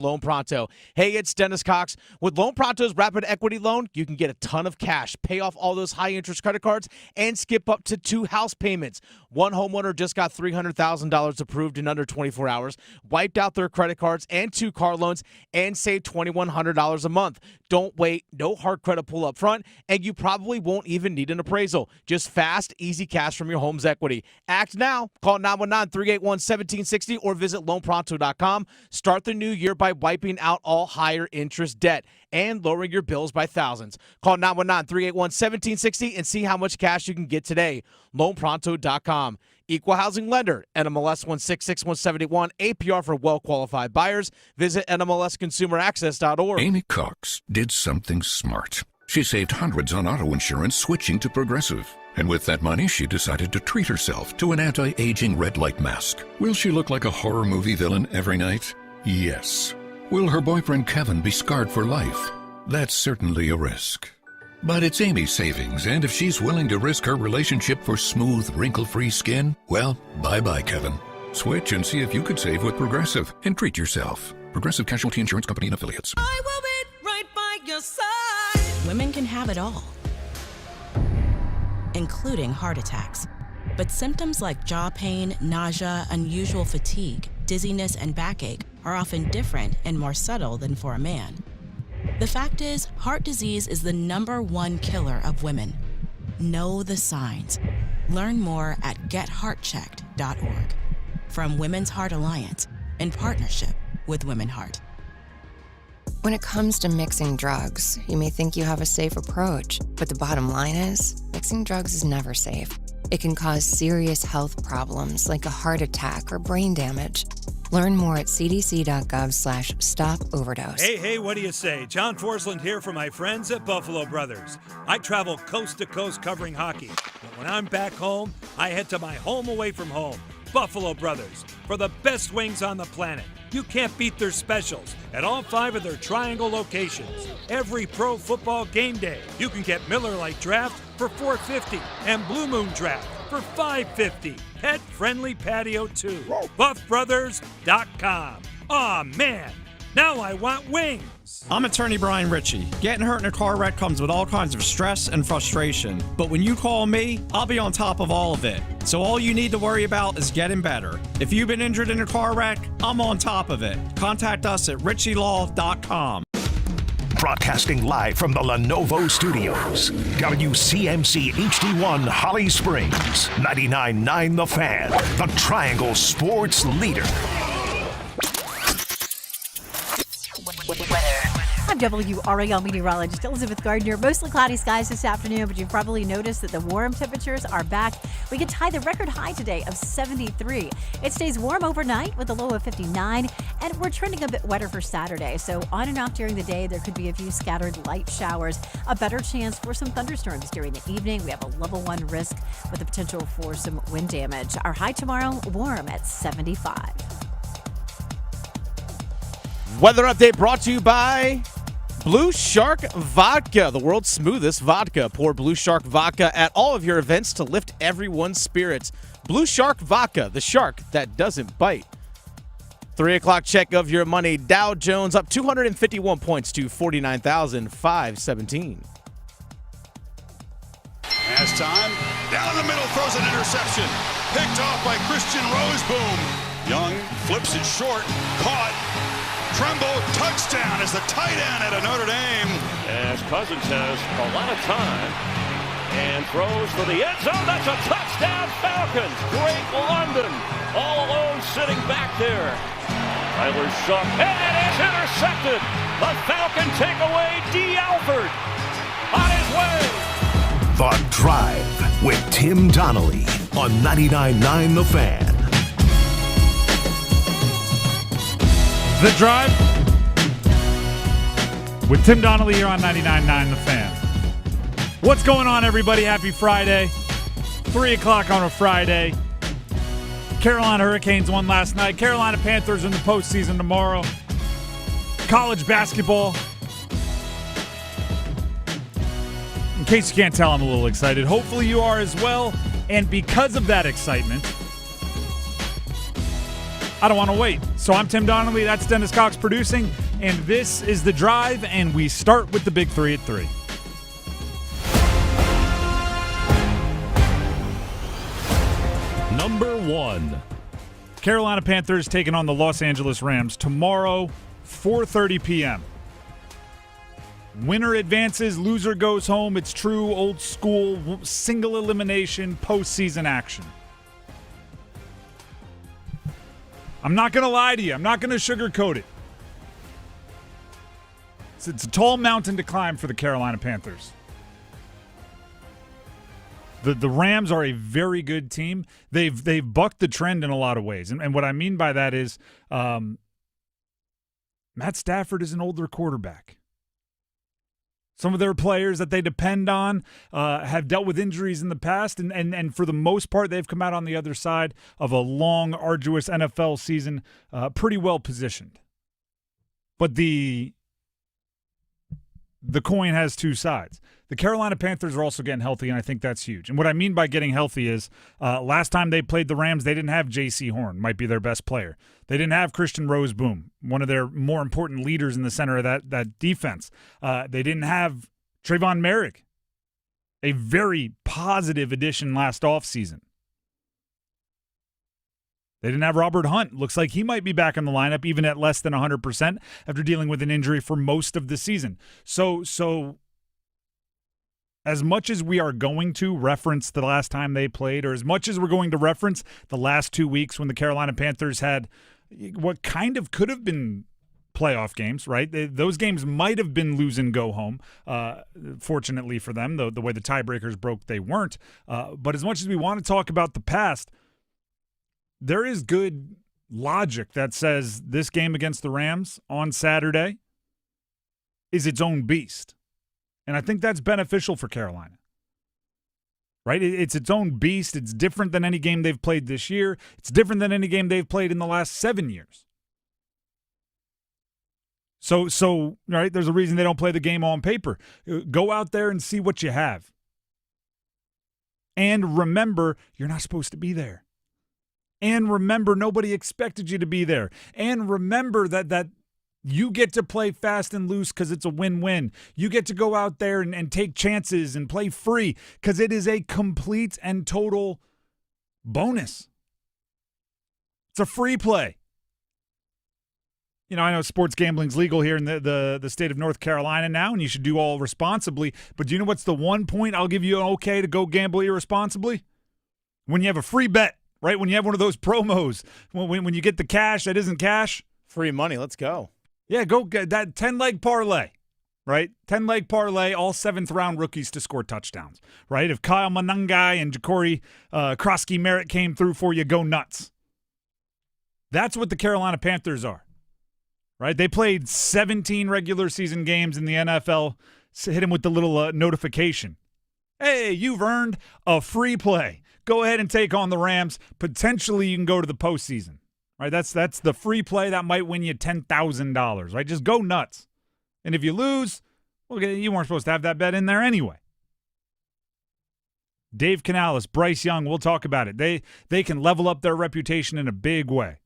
Loan Pronto. Hey, it's Dennis Cox. With Loan Pronto's Rapid Equity Loan, you can get a ton of cash, pay off all those high-interest credit cards, and skip up to 2 house payments. One homeowner just got $300,000 approved in under 24 hours, wiped out their credit cards and 2 car loans, and saved $2,100 a month. Don't wait, no hard credit pull up front, and you probably won't even need an appraisal. Just fast, easy cash from your home's equity. Act now. Call 919-381-1760 or visit loanpronto.com. Start the new year by wiping out all higher interest debt and lowering your bills by thousands. Call 919-381-1760 and see how much cash you can get today. loanpronto.com. Equal housing lender, NMLS 166171, APR for well-qualified buyers. Visit NMLSconsumeraccess.org. Amy Cox did something smart. She saved hundreds on auto insurance switching to Progressive. And with that money, she decided to treat herself to an anti-aging red light mask. Will she look like a horror movie villain every night? Yes. Will her boyfriend Kevin be scarred for life? That's certainly a risk. But it's Amy's savings, and if she's willing to risk her relationship for smooth, wrinkle-free skin, well, bye-bye, Kevin. Switch and see if you could save with Progressive and treat yourself. Progressive Casualty Insurance Company and Affiliates. I will be right by your side. Women can have it all, including heart attacks. But symptoms like jaw pain, nausea, unusual fatigue, dizziness, and backache are often different and more subtle than for a man. The fact is, heart disease is the #1 killer of women. Know the signs. Learn more at getheartchecked.org. From Women's Heart Alliance, in partnership with Women Heart. When it comes to mixing drugs, you may think you have a safe approach, but the bottom line is, mixing drugs is never safe. It can cause serious health problems like a heart attack or brain damage. Learn more at cdc.gov/stop-overdose. Hey, what do you say? John Forsland here for my friends at Buffalo Brothers. I travel coast to coast covering hockey. But when I'm back home, I head to my home away from home, Buffalo Brothers, for the best wings on the planet. You can't beat their specials at all 5 of their Triangle locations. Every pro football game day, you can get Miller Lite Draft for $4.50 and Blue Moon Draft for $5.50. Pet-friendly patio too. BuffBrothers.com. Aw, man. Now I want wings. I'm attorney Brian Ritchie. Getting hurt in a car wreck comes with all kinds of stress and frustration. But when you call me, I'll be on top of all of it. So all you need to worry about is getting better. If you've been injured in a car wreck, I'm on top of it. Contact us at ritchielaw.com. Broadcasting live from the Lenovo Studios. WCMC HD1 Holly Springs. 99.9 The Fan. The Triangle Sports Leader. I'm WRAL meteorologist Elizabeth Gardner. Mostly cloudy skies this afternoon, but you've probably noticed that the warm temperatures are back. We could tie the record high today of 73. It stays warm overnight with a low of 59, and we're trending a bit wetter for Saturday. So on and off during the day, there could be a few scattered light showers. A better chance for some thunderstorms during the evening. We have a level 1 risk with the potential for some wind damage. Our high tomorrow, warm at 75. Weather update brought to you by Blue Shark Vodka, the world's smoothest vodka. Pour Blue Shark Vodka at all of your events to lift everyone's spirits. Blue Shark Vodka, the shark that doesn't bite. 3 o'clock check of your money. Dow Jones up 251 points to 49,517. Has time. Down the middle, throws an interception. Picked off by Christian Roseboom. Young flips it short. Caught. Tremble, touchdown as the tight end at Notre Dame. As Cousins has a lot of time and throws for the end zone. That's a touchdown, Falcons. Drake London all alone sitting back there. Tyler Shuck, and it is intercepted. The Falcon takeaway, D. Alford on his way. The Drive with Tim Donnelly on 99.9 The Fan. The Drive with Tim Donnelly here on 99.9 The Fan. What's going on, everybody? Happy Friday. 3 o'clock on a Friday. Carolina Hurricanes won last night. Carolina Panthers in the postseason tomorrow. College basketball. In case you can't tell, I'm a little excited. Hopefully you are as well. And because of that excitement, I don't want to wait. So I'm Tim Donnelly. That's Dennis Cox producing. And this is The Drive. And we start with the Big Three at 3. Number 1. Carolina Panthers taking on the Los Angeles Rams tomorrow, 4:30 p.m. Winner advances, loser goes home. It's true old school single elimination postseason action. I'm not going to lie to you. I'm not going to sugarcoat it. It's a tall mountain to climb for the Carolina Panthers. The Rams are a very good team. They've bucked the trend in a lot of ways. And what I mean by that is Matt Stafford is an older quarterback. Some of their players that they depend on have dealt with injuries in the past, and for the most part, they've come out on the other side of a long, arduous NFL season pretty well positioned. But the coin has two sides. The Carolina Panthers are also getting healthy, and I think that's huge. And what I mean by getting healthy is last time they played the Rams, they didn't have J.C. Horn, might be their best player. They didn't have Christian Roseboom, one of their more important leaders in the center of that defense. They didn't have Trayvon Merrick, a very positive addition last offseason. They didn't have Robert Hunt. Looks like he might be back in the lineup, even at less than 100% after dealing with an injury for most of the season. So as much as we are going to reference the last time they played, or as much as we're going to reference the last 2 weeks when the Carolina Panthers had what kind of could have been playoff games, right? Those games might have been lose and go home. Fortunately for them, the way the tiebreakers broke, they weren't. But as much as we want to talk about the past, there is good logic that says this game against the Rams on Saturday is its own beast. And I think that's beneficial for Carolina, right? It's its own beast. It's different than any game they've played this year. It's different than any game they've played in the last 7 years. So right, there's a reason they don't play the game on paper. Go out there and see what you have. And remember, you're not supposed to be there. And remember, nobody expected you to be there. And remember that you get to play fast and loose because it's a win-win. You get to go out there and take chances and play free because it is a complete and total bonus. It's a free play. You know, I know sports gambling's legal here in the state of North Carolina now, and you should do all responsibly. But do you know what's the one point I'll give you an okay to go gamble irresponsibly? When you have a free bet, right? When you have one of those promos, when you get the cash that isn't cash. Free money. Let's go. Yeah, go get that 10-leg parlay, right? 10-leg parlay, all seventh-round rookies to score touchdowns, right? If Kyle Monangai and Jesperi Kotkaniemi came through for you, go nuts. That's what the Carolina Panthers are, right? They played 17 regular season games in the NFL. Hit him with the little notification. Hey, you've earned a free play. Go ahead and take on the Rams. Potentially, you can go to the postseason. Right, that's the free play that might win you $10,000, right? Just go nuts. And if you lose, well, you weren't supposed to have that bet in there anyway. Dave Canales, Bryce Young, we'll talk about it. They can level up their reputation in a big way.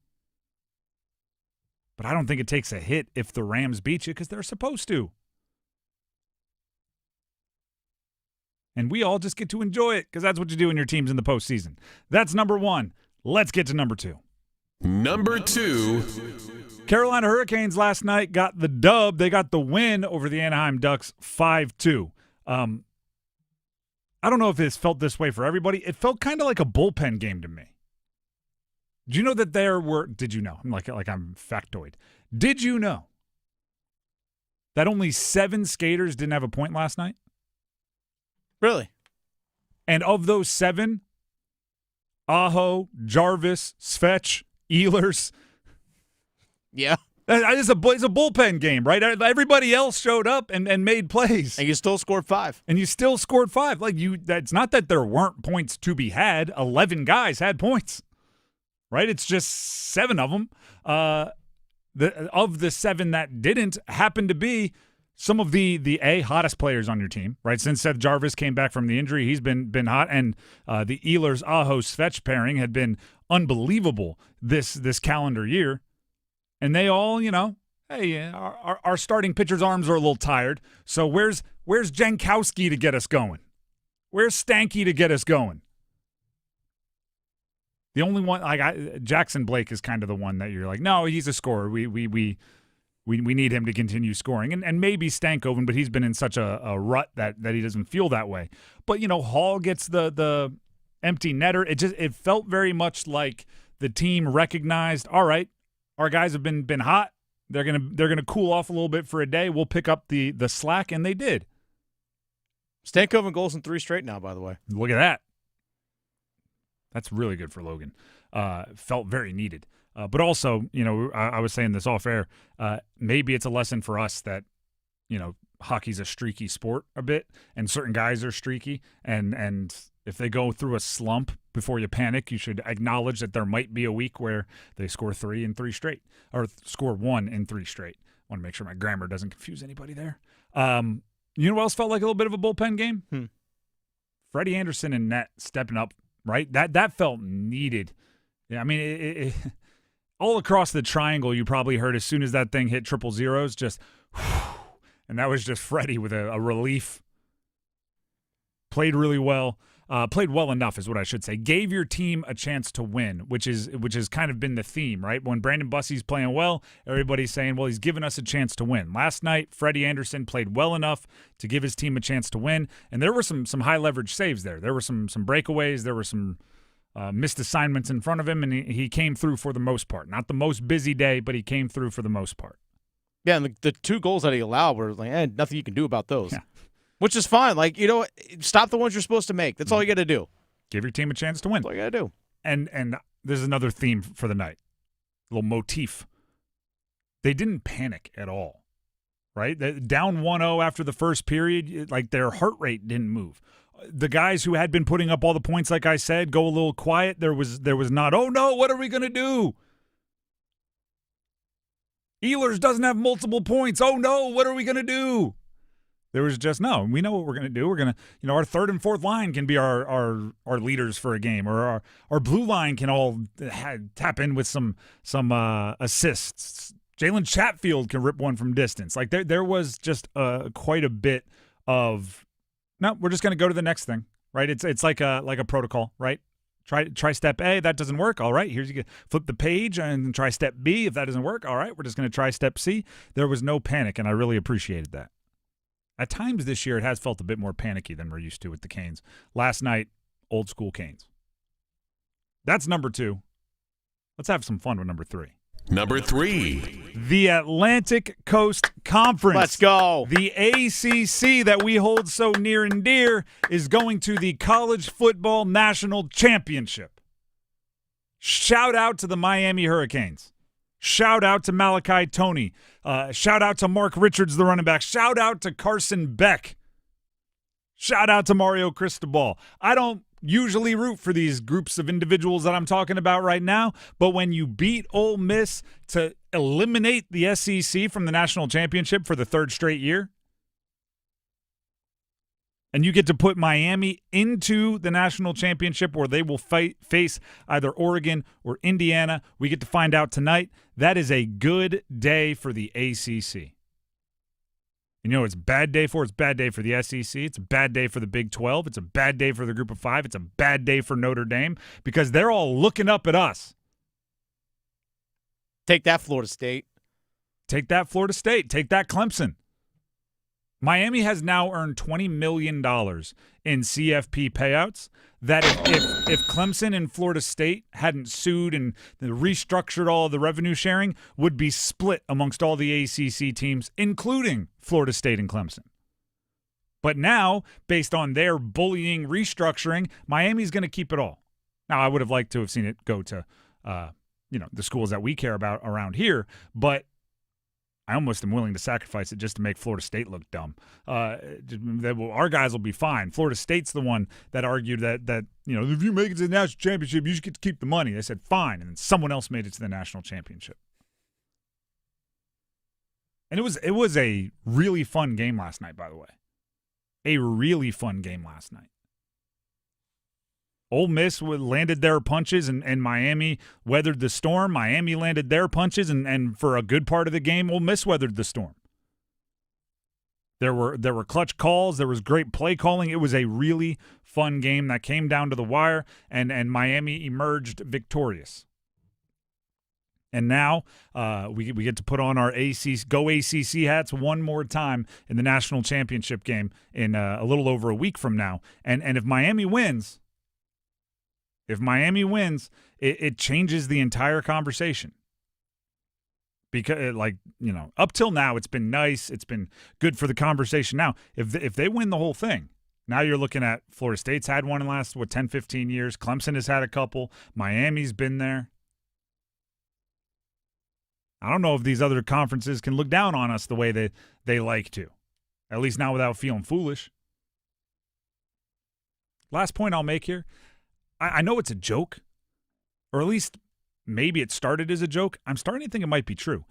But I don't think it takes a hit if the Rams beat you because they're supposed to. And we all just get to enjoy it because that's what you do when your team's in the postseason. That's number 1. Let's get to number 2. Number 2. Carolina Hurricanes last night got the dub. They got the win over the Anaheim Ducks 5-2. I don't know if it's felt this way for everybody. It felt kind of like a bullpen game to me. Did you know that did you know? I'm like I'm factoid. Did you know that only 7 skaters didn't have a point last night? Really? And of those 7, Aho, Jarvis, Svetch, Ehlers. Yeah. It's a bullpen game, right? Everybody else showed up and made plays. And you still scored 5. Like it's not that there weren't points to be had. 11 guys had points, right? It's just 7 of them. Of the 7 that didn't happen to be some of the hottest players on your team, right? Since Seth Jarvis came back from the injury, he's been hot. And the Ehlers-Aho-Svetch pairing had been unbelievable this calendar year. And they all, hey, our starting pitcher's arms are a little tired. So where's Jankowski to get us going? Where's Stanky to get us going? The only one, Jackson Blake is kind of the one that you're like, no, he's a scorer. We need him to continue scoring. And maybe Stankoven, but he's been in such a rut that he doesn't feel that way. But, Hall gets the empty netter. It felt very much like the team recognized, all right, our guys have been hot. They're gonna cool off a little bit for a day. We'll pick up the slack, and they did. Stankoven goals in 3 straight now, by the way. Look at that. That's really good for Logan. Felt very needed. But also, I was saying this off air, maybe it's a lesson for us that, hockey's a streaky sport a bit, and certain guys are streaky, and if they go through a slump before you panic, you should acknowledge that there might be a week where they score 3 in 3 straight, or score 1 in 3 straight. I want to make sure my grammar doesn't confuse anybody there. You know what else felt like a little bit of a bullpen game? Freddie Anderson and net stepping up, right? That felt needed. Yeah, I mean, all across the triangle, you probably heard as soon as that thing hit triple zeros, just, and that was just Freddie with a relief. Played really well. Played well enough is what I should say. Gave your team a chance to win, which has kind of been the theme, right? When Brandon Bussey's playing well, everybody's saying, well, he's given us a chance to win. Last night, Freddie Anderson played well enough to give his team a chance to win, and there were some high leverage saves there. There were some breakaways. There were some missed assignments in front of him, and he came through for the most part. Not the most busy day, but he came through for the most part. Yeah, and the 2 goals that he allowed were like, nothing you can do about those. Yeah. Which is fine. Like, stop the ones you're supposed to make. That's all you got to do. Give your team a chance to win. That's all you got to do. And there's another theme for the night, a little motif. They didn't panic at all, right? Down 1-0 after the first period, like their heart rate didn't move. The guys who had been putting up all the points, like I said, go a little quiet. There was not, oh no, what are we going to do? Ehlers doesn't have multiple points. Oh no, what are we going to do? There was just, no, we know what we're going to do. We're going to, our 3rd and 4th line can be our leaders for a game, or our blue line can all tap in with some assists. Jalen Chatfield can rip one from distance. Like there was just quite a bit of, no, we're just going to go to the next thing, right? It's like a protocol, right? Try step A, that doesn't work. All right, here's you get flip the page and try step B. If that doesn't work, all right, we're just going to try step C. There was no panic, and I really appreciated that. At times this year, it has felt a bit more panicky than we're used to with the Canes. Last night, old school Canes. That's number 2. Let's have some fun with number 3. Number 3. The Atlantic Coast Conference. Let's go. The ACC that we hold so near and dear is going to the College Football National Championship. Shout out to the Miami Hurricanes. Shout out to Malachi Toney. Shout out to Mark Richards, the running back. Shout out to Carson Beck. Shout out to Mario Cristobal. I don't usually root for these groups of individuals that I'm talking about right now, but when you beat Ole Miss to eliminate the SEC from the national championship for the 3rd straight year, and you get to put Miami into the national championship where they will face either Oregon or Indiana. We get to find out tonight. That is a good day for the ACC. It's a bad day for? It's a bad day for the SEC. It's a bad day for the Big 12. It's a bad day for the Group of 5. It's a bad day for Notre Dame because they're all looking up at us. Take that, Florida State. Take that, Florida State. Take that, Clemson. Miami has now earned $20 million in CFP payouts that if Clemson and Florida State hadn't sued and restructured all of the revenue sharing, would be split amongst all the ACC teams, including Florida State and Clemson. But now, based on their bullying restructuring, Miami's going to keep it all. Now, I would have liked to have seen it go to the schools that we care about around here, but I almost am willing to sacrifice it just to make Florida State look dumb. Our guys will be fine. Florida State's the one that argued that if you make it to the national championship, you just get to keep the money. They said fine, and then someone else made it to the national championship. And it was a really fun game last night, by the way. A really fun game last night. Ole Miss landed their punches, and Miami weathered the storm. Miami landed their punches, and for a good part of the game, Ole Miss weathered the storm. There were clutch calls. There was great play calling. It was a really fun game that came down to the wire, and Miami emerged victorious. And now we get to put on our ACC hats one more time in the national championship game in a little over a week from now. And if Miami wins, it changes the entire conversation. Because, up till now, it's been nice. It's been good for the conversation. Now, if they win the whole thing, now you're looking at Florida State's had one in the last, 10, 15 years. Clemson has had a couple. Miami's been there. I don't know if these other conferences can look down on us the way that they like to, at least not without feeling foolish. Last point I'll make here, I know it's a joke, or at least maybe it started as a joke. I'm starting to think it might be true.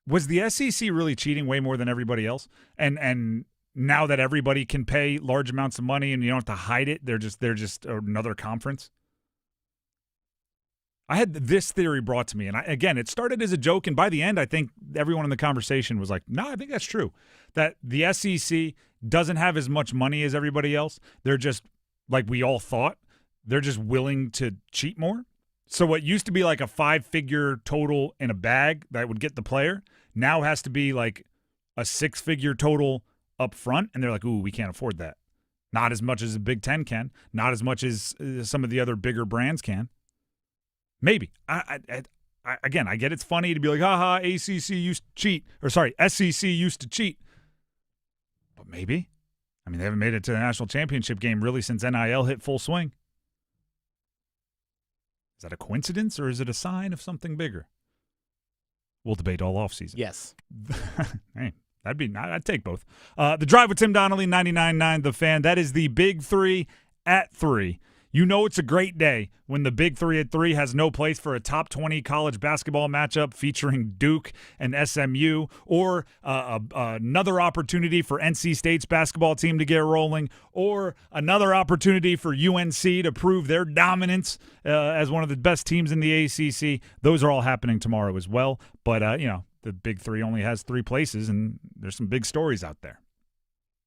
Was the SEC really cheating way more than everybody else? And now that everybody can pay large amounts of money and you don't have to hide it, they're just another conference? I had this theory brought to me, and again, it started as a joke, and by the end, I think everyone in the conversation was like, no, I think that's true, that the SEC doesn't have as much money as everybody else. They're just, like we all thought, they're just willing to cheat more. So what used to be like a 5-figure total in a bag that would get the player now has to be like a 6-figure total up front, and they're like, ooh, we can't afford that. Not as much as the Big Ten can, not as much as some of the other bigger brands can. Maybe. Again, I get it's funny to be like, haha, ACC used to cheat. Or sorry, SEC used to cheat. But maybe. I mean, they haven't made it to the national championship game really since NIL hit full swing. Is that a coincidence or is it a sign of something bigger? We'll debate all offseason. Yes. Hey, I'd take both. The Drive with Tim Donnelly, 99.9 The Fan. That is the Big Three at 3. You know it's a great day when the Big Three at 3 has no place for a top 20 college basketball matchup featuring Duke and SMU, or another opportunity for NC State's basketball team to get rolling, or another opportunity for UNC to prove their dominance as one of the best teams in the ACC. Those are all happening tomorrow as well. But, the Big Three only has 3 places, and there's some big stories out there.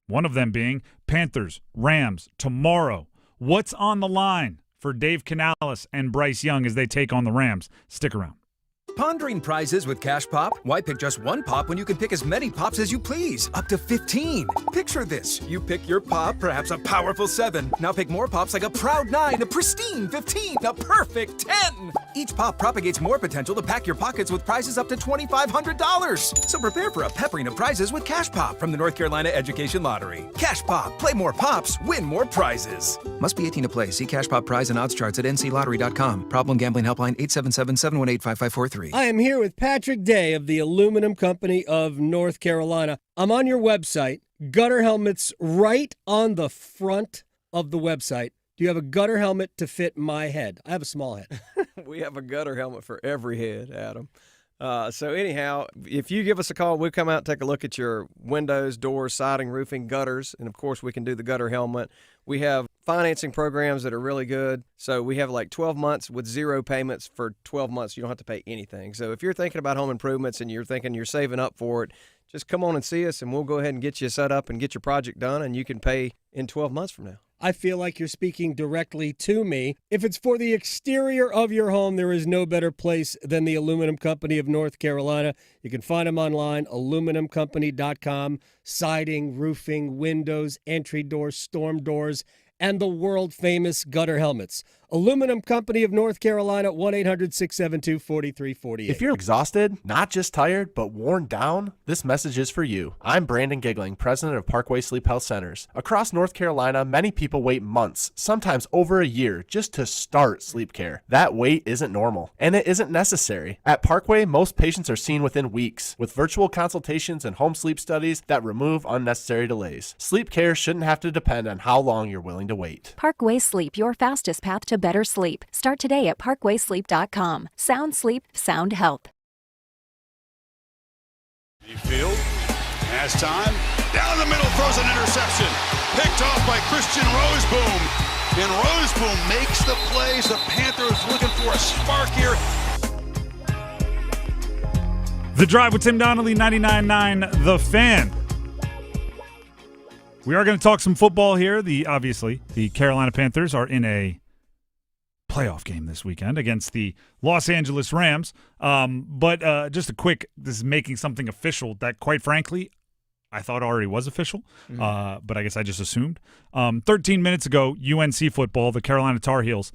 One of them being Panthers, Rams, tomorrow. What's on the line for Dave Canales and Bryce Young as they take on the Rams? Stick around. Pondering prizes with Cash Pop? Why pick just one pop when you can pick as many pops as you please? Up to 15. Picture this. You pick your pop, perhaps a powerful 7. Now pick more pops like a proud 9, a pristine 15, a perfect 10. Each pop propagates more potential to pack your pockets with prizes up to $2,500. So prepare for a peppering of prizes with Cash Pop from the North Carolina Education Lottery. Cash Pop. Play more pops, win more prizes. Must be 18 to play. See Cash Pop prize and odds charts at nclottery.com. Problem gambling helpline 877-718-5543. I am here with Patrick Day of the Aluminum Company of North Carolina. I'm on your website. Gutter helmets right on the front of the website. Do you have a gutter helmet to fit my head? I have a small head. We have a gutter helmet for every head, Adam. So anyhow, if you give us a call, we'll come out and take a look at your windows, doors, siding, roofing, gutters, and of course we can do the gutter helmet. We have financing programs that are really good. So we have like 12 months with 0 payments for 12 months. You don't have to pay anything. So if you're thinking about home improvements and you're thinking you're saving up for it, just come on and see us and we'll go ahead and get you set up and get your project done, and you can pay in 12 months from now. I feel like you're speaking directly to me. If it's for the exterior of your home, there is no better place than the Aluminum Company of North Carolina. You can find them online, aluminumcompany.com. Siding, roofing, windows, entry doors, storm doors, and the world-famous gutter helmets. Aluminum Company of North Carolina, 1-800-672-4348. If you're exhausted, not just tired, but worn down, this message is for you. I'm Brandon Giggling, president of Parkway Sleep Health Centers. Across North Carolina, many people wait months, sometimes over a year, just to start sleep care. That wait isn't normal, and it isn't necessary. At Parkway, most patients are seen within weeks, with virtual consultations and home sleep studies that remove unnecessary delays. Sleep care shouldn't have to depend on how long you're willing to wait. Parkway Sleep, your fastest path to better sleep. Start today at parkwaysleep.com. Sound sleep, sound health. Field has time. Down the middle, throws an interception. Picked off by Christian Roseboom. And Roseboom makes the plays. The Panthers looking for a spark here. The Drive with Tim Donnelly, 99.9 The Fan. We are going to talk some football here. Obviously, the Carolina Panthers are in a playoff game this weekend against the Los Angeles Rams. But just a quick, this is making something official that, quite frankly, I thought already was official, but I guess I just assumed. 13 minutes ago, UNC football, the Carolina Tar Heels,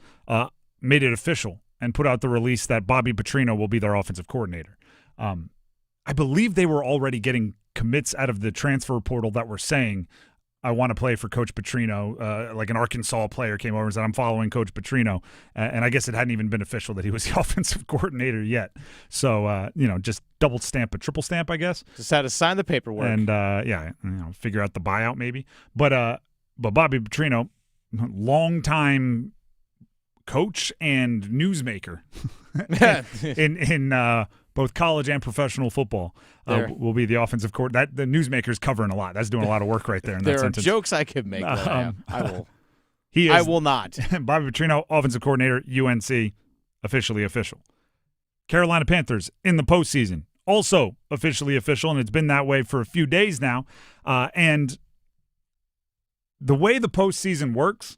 made it official and put out the release that Bobby Petrino will be their offensive coordinator. I believe they were already getting commits out of the transfer portal that were saying, I want to play for Coach Petrino. Like an Arkansas player came over and said, I'm following Coach Petrino. And I guess it hadn't even been official that he was the offensive coordinator yet. So, just double stamp, a triple stamp, I guess. Just had to sign the paperwork. And, figure out the buyout maybe. But Bobby Petrino, longtime coach and newsmaker in both college and professional football, will be the offensive coordinator. The newsmaker's covering a lot. That's doing a lot of work right there in that there sentence. There are jokes I could make. I will. I will not. Bobby Petrino, offensive coordinator, UNC, officially official. Carolina Panthers in the postseason, also officially official, and it's been that way for a few days now. And the way the postseason works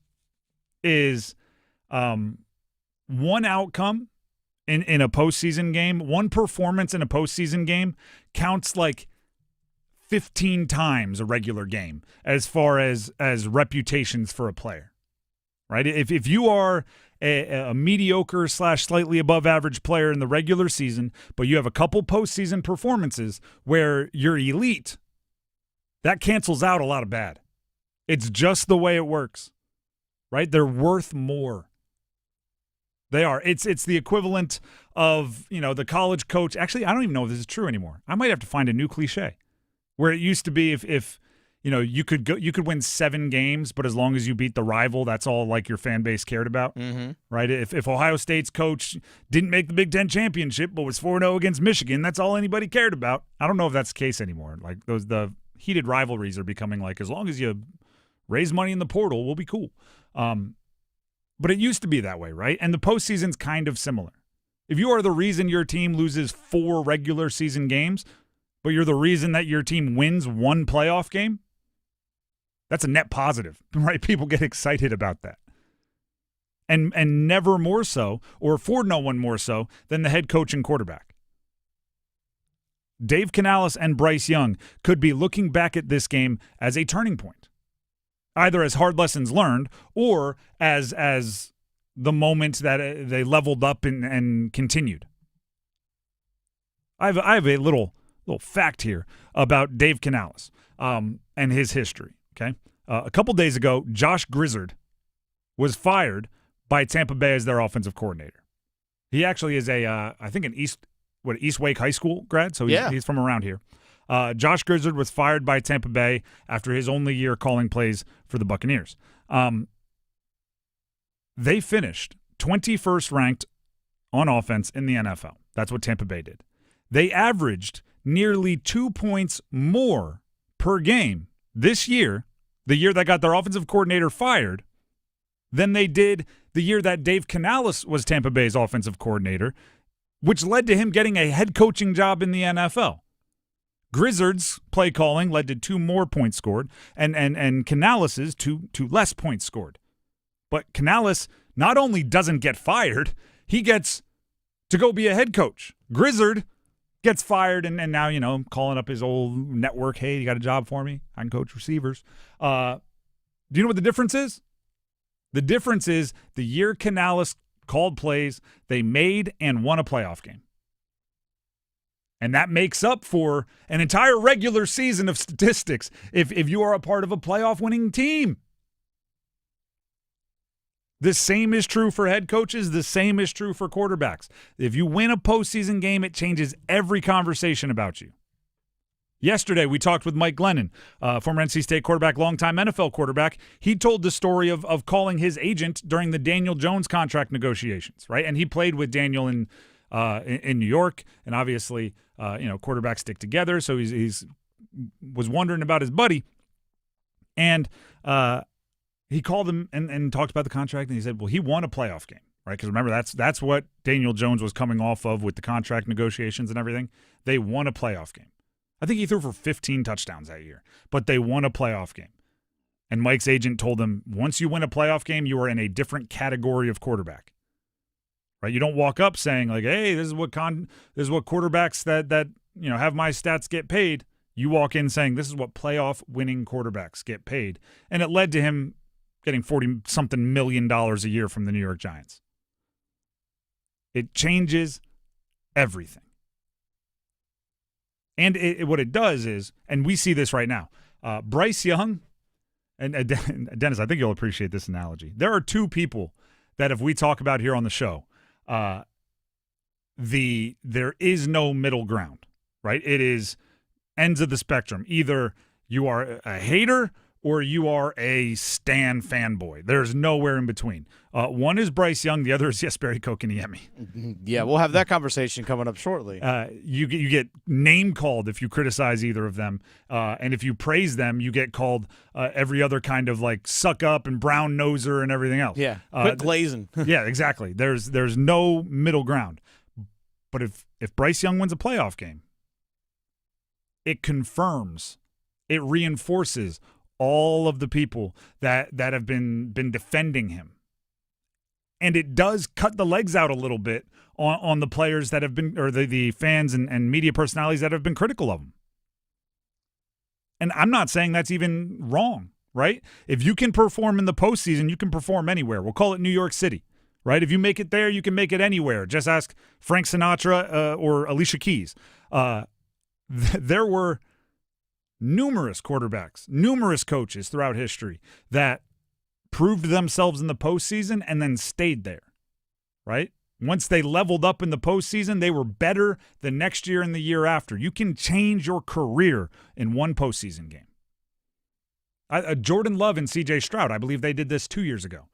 is one outcome in a postseason game, one performance in a postseason game counts like 15 times a regular game as far as reputations for a player, right? If you are a mediocre / slightly above average player in the regular season, but you have a couple postseason performances where you're elite, that cancels out a lot of bad. It's just the way it works, right? They're worth more. They are. It's the equivalent of, the college coach. Actually, I don't even know if this is true anymore. I might have to find a new cliche where it used to be if you could win 7 games, but as long as you beat the rival, that's all like your fan base cared about, right? If Ohio State's coach didn't make the Big Ten championship but was 4-0 against Michigan, that's all anybody cared about. I don't know if that's the case anymore. Like the heated rivalries are becoming like, as long as you raise money in the portal, we'll be cool. But it used to be that way, right? And the postseason's kind of similar. If you are the reason your team loses 4 regular season games, but you're the reason that your team wins 1 playoff game, that's a net positive, right? People get excited about that. And never more so, or for no one more so, than the head coach and quarterback. Dave Canales and Bryce Young could be looking back at this game as a turning point. Either as hard lessons learned or as the moment that they leveled up and continued. I have a little fact here about Dave Canales and his history. Okay, a couple days ago, Josh Grizzard was fired by Tampa Bay as their offensive coordinator. He actually is I think an East Wake High School grad, so he's from around here. Josh Grizzard was fired by Tampa Bay after his only year calling plays for the Buccaneers. They finished 21st ranked on offense in the NFL. That's what Tampa Bay did. They averaged nearly 2 points more per game this year, the year that got their offensive coordinator fired, than they did the year that Dave Canales was Tampa Bay's offensive coordinator, which led to him getting a head coaching job in the NFL. Grizzard's play calling led to 2 more points scored, and Canales's 2 less points scored. But Canales not only doesn't get fired, he gets to go be a head coach. Grizzard gets fired, and now, calling up his old network, hey, you got a job for me? I can coach receivers. Do you know what the difference is? The difference is the year Canales called plays, they made and won a playoff game. And that makes up for an entire regular season of statistics if you are a part of a playoff winning team. The same is true for head coaches. The same is true for quarterbacks. If you win a postseason game, it changes every conversation about you. Yesterday, we talked with Mike Glennon, former NC State quarterback, longtime NFL quarterback. He told the story of calling his agent during the Daniel Jones contract negotiations, right? And he played with Daniel in New York, and obviously, quarterbacks stick together. So he's was wondering about his buddy, and he called him and talked about the contract, and he said, well, he won a playoff game, right? Because remember, that's what Daniel Jones was coming off of with the contract negotiations and everything. They won a playoff game. I think he threw for 15 touchdowns that year, but they won a playoff game. And Mike's agent told him, once you win a playoff game, you are in a different category of quarterback. Right? You don't walk up saying like, "Hey, this is what quarterbacks that have my stats get paid." You walk in saying, "This is what playoff winning quarterbacks get paid," and it led to him getting $40-something million a year from the New York Giants. It changes everything, and what it does is, and we see this right now. Bryce Young, and Dennis, I think you'll appreciate this analogy. There are two people that if we talk about here on the show. There is no middle ground, right? It is ends of the spectrum. Either you are a hater or you are a Stan fanboy. There's nowhere in between. One is Bryce Young, the other is Jesperi Kotkaniemi. Yeah, we'll have that conversation coming up shortly. You get name called if you criticize either of them, and if you praise them, you get called every other kind of like suck up and brown noser and everything else. Yeah, quit glazing. Yeah, exactly. There's no middle ground. But if Bryce Young wins a playoff game, it confirms, it reinforces all of the people that have been defending him. And it does cut the legs out a little bit on the players that have been, or the fans and media personalities that have been critical of him. And I'm not saying that's even wrong, right? If you can perform in the postseason, you can perform anywhere. We'll call it New York City, right? If you make it there, you can make it anywhere. Just ask Frank Sinatra or Alicia Keys. There were numerous quarterbacks, numerous coaches throughout history that proved themselves in the postseason and then stayed there, right? Once they leveled up in the postseason, they were better the next year and the year after. You can change your career in one postseason game. Jordan Love and C.J. Stroud, I believe they did this 2 years ago.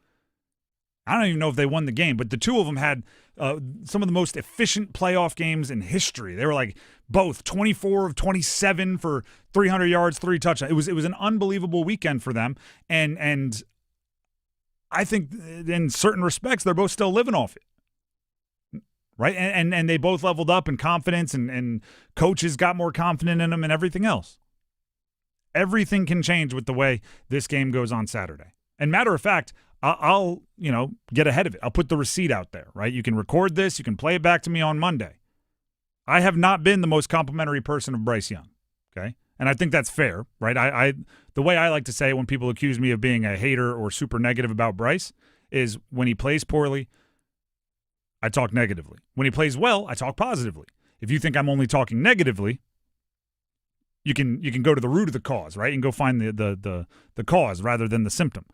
I don't even know if they won the game, but the two of them had some of the most efficient playoff games in history. They were like both 24 of 27 for 300 yards, 3 touchdowns. It was an unbelievable weekend for them, and I think in certain respects they're both still living off it, right? And they both leveled up in confidence, and coaches got more confident in them and everything else. Everything can change with the way this game goes on Saturday. And matter of fact, I'll get ahead of it. I'll put the receipt out there, right? You can record this. You can play it back to me on Monday. I have not been the most complimentary person of Bryce Young, okay? And I think that's fair, right? The way I like to say it when people accuse me of being a hater or super negative about Bryce is when he plays poorly, I talk negatively. When he plays well, I talk positively. If you think I'm only talking negatively, you can go to the root of the cause, right? You can go find the cause rather than the symptom.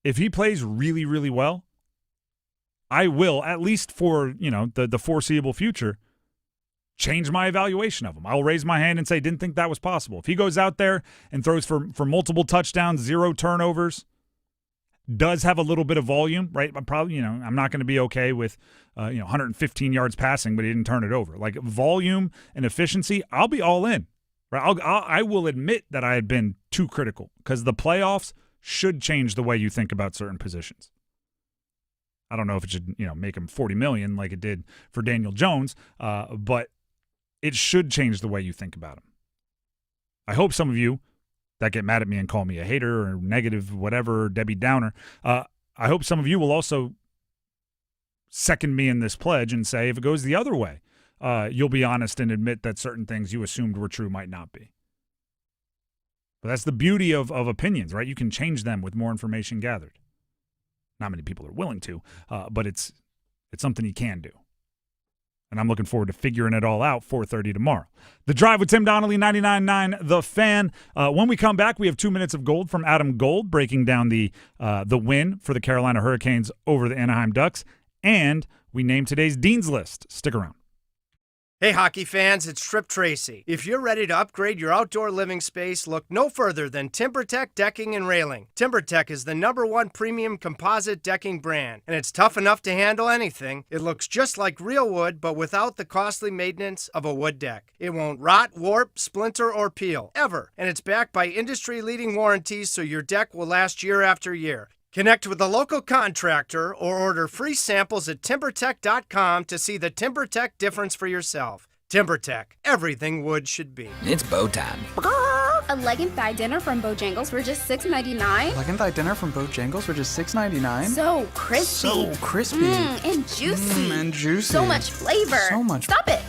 If he plays really, really well, I will, at least for the foreseeable future, change my evaluation of him. I'll raise my hand and say, didn't think that was possible. If he goes out there and throws for multiple touchdowns, 0 turnovers, does have a little bit of volume, right? I'm probably, I'm not going to be okay with 115 yards passing, but he didn't turn it over. Like volume and efficiency, I'll be all in. Right? I will admit that I had been too critical because the playoffs should change the way you think about certain positions. I don't know if it should, make him $40 million like it did for Daniel Jones, but it should change the way you think about him. I hope some of you that get mad at me and call me a hater or negative, whatever, Debbie Downer, I hope some of you will also second me in this pledge and say if it goes the other way, you'll be honest and admit that certain things you assumed were true might not be. But that's the beauty of opinions, right? You can change them with more information gathered. Not many people are willing to, but it's something you can do. And I'm looking forward to figuring it all out 4:30 tomorrow. The Drive with Tim Donnelly, 99.9 The Fan. When we come back, we have 2 minutes of gold from Adam Gold breaking down the win for the Carolina Hurricanes over the Anaheim Ducks. And we name today's Dean's List. Stick around. Hey hockey fans, it's Trip Tracy. If you're ready to upgrade your outdoor living space, look no further than TimberTech Decking and Railing. TimberTech is the #1 premium composite decking brand, and it's tough enough to handle anything. It looks just like real wood, but without the costly maintenance of a wood deck. It won't rot, warp, splinter, or peel, ever. And it's backed by industry-leading warranties, so your deck will last year after year. Connect with a local contractor or order free samples at TimberTech.com to see the TimberTech difference for yourself. TimberTech, everything wood should be. It's bow time. A leg and thigh dinner from Bojangles for just $6.99. Leg and thigh dinner from Bojangles for just $6.99. So crispy. So crispy. And juicy. And juicy. So much flavor. So much. Stop it.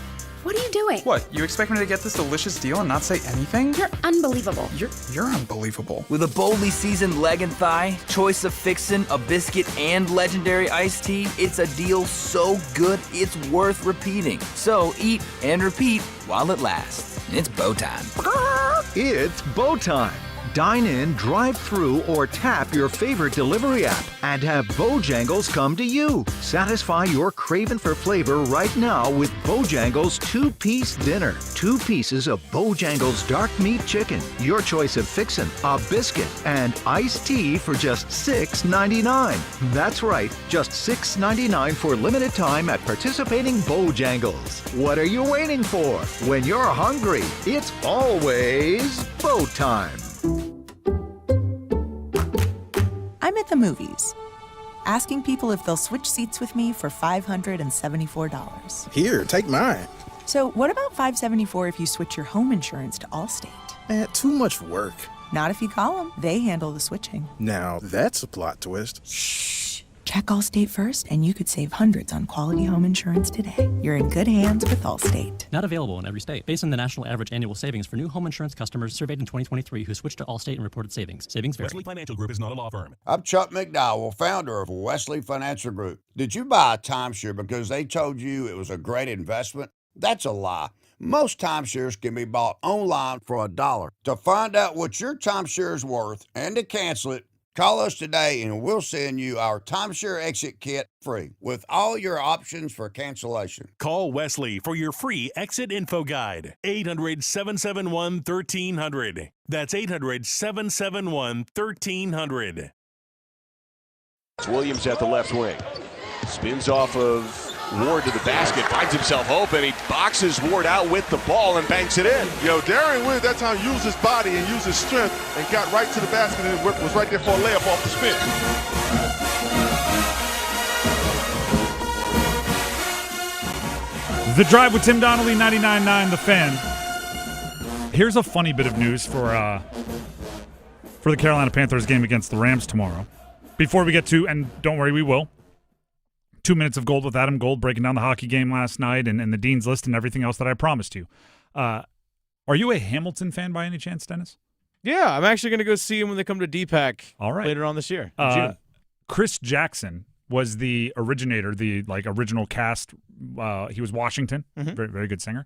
What are you doing? What, you expect me to get this delicious deal and not say anything? You're unbelievable. You're unbelievable. With a boldly seasoned leg and thigh, choice of fixin', a biscuit, and legendary iced tea, it's a deal so good it's worth repeating. So eat and repeat while it lasts. It's bow time. It's bow time. Dine in, drive through, or tap your favorite delivery app and have Bojangles come to you. Satisfy your craving for flavor right now with Bojangles 2-piece dinner. 2 pieces of Bojangles dark meat chicken, your choice of fixin', a biscuit, and iced tea for just $6.99. That's right, just $6.99 for limited time at participating Bojangles. What are you waiting for? When you're hungry, it's always bow time. I'm at the movies, asking people if they'll switch seats with me for $574. Here, take mine. So what about $574 if you switch your home insurance to Allstate? Too much work. Not if you call them. They handle the switching. Now, that's a plot twist. Shh. Check Allstate first, and you could save hundreds on quality home insurance today. You're in good hands with Allstate. Not available in every state. Based on the national average annual savings for new home insurance customers surveyed in 2023 who switched to Allstate and reported savings. Savings vary. Wesley Financial Group is not a law firm. I'm Chuck McDowell, founder of Wesley Financial Group. Did you buy a timeshare because they told you it was a great investment? That's a lie. Most timeshares can be bought online for $1. To find out what your timeshare is worth and to cancel it, call us today and we'll send you our timeshare exit kit free with all your options for cancellation. Call Wesley for your free exit info guide. 800-771-1300. That's 800-771-1300. Williams at the left wing. Spins off of Ward to the basket, finds himself open. He boxes Ward out with the ball and banks it in. Darian Williams that time used his body and used his strength and got right to the basket and was right there for a layup off the spin. The Drive with Tim Donnelly, 99.9 The Fan. Here's a funny bit of news for the Carolina Panthers game against the Rams tomorrow. Before we get to, and don't worry, we will, 2 minutes of gold with Adam Gold, breaking down the hockey game last night and the Dean's List and everything else that I promised you. Are you a Hamilton fan by any chance, Dennis? Yeah, I'm actually going to go see him when they come to DPAC later on this year. Chris Jackson was the originator, the original cast. He was Washington, very, very good singer.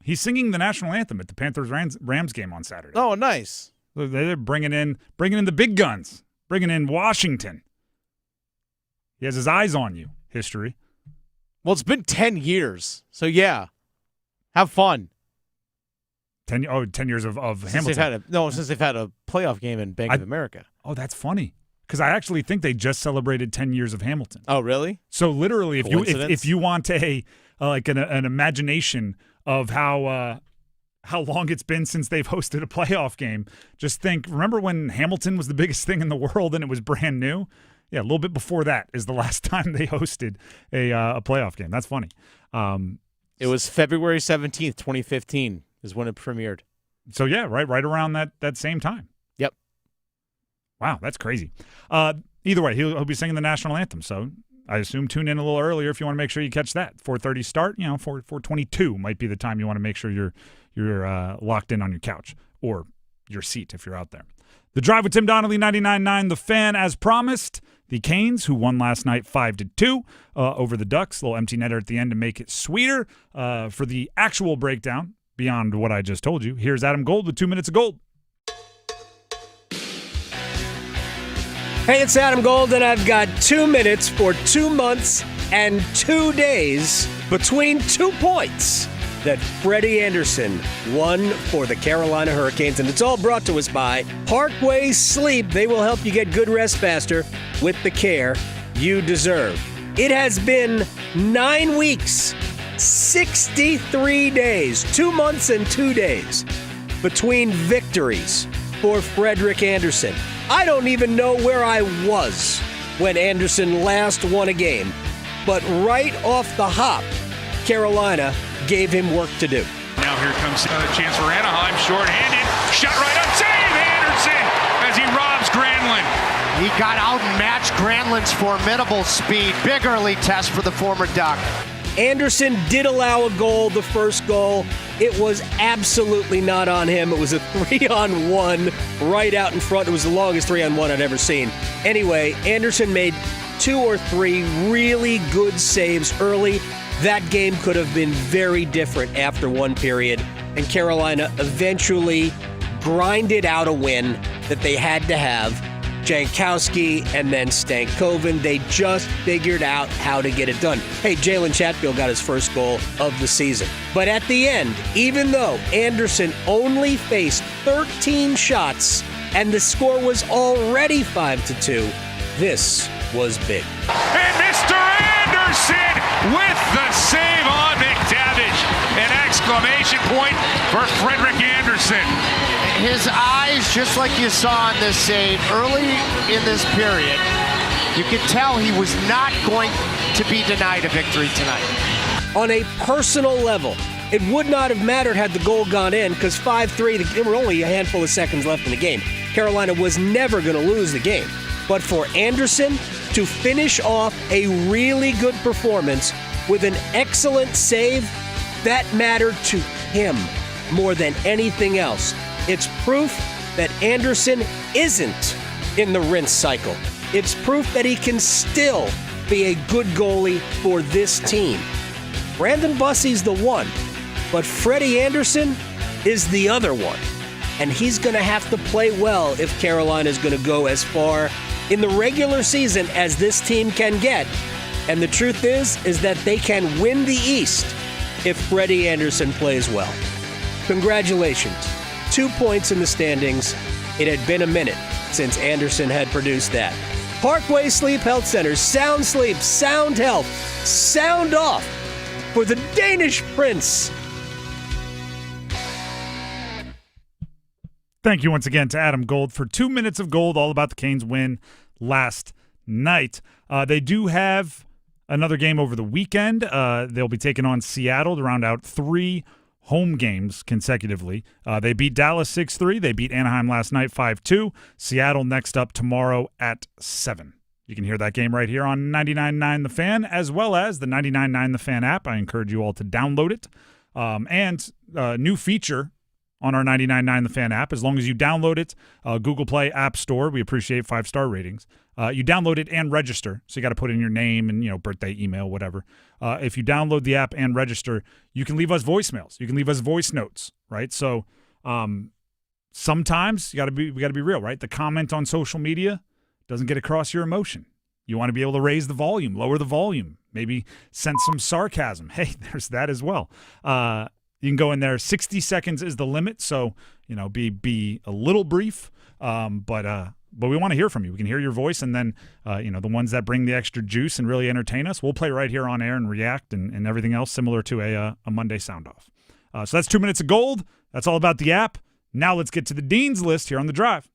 He's singing the national anthem at the Panthers-Rams game on Saturday. Oh, nice. They're bringing in the big guns, bringing in Washington. He has his eyes on you, history. Well, it's been 10 years, so yeah. Have fun. 10 years of Hamilton. Since they've had a playoff game in Bank of America. Oh, that's funny. Because I actually think they just celebrated 10 years of Hamilton. Oh, really? So literally, if you want an imagination of how long it's been since they've hosted a playoff game, just think, remember when Hamilton was the biggest thing in the world and it was brand new? Yeah, a little bit before that is the last time they hosted a playoff game. That's funny. It was February 17th, 2015 is when it premiered. So, yeah, right around that same time. Yep. Wow, that's crazy. Either way, he'll be singing the national anthem. So I assume tune in a little earlier if you want to make sure you catch that. 4:30 start, 4:22 might be the time you want to make sure you're locked in on your couch or your seat if you're out there. The Drive with Tim Donnelly, 99.9 The Fan, as promised. The Canes, who won last night 5-2 over the Ducks. A little empty netter at the end to make it sweeter. For the actual breakdown, beyond what I just told you, here's Adam Gold with 2 minutes of gold. Hey, it's Adam Gold, and I've got 2 minutes for 2 months and 2 days between 2 points that Freddie Andersen won for the Carolina Hurricanes. And it's all brought to us by Parkway Sleep. They will help you get good rest faster with the care you deserve. It has been 9 weeks, 63 days, 2 months and 2 days between victories for Frederik Andersen. I don't even know where I was when Andersen last won a game, but right off the hop, Carolina gave him work to do. Now here comes a chance for Anaheim, short-handed, shot right on, save Andersen as he robs Granlund. He got out and matched Granlund's formidable speed. Big early test for the former Duck. Andersen did allow a goal, the first goal. It was absolutely not on him. It was a 3-on-1 right out in front. It was the longest 3-on-1 I'd ever seen. Anyway, Andersen made 2 or 3 really good saves early. That game could have been very different after one period, and Carolina eventually grinded out a win that they had to have. Jankowski and then Stankoven, they just figured out how to get it done. Hey, Jalen Chatfield got his first goal of the season. But at the end, even though Andersen only faced 13 shots and the score was already 5-2, this was big. And Mr. Andersen with the save on McTavish. An exclamation point for Frederik Andersen. His eyes, just like you saw in this save early in this period, you could tell he was not going to be denied a victory tonight. On a personal level, it would not have mattered had the goal gone in because 5-3, there were only a handful of seconds left in the game. Carolina was never going to lose the game. But for Andersen to finish off a really good performance with an excellent save, that mattered to him more than anything else. It's proof that Andersen isn't in the rinse cycle. It's proof that he can still be a good goalie for this team. Brandon Bussey's the one, but Freddie Andersen is the other one. And he's going to have to play well if Carolina is going to go as far in the regular season as this team can get. And the truth is that they can win the East if Freddie Andersen plays well. Congratulations. 2 points in the standings. It had been a minute since Andersen had produced that. Parkway Sleep Health Center. Sound sleep, sound health, sound off for the Danish Prince. Thank you once again to Adam Gold for 2 minutes of gold, all about the Canes' win last night. They do have another game over the weekend. They'll be taking on Seattle to round out 3 home games consecutively. They beat Dallas 6-3. They beat Anaheim last night 5-2. Seattle next up tomorrow at 7. You can hear that game right here on 99.9 The Fan, as well as the 99.9 The Fan app. I encourage you all to download it. And a new feature on our 99.9 The Fan app, as long as you download it, Google Play, App Store. We appreciate 5-star ratings. You download it and register, so you got to put in your name and birthday, email, whatever. If you download the app and register, you can leave us voicemails. You can leave us voice notes, right? So sometimes we got to be real, right? The comment on social media doesn't get across your emotion. You want to be able to raise the volume, lower the volume, maybe sense some sarcasm. Hey, there's that as well. You can go in there. 60 seconds is the limit, so be a little brief. But we want to hear from you. We can hear your voice, and then the ones that bring the extra juice and really entertain us, we'll play right here on air and react and everything else similar to a Monday sound off. So that's 2 minutes of gold. That's all about the app. Now let's get to the Dean's List here on The Drive.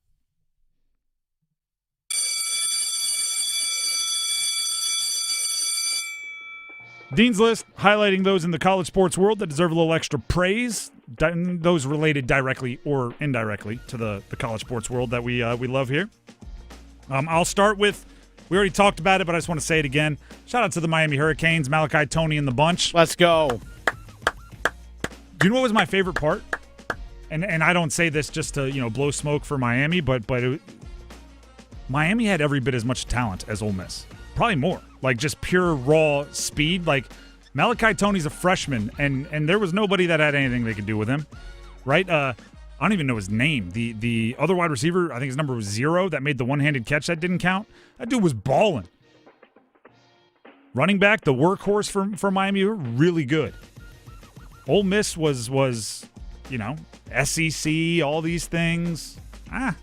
Dean's List, highlighting those in the college sports world that deserve a little extra praise, those related directly or indirectly to the college sports world that we love here. I'll start with, we already talked about it, but I just want to say it again. Shout out to the Miami Hurricanes, Malachi Toney and the bunch. Let's go. Do you know what was my favorite part? And I don't say this just to blow smoke for Miami, but Miami had every bit as much talent as Ole Miss. Probably more. Like just pure raw speed. Like Malachi Toney's a freshman, and there was nobody that had anything they could do with him, right? I don't even know his name. The other wide receiver, I think his number was 0, that made the one-handed catch that didn't count. That dude was balling. Running back, the workhorse for Miami, were really good. Ole Miss was SEC, all these things. I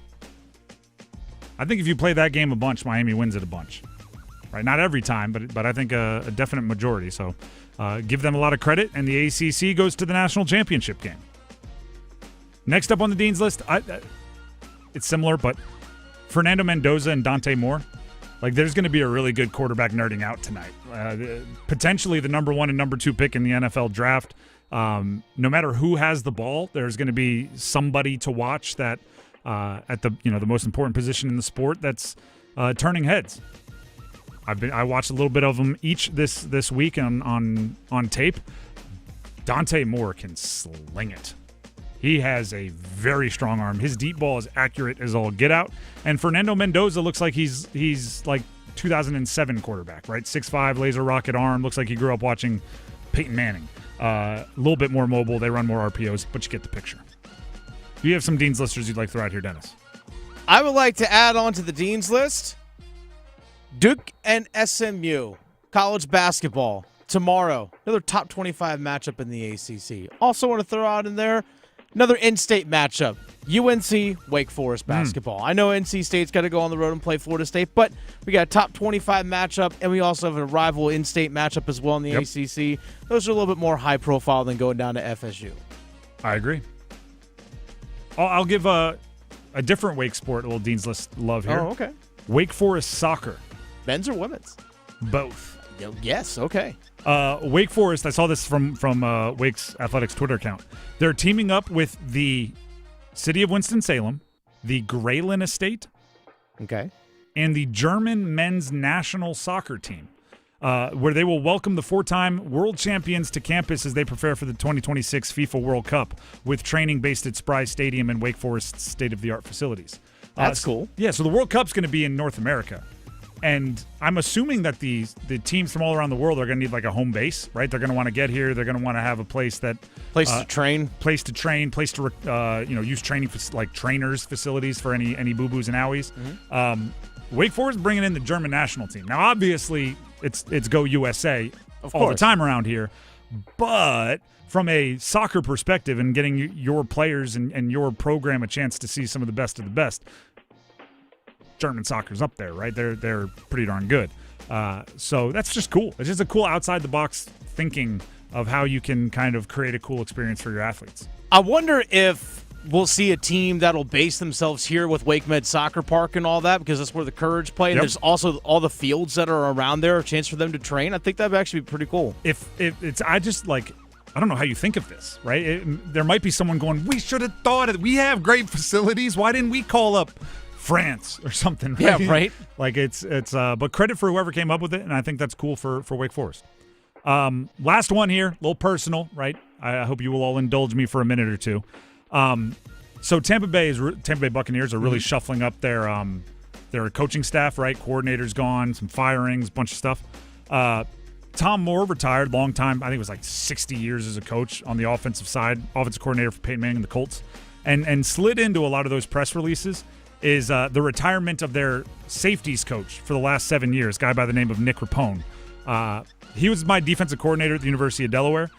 think if you play that game a bunch, Miami wins it a bunch. Right? Not every time, but I think a definite majority. So give them a lot of credit, and the ACC goes to the national championship game. Next up on the Dean's list, it's similar, but Fernando Mendoza and Dante Moore. Like, there's going to be a really good quarterback nerding out tonight. Potentially the number 1 and number 2 pick in the NFL draft. No matter who has the ball, there's going to be somebody to watch that at the most important position in the sport that's turning heads. I watched a little bit of them each this week on tape. Dante Moore can sling it. He has a very strong arm. His deep ball is accurate as all get out. And Fernando Mendoza looks like he's like 2007 quarterback, right? 6'5", laser rocket arm. Looks like he grew up watching Peyton Manning. A little bit more mobile. They run more RPOs, but you get the picture. Do you have some Dean's listers you'd like to throw out here, Dennis? I would like to add on to the Dean's list Duke and SMU, college basketball, tomorrow. Another top 25 matchup in the ACC. Also want to throw out in there another in-state matchup, UNC Wake Forest basketball. I know NC State's got to go on the road and play Florida State, but we got a top 25 matchup, and we also have a rival in-state matchup as well in the ACC. Those are a little bit more high-profile than going down to FSU. I agree. I'll give a different Wake sport a little Dean's List love here. Oh, okay. Wake Forest soccer. Men's or women's? Both. Yes, okay. Wake Forest, I saw this from Wake's athletics Twitter account. They're teaming up with the City of Winston-Salem, the Graylin Estate, okay, and the German men's national soccer team, where they will welcome the 4-time world champions to campus as they prepare for the 2026 FIFA World Cup with training based at Spry Stadium and Wake Forest's state-of-the-art facilities. That's cool. Yeah, so the World Cup's going to be in North America. And I'm assuming that the teams from all around the world are going to need like a home base, right? They're going to want to get here. They're going to want to have a place to train, place to use training like trainers facilities for any boo-boos and owies. Mm-hmm. Wake Forest bringing in the German national team. Now, obviously, it's Go USA all the time around here, but from a soccer perspective and getting your players and your program a chance to see some of the best, German soccer's up there, right? They're pretty darn good. So that's just cool. It's just a cool outside-the-box thinking of how you can kind of create a cool experience for your athletes. I wonder if we'll see a team that'll base themselves here with Wake Med Soccer Park and all that, because that's where the Courage play. And there's also all the fields that are around there, a chance for them to train. I think that'd actually be pretty cool. I don't know how you think of this, right? There might be someone going, we should have thought of it. We have great facilities. Why didn't we call up France or something? Right? Yeah, right. Like but credit for whoever came up with it, and I think that's cool for Wake Forest. Last one here, a little personal, right? I hope you will all indulge me for a minute or two. So Tampa Bay Buccaneers are really shuffling up their coaching staff, right? Coordinators gone, some firings, a bunch of stuff. Tom Moore retired, long time. I think it was like 60 years as a coach on the offensive side, offensive coordinator for Peyton Manning and the Colts, and slid into a lot of those press releases is the retirement of their safeties coach for the last 7 years, a guy by the name of Nick Rapone. He was my defensive coordinator at the University of Delaware.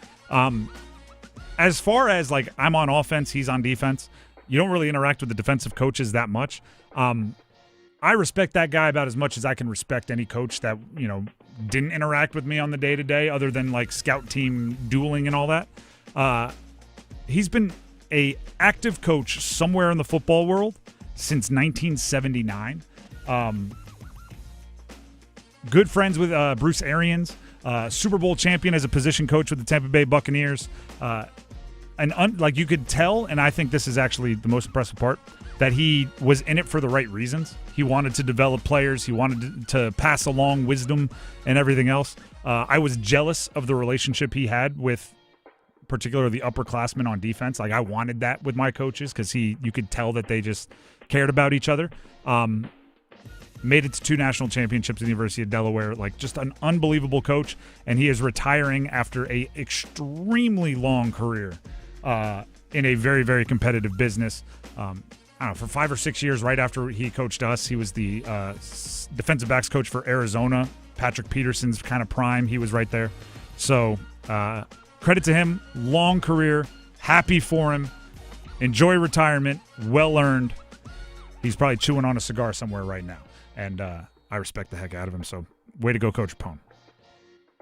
As far as like I'm on offense, he's on defense, you don't really interact with the defensive coaches that much. I respect that guy about as much as I can respect any coach that, didn't interact with me on the day-to-day other than like scout team dueling and all that. He's been a active coach somewhere in the football world since 1979. Good friends with Bruce Arians, Super Bowl champion as a position coach with the Tampa Bay Buccaneers. Like you could tell, and I think this is actually the most impressive part, that he was in it for the right reasons. He wanted to develop players. He wanted to pass along wisdom and everything else. I was jealous of the relationship he had with particularly the upperclassmen on defense. Like I wanted that with my coaches because you could tell that they just cared about each other. Made it to 2 national championships at the University of Delaware. Like just an unbelievable coach, and he is retiring after a extremely long career in a very, very competitive business. I don't know, for 5 or 6 years right after he coached us, he was the defensive backs coach for Arizona Patrick Peterson's kind of prime. He was right there. So credit to him. Long career. Happy for him. Enjoy retirement. Well earned. He's probably chewing on a cigar somewhere right now. And I respect the heck out of him. So way to go, Coach Rapone.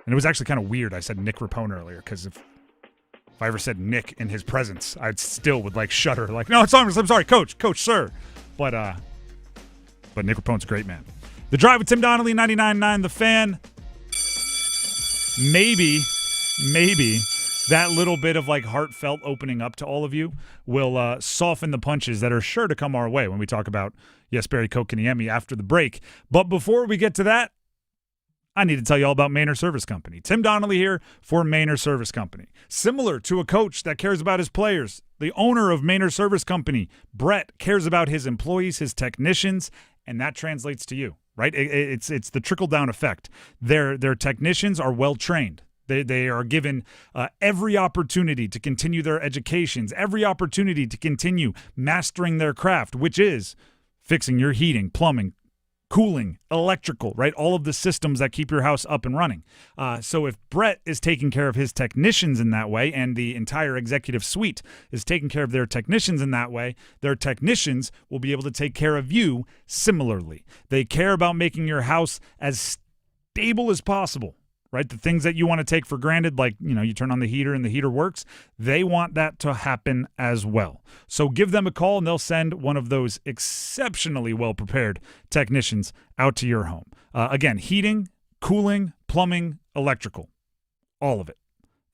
And it was actually kind of weird. I said Nick Rapone earlier because if I ever said Nick in his presence, I still would like shudder. Like, no, I'm sorry, Coach, sir. But Nick Rapone's a great man. The Drive with Tim Donnelly, 99.9 The Fan. Maybe that little bit of like heartfelt opening up to all of you will soften the punches that are sure to come our way when we talk about Jesperi Kotkaniemi after the break. But before we get to that, I need to tell you all about Manor Service Company. Tim Donnelly here for Manor Service Company. Similar to a coach that cares about his players, the owner of Manor Service Company, Brett, cares about his employees, his technicians, and that translates to you, right? It's the trickle-down effect. Their technicians are well-trained. They are given every opportunity to continue their educations, every opportunity to continue mastering their craft, which is fixing your heating, plumbing, cooling, electrical, right? All of the systems that keep your house up and running. So if Brett is taking care of his technicians in that way, and the entire executive suite is taking care of their technicians in that way, their technicians will be able to take care of you similarly. They care about making your house as stable as possible, right? The things that you want to take for granted, like, you turn on the heater and the heater works, they want that to happen as well. So give them a call and they'll send one of those exceptionally well-prepared technicians out to your home. Again, heating, cooling, plumbing, electrical, all of it.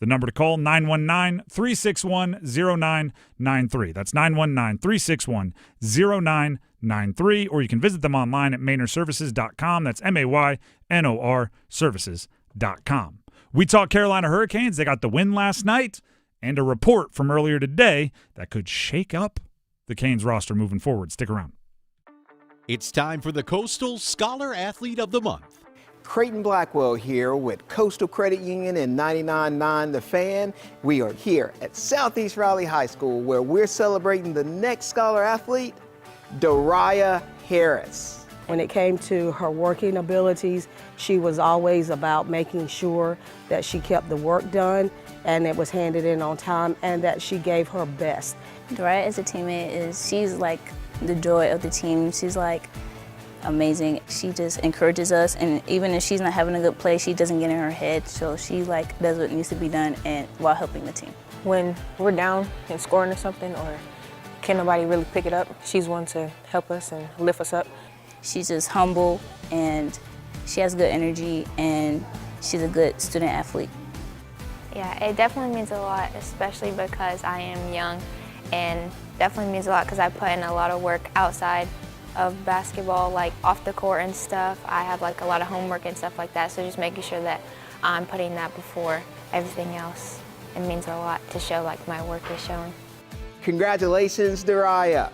The number to call, 919-361-0993. That's 919-361-0993, or you can visit them online at ManorServices.com. That's MAYNOR Services.com. We talk Carolina Hurricanes. They got the win last night and a report from earlier today that could shake up the Canes roster moving forward. Stick around. It's time for the Coastal Scholar Athlete of the Month. Creighton Blackwell here with Coastal Credit Union and 99.9 The Fan. We are here at Southeast Raleigh High School where we're celebrating the next Scholar Athlete, Dariah Harris. When it came to her working abilities, she was always about making sure that she kept the work done and it was handed in on time and that she gave her best. Dariah as a teammate she's like the joy of the team. She's like amazing. She just encourages us, and even if she's not having a good play, she doesn't get in her head, so she like does what needs to be done and while helping the team. When we're down and scoring or something, or can nobody really pick it up, she's one to help us and lift us up. She's just humble, and she has good energy, and she's a good student athlete. Yeah, it definitely means a lot, especially because I am young, and definitely means a lot because I put in a lot of work outside of basketball, like off the court and stuff. I have like a lot of homework and stuff like that, so just making sure that I'm putting that before everything else. It means a lot to show like my work is showing. Congratulations, Dariah.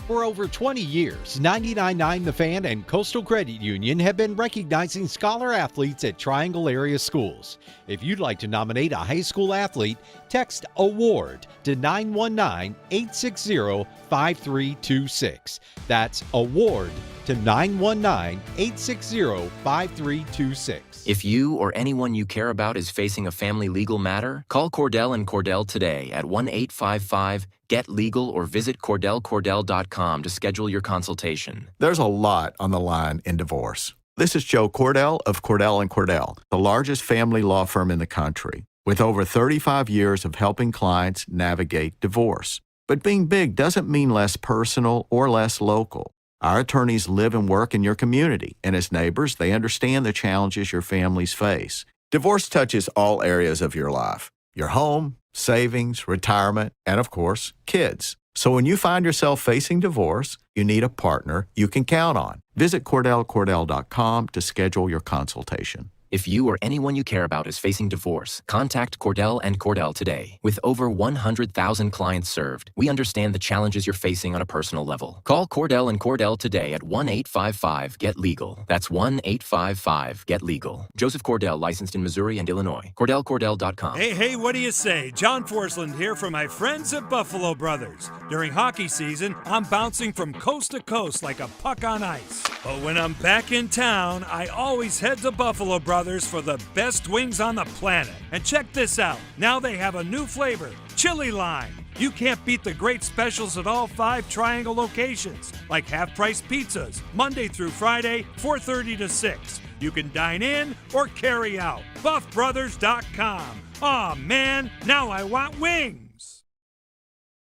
For over 20 years, 99.9 The Fan and Coastal Credit Union have been recognizing scholar athletes at Triangle area schools. If you'd like to nominate a high school athlete, text AWARD to 919-860-5326. That's AWARD to 919-860-5326. If you or anyone you care about is facing a family legal matter, call Cordell and Cordell today at 1-855-GET-LEGAL or visit CordellCordell.com to schedule your consultation. There's a lot on the line in divorce. This is Joe Cordell of Cordell & Cordell, the largest family law firm in the country, with over 35 years of helping clients navigate divorce. But being big doesn't mean less personal or less local. Our attorneys live and work in your community, and as neighbors, they understand the challenges your families face. Divorce touches all areas of your life: your home, savings, retirement, and of course, kids. So when you find yourself facing divorce, you need a partner you can count on. Visit CordellCordell.com to schedule your consultation. If you or anyone you care about is facing divorce, contact Cordell and Cordell today. With over 100,000 clients served, we understand the challenges you're facing on a personal level. Call Cordell and Cordell today at 1-855-GET-LEGAL. That's 1-855-GET-LEGAL. Joseph Cordell, licensed in Missouri and Illinois. CordellCordell.com. Hey, what do you say? John Forsland here from my friends at Buffalo Brothers. During hockey season, I'm bouncing from coast to coast like a puck on ice. But when I'm back in town, I always head to Buffalo Brothers for the best wings on the planet. And check this out. Now they have a new flavor, chili lime. You can't beat the great specials at all 5 Triangle locations, like half-price pizzas, Monday through Friday, 4:30 to 6. You can dine in or carry out. BuffBrothers.com. Aw, man, now I want wings.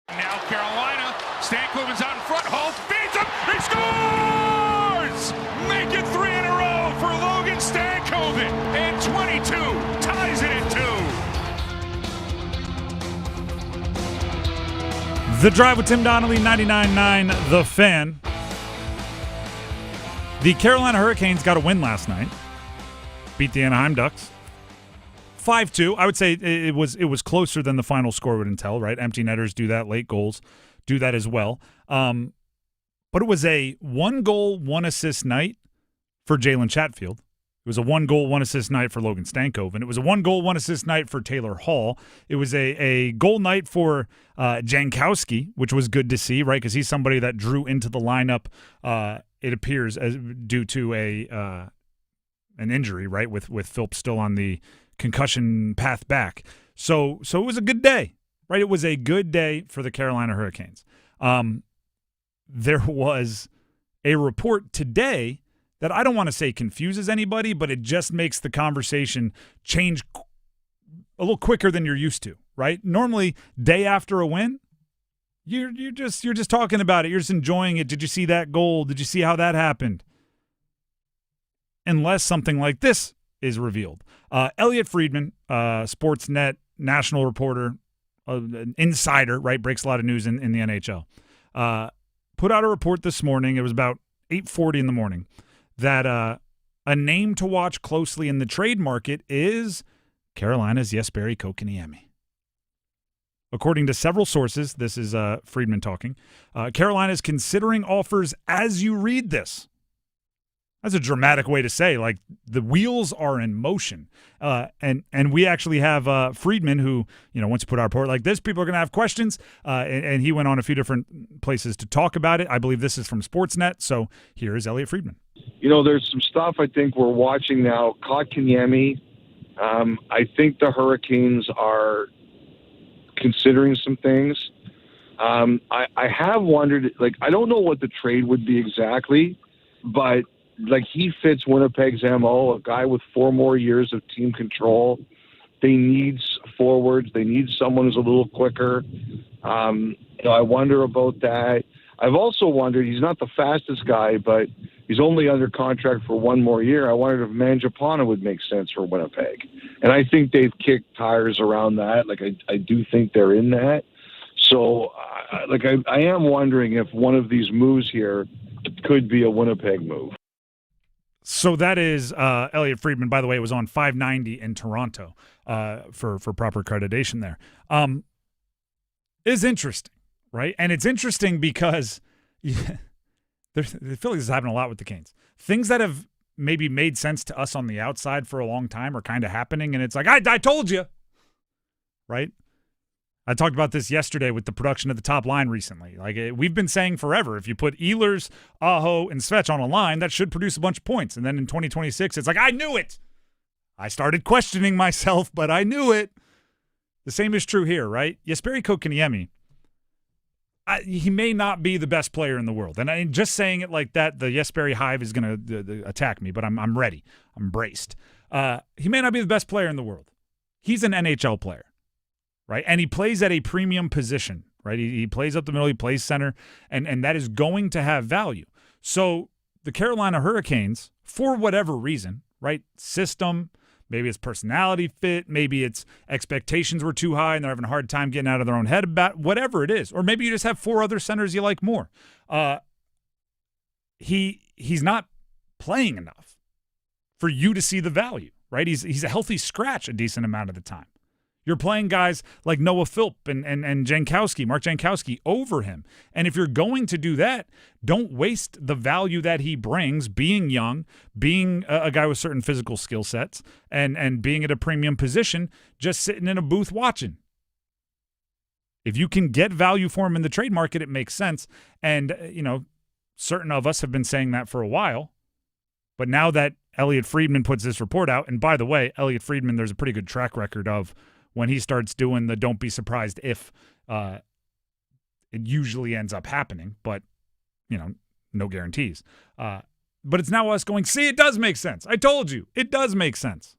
Now Carolina, Stankoven's out in front, Hall feeds him, he scores! Make it 3 in a row for Logan Stankoven, and 22 ties it at 2. The Drive with Tim Donnelly, 99.9 The Fan. The Carolina Hurricanes got a win last night. Beat the Anaheim Ducks. 5-2. I would say it was closer than the final score would entail, right? Empty netters do that. Late goals do that as well. But it was a 1-goal, 1-assist night for Jalen Chatfield. It was a 1-goal, 1-assist night for Logan Stankoven. It was a 1-goal, 1-assist night for Taylor Hall. It was a goal night for Jankowski, which was good to see, right? Because he's somebody that drew into the lineup, it appears, as due to an injury, right? With Phillips still on the concussion path back. So it was a good day, right? It was a good day for the Carolina Hurricanes. There was a report today that I don't want to say confuses anybody, but it just makes the conversation change a little quicker than you're used to, right? Normally, day after a win, you're just talking about it. You're just enjoying it. Did you see that goal? Did you see how that happened? Unless something like this is revealed. Elliot Friedman, Sportsnet national reporter, an insider, right? Breaks a lot of news in the NHL. Put out a report this morning. It was about 8:40 in the morning. That a name to watch closely in the trade market is Carolina's Jesperi Kotkaniemi. According to several sources, this is Friedman talking, Carolina is considering offers as you read this. That's a dramatic way to say, like, the wheels are in motion. And we actually have Friedman, who, once you put out a report like this, people are going to have questions. And he went on a few different places to talk about it. I believe this is from Sportsnet. So here is Elliot Friedman. There's some stuff I think we're watching now. Kotkaniemi, I think the Hurricanes are considering some things. I have wondered, I don't know what the trade would be exactly, but he fits Winnipeg's MO, a guy with 4 more years of team control. They need forwards. They need someone who's a little quicker. I wonder about that. I've also wondered, he's not the fastest guy, but he's only under contract for 1 more year. I wondered if Mangiapane would make sense for Winnipeg. And I think they've kicked tires around that. I do think they're in that. So, I am wondering if one of these moves here could be a Winnipeg move. So that is Elliot Friedman. By the way, it was on 590 in Toronto for proper accreditation there. Is interesting, right? And it's interesting because I feel like this is happening a lot with the Canes. Things that have maybe made sense to us on the outside for a long time are kind of happening, and it's like, I told you, right? I talked about this yesterday with the production of the top line recently. We've been saying forever, if you put Ehlers, Aho, and Svech on a line, that should produce a bunch of points. And then in 2026, it's like, I knew it. I started questioning myself, but I knew it. The same is true here, right? Jesperi Kotkaniemi, he may not be the best player in the world. And just saying it like that, the Jesperi hive is going to attack me, but I'm ready. I'm braced. He may not be the best player in the world. He's an NHL player. Right, and he plays at a premium position, right? He plays up the middle, he plays center, and that is going to have value. So the Carolina Hurricanes, for whatever reason, right, system, maybe it's personality fit, maybe it's expectations were too high and they're having a hard time getting out of their own head about whatever it is, or maybe you just have 4 other centers you like more. He's not playing enough for you to see the value. right? He's a healthy scratch a decent amount of the time. You're playing guys like Noah Philp and Jankowski, Mark Jankowski over him. And if you're going to do that, don't waste the value that he brings, being young, being a guy with certain physical skill sets, and being at a premium position, just sitting in a booth watching. If you can get value for him in the trade market, it makes sense. And, certain of us have been saying that for a while. But now that Elliot Friedman puts this report out, and by the way, Elliot Friedman, there's a pretty good track record of when he starts doing the don't be surprised if it usually ends up happening, but, no guarantees. But it's now us going, see, it does make sense. I told you, it does make sense.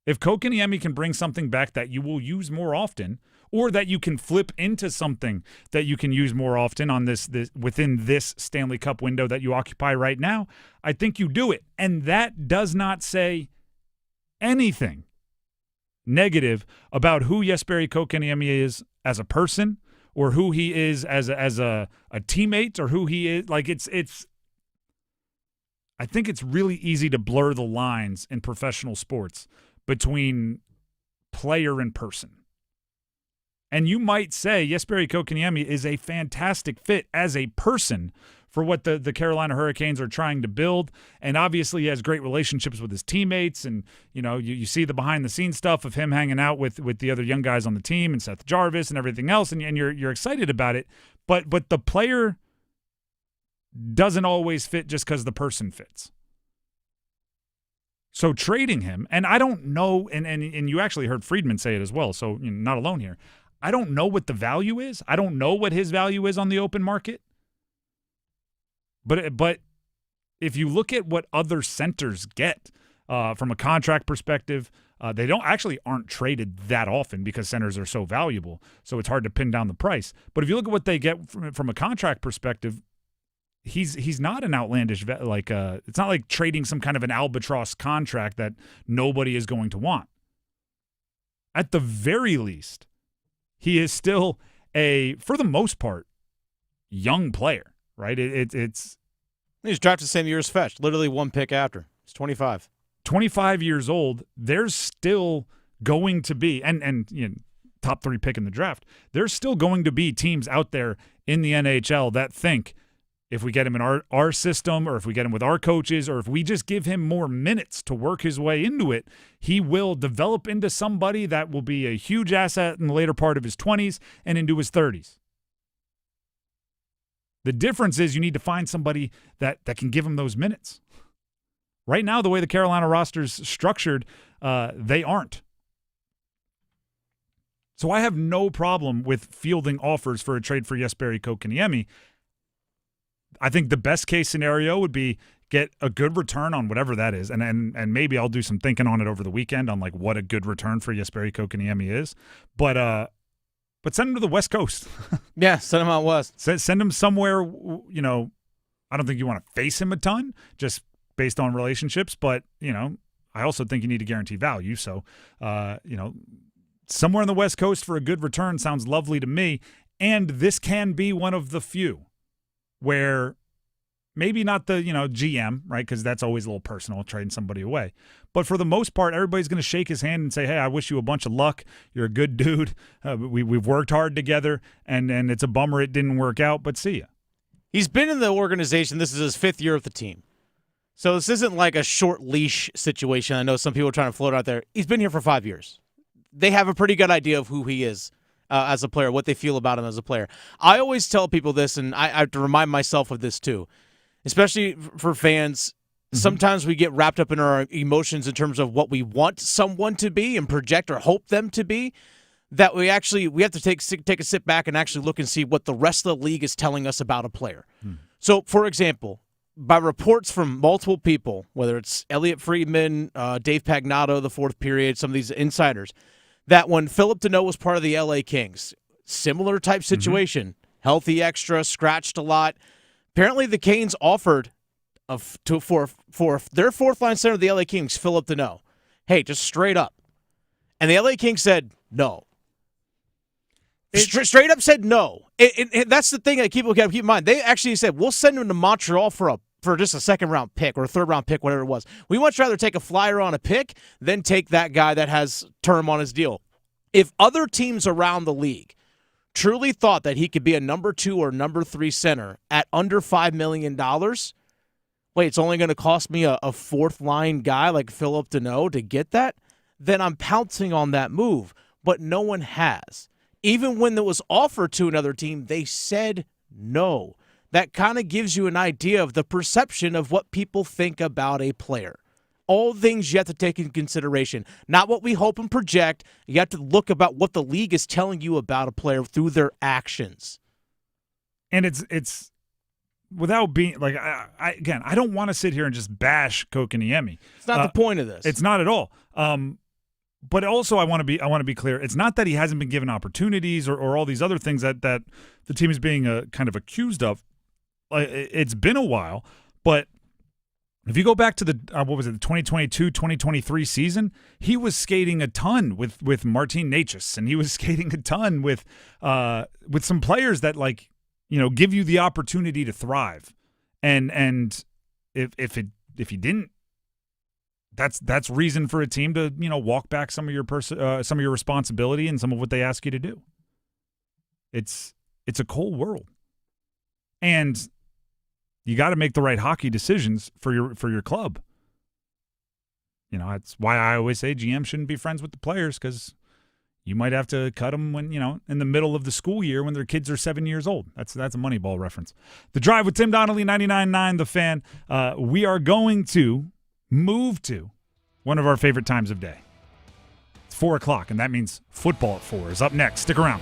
If Kotkaniemi can bring something back that you will use more often, or that you can flip into something that you can use more often on this within this Stanley Cup window that you occupy right now, I think you do it. And that does not say anything negative about who Jesperi Kotkaniemi is as a person, or who he is as a teammate, or who he is. Like it's I think it's really easy to blur the lines in professional sports between player and person. And you might say Jesperi Kotkaniemi is a fantastic fit as a person for what the Carolina Hurricanes are trying to build. And obviously he has great relationships with his teammates. And, you see the behind-the-scenes stuff of him hanging out with the other young guys on the team and Seth Jarvis and everything else. And you're excited about it. But the player doesn't always fit just because the person fits. So trading him, and I don't know, and you actually heard Friedman say it as well, so you're not alone here. I don't know what the value is. I don't know what his value is on the open market. But if you look at what other centers get from a contract perspective, they aren't traded that often because centers are so valuable. So it's hard to pin down the price. But if you look at what they get from a contract perspective, he's not an outlandish it's not like trading some kind of an albatross contract that nobody is going to want. At the very least, he is still for the most part, young player, right? It's he was drafted the same year as Fetch, literally one pick after. He's 25. 25 years old. There's still going to be, and top 3 pick in the draft, there's still going to be teams out there in the NHL that think if we get him in our system, or if we get him with our coaches, or if we just give him more minutes to work his way into it, he will develop into somebody that will be a huge asset in the later part of his 20s and into his 30s. The difference is you need to find somebody that can give him those minutes. Right now, the way the Carolina roster's structured, they aren't. So I have no problem with fielding offers for a trade for Jesperi Kotkaniemi. I think the best case scenario would be get a good return on whatever that is. And maybe I'll do some thinking on it over the weekend on like what a good return for Jesperi Kotkaniemi is. But send him to the West Coast. Yeah, send him out west. Send him somewhere, I don't think you want to face him a ton just based on relationships, but, I also think you need to guarantee value. So, somewhere on the West Coast for a good return sounds lovely to me. And this can be one of the few where maybe not the, GM, right? Because that's always a little personal, trading somebody away. But for the most part, everybody's going to shake his hand and say, hey, I wish you a bunch of luck. You're a good dude. We've worked hard together, and it's a bummer it didn't work out, but see ya. He's been in the organization. This is his 5th year with the team. So this isn't like a short leash situation. I know some people are trying to float out there. He's been here for 5 years. They have a pretty good idea of who he is as a player, what they feel about him as a player. I always tell people this, and I have to remind myself of this too, especially for fans. Sometimes we get wrapped up in our emotions in terms of what we want someone to be and project or hope them to be, that we have to take a sit back and actually look and see what the rest of the league is telling us about a player. So, for example, by reports from multiple people, whether it's Elliot Friedman, Dave Pagnato, the fourth period, some of these insiders, that when Philip Deneau was part of the LA Kings, similar type situation, healthy extra, scratched a lot. Apparently the Canes offered for their fourth-line center of the LA Kings, Philip Deneau, hey, just straight up. And the LA Kings said no. Straight up said no. That's the thing that people got to keep in mind. They actually said, we'll send him to Montreal for a for just a second-round pick or a third-round pick, whatever it was. We much rather take a flyer on a pick than take that guy that has term on his deal. If other teams around the league truly thought that he could be a number 2 or number 3 center at under $5 million, wait, it's only going to cost me a fourth-line guy like Philip Deneau to get that? Then I'm pouncing on that move. But no one has. Even when it was offered to another team, they said no. That kind of gives you an idea of the perception of what people think about a player. All things you have to take into consideration. Not what we hope and project. You have to look about what the league is telling you about a player through their actions. And it's without being like, I don't want to sit here and just bash Kotkaniemi. It's not the point of this. It's not at all. But also, I want to be clear. It's not that he hasn't been given opportunities or all these other things that the team is being kind of accused of. It's been a while, but if you go back to the 2022-2023 season, he was skating a ton with Martin Necas, and he was skating a ton with some players that give you the opportunity to thrive. And if he didn't, that's reason for a team to walk back some of your responsibility and some of what they ask you to do. It's a cold world, and you got to make the right hockey decisions for your club. That's why I always say GM shouldn't be friends with the players, because you might have to cut them when in the middle of the school year when their kids are 7 years old. That's a Moneyball reference. The Drive with Tim Donnelly, 99.9 The Fan. We are going to move to one of our favorite times of day. It's 4 o'clock, and that means football at 4 is up next. Stick around.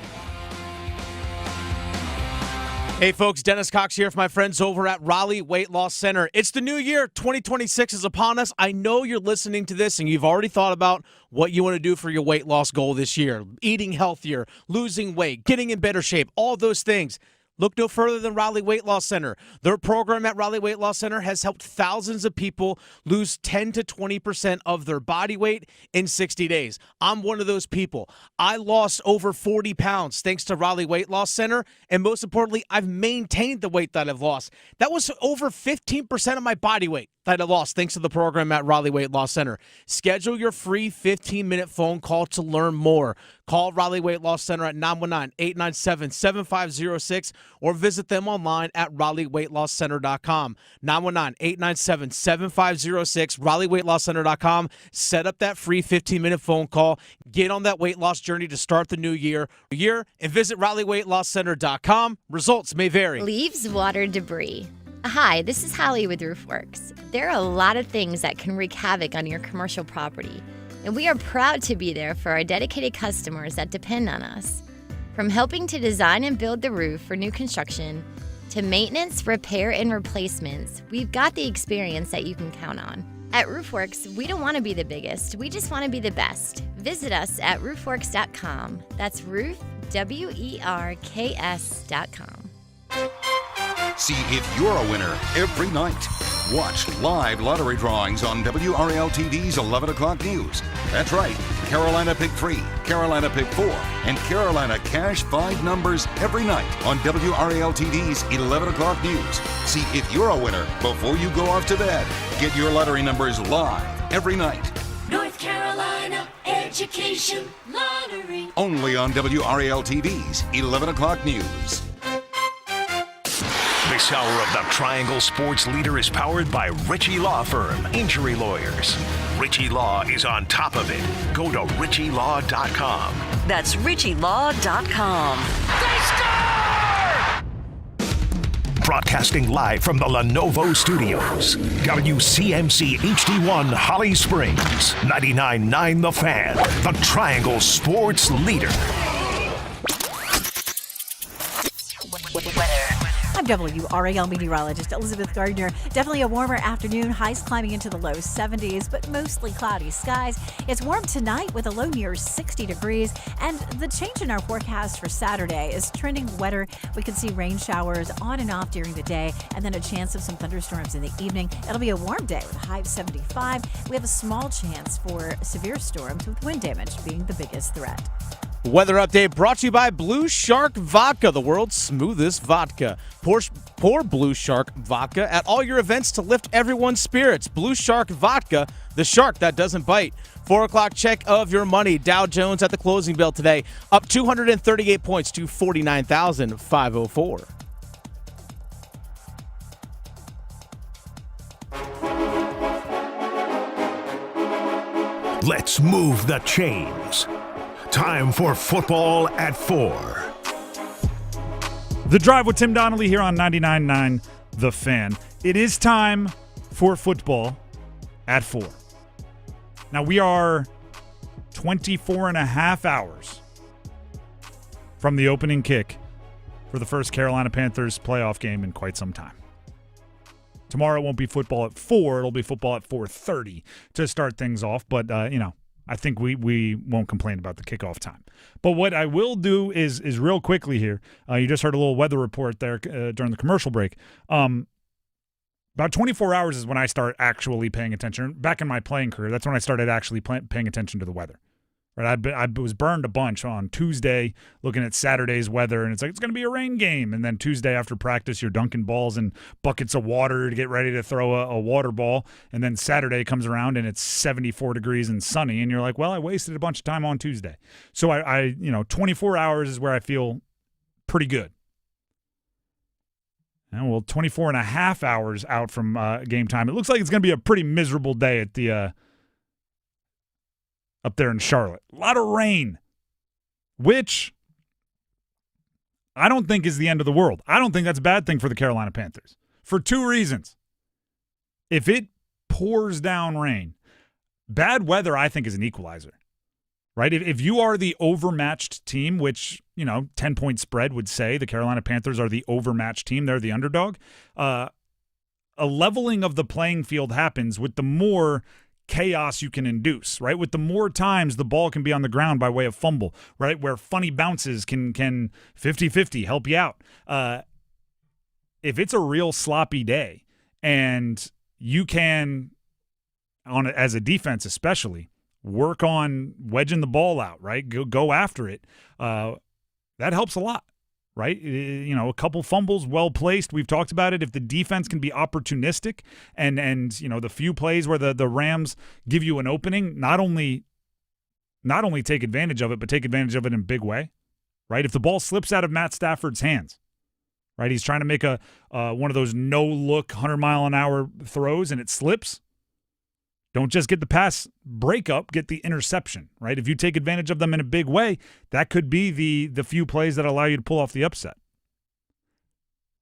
Hey, folks, Dennis Cox here for my friends over at Raleigh Weight Loss Center. It's the new year. 2026 is upon us. I know you're listening to this, and you've already thought about what you want to do for your weight loss goal this year. Eating healthier, losing weight, getting in better shape, all those things. Look no further than Raleigh Weight Loss Center. Their program at Raleigh Weight Loss Center has helped thousands of people lose 10 to 20% of their body weight in 60 days. I'm one of those people. I lost over 40 pounds thanks to Raleigh Weight Loss Center, and most importantly, I've maintained the weight that I've lost. That was over 15% of my body weight that I lost thanks to the program at Raleigh Weight Loss Center. Schedule your free 15-minute phone call to learn more. Call Raleigh Weight Loss Center at 919-897-7506 or visit them online at RaleighWeightLossCenter.com. 919-897-7506, RaleighWeightLossCenter.com. Set up that free 15-minute phone call. Get on that weight loss journey to start the new year, and visit RaleighWeightLossCenter.com. Results may vary. Leaves, water, debris. Hi, this is Holly with RoofWorks. There are a lot of things that can wreak havoc on your commercial property, and we are proud to be there for our dedicated customers that depend on us. From helping to design and build the roof for new construction, to maintenance, repair, and replacements, we've got the experience that you can count on. At RoofWorks, we don't want to be the biggest, we just want to be the best. Visit us at roofworks.com. That's roof, WERKS.com. See if you're a winner every night. Watch live lottery drawings on WRAL TV's 11 o'clock news. That's right, Carolina Pick 3, Carolina Pick 4, and Carolina Cash 5 numbers every night on WRAL TV's 11 o'clock news. See if you're a winner before you go off to bed. Get your lottery numbers live every night. North Carolina Education Lottery. Only on WRAL TV's 11 o'clock news. This hour of the Triangle Sports Leader is powered by Ritchie Law Firm, injury lawyers. Ritchie Law is on top of it. Go to RitchieLaw.com. That's RitchieLaw.com. Broadcasting live from the Lenovo Studios. WCMC HD1 Holly Springs. 99.9 The Fan. The Triangle Sports Leader. I'm WRAL meteorologist Elizabeth Gardner. Definitely a warmer afternoon, highs climbing into the low 70s, but mostly cloudy skies. It's warm tonight with a low near 60 degrees, and the change in our forecast for Saturday is trending wetter. We can see rain showers on and off during the day, and then a chance of some thunderstorms in the evening. It'll be a warm day with a high of 75. We have a small chance for severe storms with wind damage being the biggest threat. Weather update brought to you by Blue Shark Vodka, the world's smoothest vodka. Pour Blue Shark Vodka at all your events to lift everyone's spirits. Blue Shark Vodka, the shark that doesn't bite. 4 o'clock check of your money. Dow Jones at the closing bell today, up 238 points to 49,504. Let's move the chains. Time for football at 4. The Drive with Tim Donnelly here on 99.9 The Fan. It is time for football at 4. Now we are 24 and a half hours from the opening kick for the first Carolina Panthers playoff game in quite some time. Tomorrow it won't be football at 4. It'll be football at 4:30 to start things off. But, I think we won't complain about the kickoff time. But what I will do is real quickly here. You just heard a little weather report there during the commercial break. About 24 hours is when I start actually paying attention. Back in my playing career, that's when I started actually paying attention to the weather. Right, I was burned a bunch on Tuesday looking at Saturday's weather, and it's like it's going to be a rain game. And then Tuesday after practice, you're dunking balls in buckets of water to get ready to throw a water ball. And then Saturday comes around and it's 74 degrees and sunny, and you're like, well, I wasted a bunch of time on Tuesday. So I 24 hours is where I feel pretty good. And well, 24 and a half hours out from game time. It looks like it's going to be a pretty miserable day at the up there in Charlotte. A lot of rain, which I don't think is the end of the world. I don't think that's a bad thing for the Carolina Panthers for 2 reasons. If it pours down rain, bad weather, I think, is an equalizer, right? If you are the overmatched team, which, 10-point spread would say the Carolina Panthers are the overmatched team, they're the underdog, a leveling of the playing field happens with the more chaos you can induce, right? With the more times the ball can be on the ground by way of fumble, right? Where funny bounces can 50-50 help you out. If it's a real sloppy day and you can, as a defense especially, work on wedging the ball out, right? Go after it. That helps a lot. Right? A couple fumbles well placed. We've talked about it. If the defense can be opportunistic and the few plays where the Rams give you an opening, not only take advantage of it, but take advantage of it in a big way. Right? If the ball slips out of Matt Stafford's hands, right? He's trying to make a one of those no-look 100-mile-an-hour throws and it slips. Don't just get the pass breakup, get the interception, right? If you take advantage of them in a big way, that could be the few plays that allow you to pull off the upset.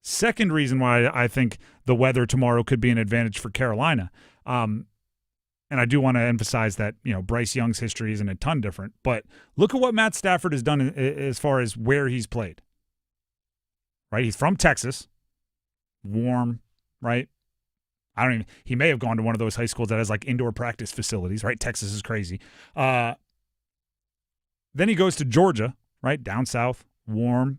Second reason why I think the weather tomorrow could be an advantage for Carolina, and I do want to emphasize that, Bryce Young's history isn't a ton different, but look at what Matt Stafford has done as far as where he's played, right? He's from Texas, warm, right? He may have gone to one of those high schools that has like indoor practice facilities, right? Texas is crazy. Then he goes to Georgia, right? Down south, warm.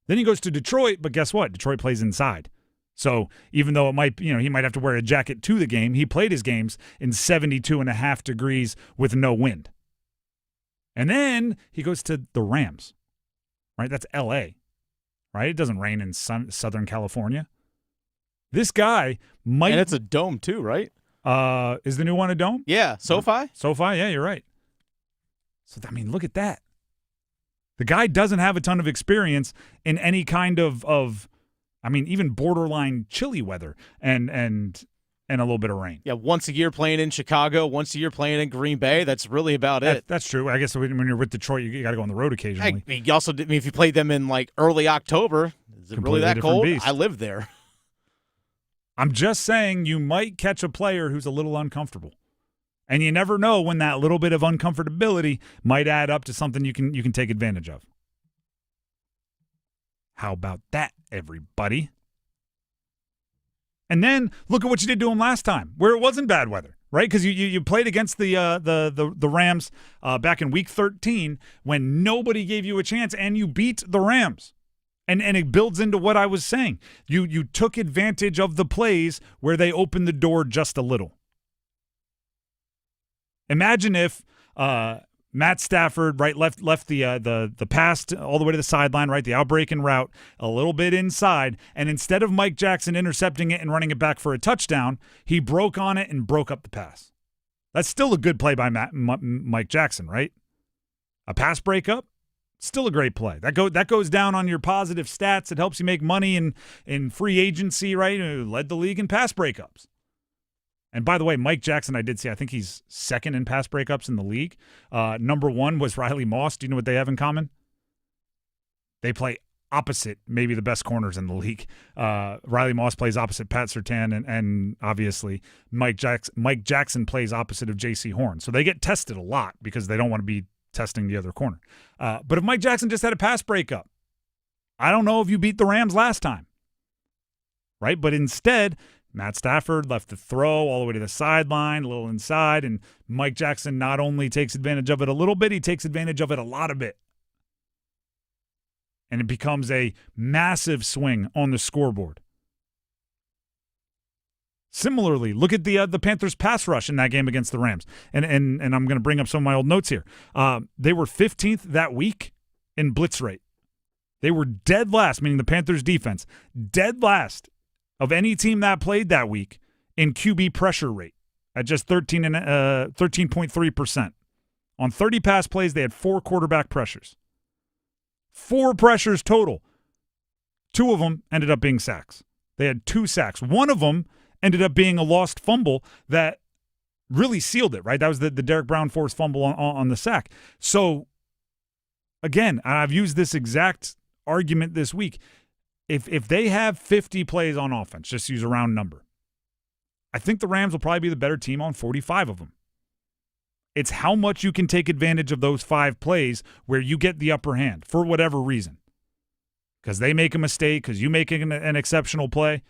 Then he goes to Detroit, but guess what? Detroit plays inside. So even though it might, he might have to wear a jacket to the game, he played his games in 72.5 degrees with no wind. And then he goes to the Rams, right? That's L.A., right? It doesn't rain in Southern California. This guy might... And it's a dome too, right? Is the new one a dome? Yeah, SoFi? SoFi, yeah, you're right. So, look at that. The guy doesn't have a ton of experience in any kind of even borderline chilly weather and a little bit of rain. Yeah, once a year playing in Chicago, once a year playing in Green Bay. That's really about it. That's true. I guess when you're with Detroit, you got to go on the road occasionally. You also, if you played them in like early October, is it really that cold? Beast. I lived there. I'm just saying you might catch a player who's a little uncomfortable. And you never know when that little bit of uncomfortability might add up to something you can take advantage of. How about that, everybody? And then look at what you did to him last time, where it wasn't bad weather, right? Because you played against the Rams back in Week 13 when nobody gave you a chance, and you beat the Rams. And it builds into what I was saying. You took advantage of the plays where they opened the door just a little. Imagine if Matt Stafford, right, left the pass all the way to the sideline, right, the outbreak and route a little bit inside, and instead of Mike Jackson intercepting it and running it back for a touchdown, he broke on it and broke up the pass. That's still a good play by Mike Jackson, right? A pass breakup, still a great play. That goes down on your positive stats. It helps you make money in free agency, right? Led the league in pass breakups. And by the way, Mike Jackson, I did see, I think he's second in pass breakups in the league. Number one was Riley Moss. Do you know what they have in common? They play opposite maybe the best corners in the league. Riley Moss plays opposite Pat Surtain, and obviously Mike Jackson plays opposite of J.C. Horn. So they get tested a lot because they don't want to be testing the other corner. But if Mike Jackson just had a pass breakup, I don't know if you beat the Rams last time. Right? But instead, Matt Stafford left the throw all the way to the sideline, a little inside, and Mike Jackson not only takes advantage of it a little bit, he takes advantage of it a lot of bit. And it becomes a massive swing on the scoreboard. Similarly, look at the Panthers' pass rush in that game against the Rams. And I'm going to bring up some of my old notes here. They were 15th that week in blitz rate. They were dead last, meaning the Panthers' defense, dead last of any team that played that week in QB pressure rate at just 13.3%. On 30 pass plays, they had 4 quarterback pressures. 4 pressures total. 2 of them ended up being sacks. They had 2 sacks. One of them ended up being a lost fumble that really sealed it, right? That was the Derek Brown forced fumble on the sack. So, again, I've used this exact argument this week. If they have 50 plays on offense, just use a round number, I think the Rams will probably be the better team on 45 of them. It's how much you can take advantage of those 5 plays where you get the upper hand for whatever reason. Because they make a mistake, because you make an exceptional play.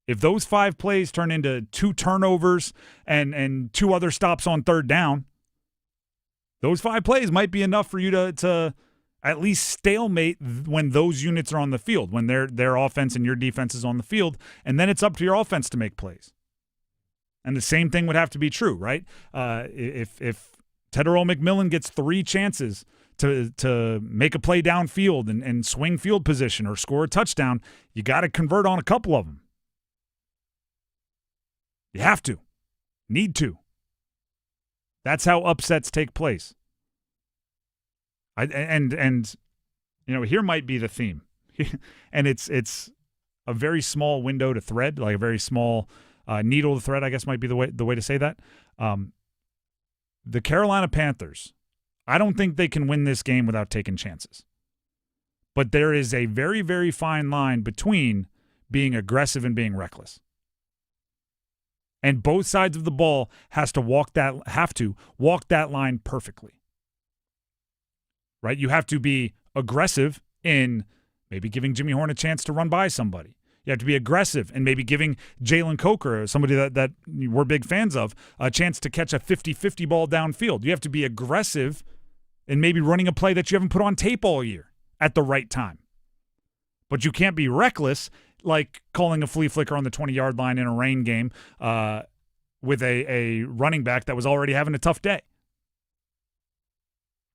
If those 5 plays turn into 2 turnovers and 2 other stops on third down, those 5 plays might be enough for you to at least stalemate when those units are on the field, when their offense and your defense is on the field, and then it's up to your offense to make plays. And the same thing would have to be true, right? If Tedero McMillan gets 3 chances to make a play downfield and swing field position or score a touchdown, you got to convert on a couple of them. You have to. Need to. That's how upsets take place. And you know, here might be the theme. And it's a very small window to thread, like a very small needle to thread, I guess might be the way to say that. The Carolina Panthers, I don't think they can win this game without taking chances. But there is a very, very fine line between being aggressive and being reckless. And both sides of the ball have to walk that line perfectly. Right? You have to be aggressive in maybe giving Jimmy Horn a chance to run by somebody. You have to be aggressive and maybe giving Jalen Coker, somebody that we're big fans of, a chance to catch a 50-50 ball downfield. You have to be aggressive in maybe running a play that you haven't put on tape all year at the right time. But you can't be reckless, like calling a flea flicker on the 20-yard line in a rain game with a running back that was already having a tough day.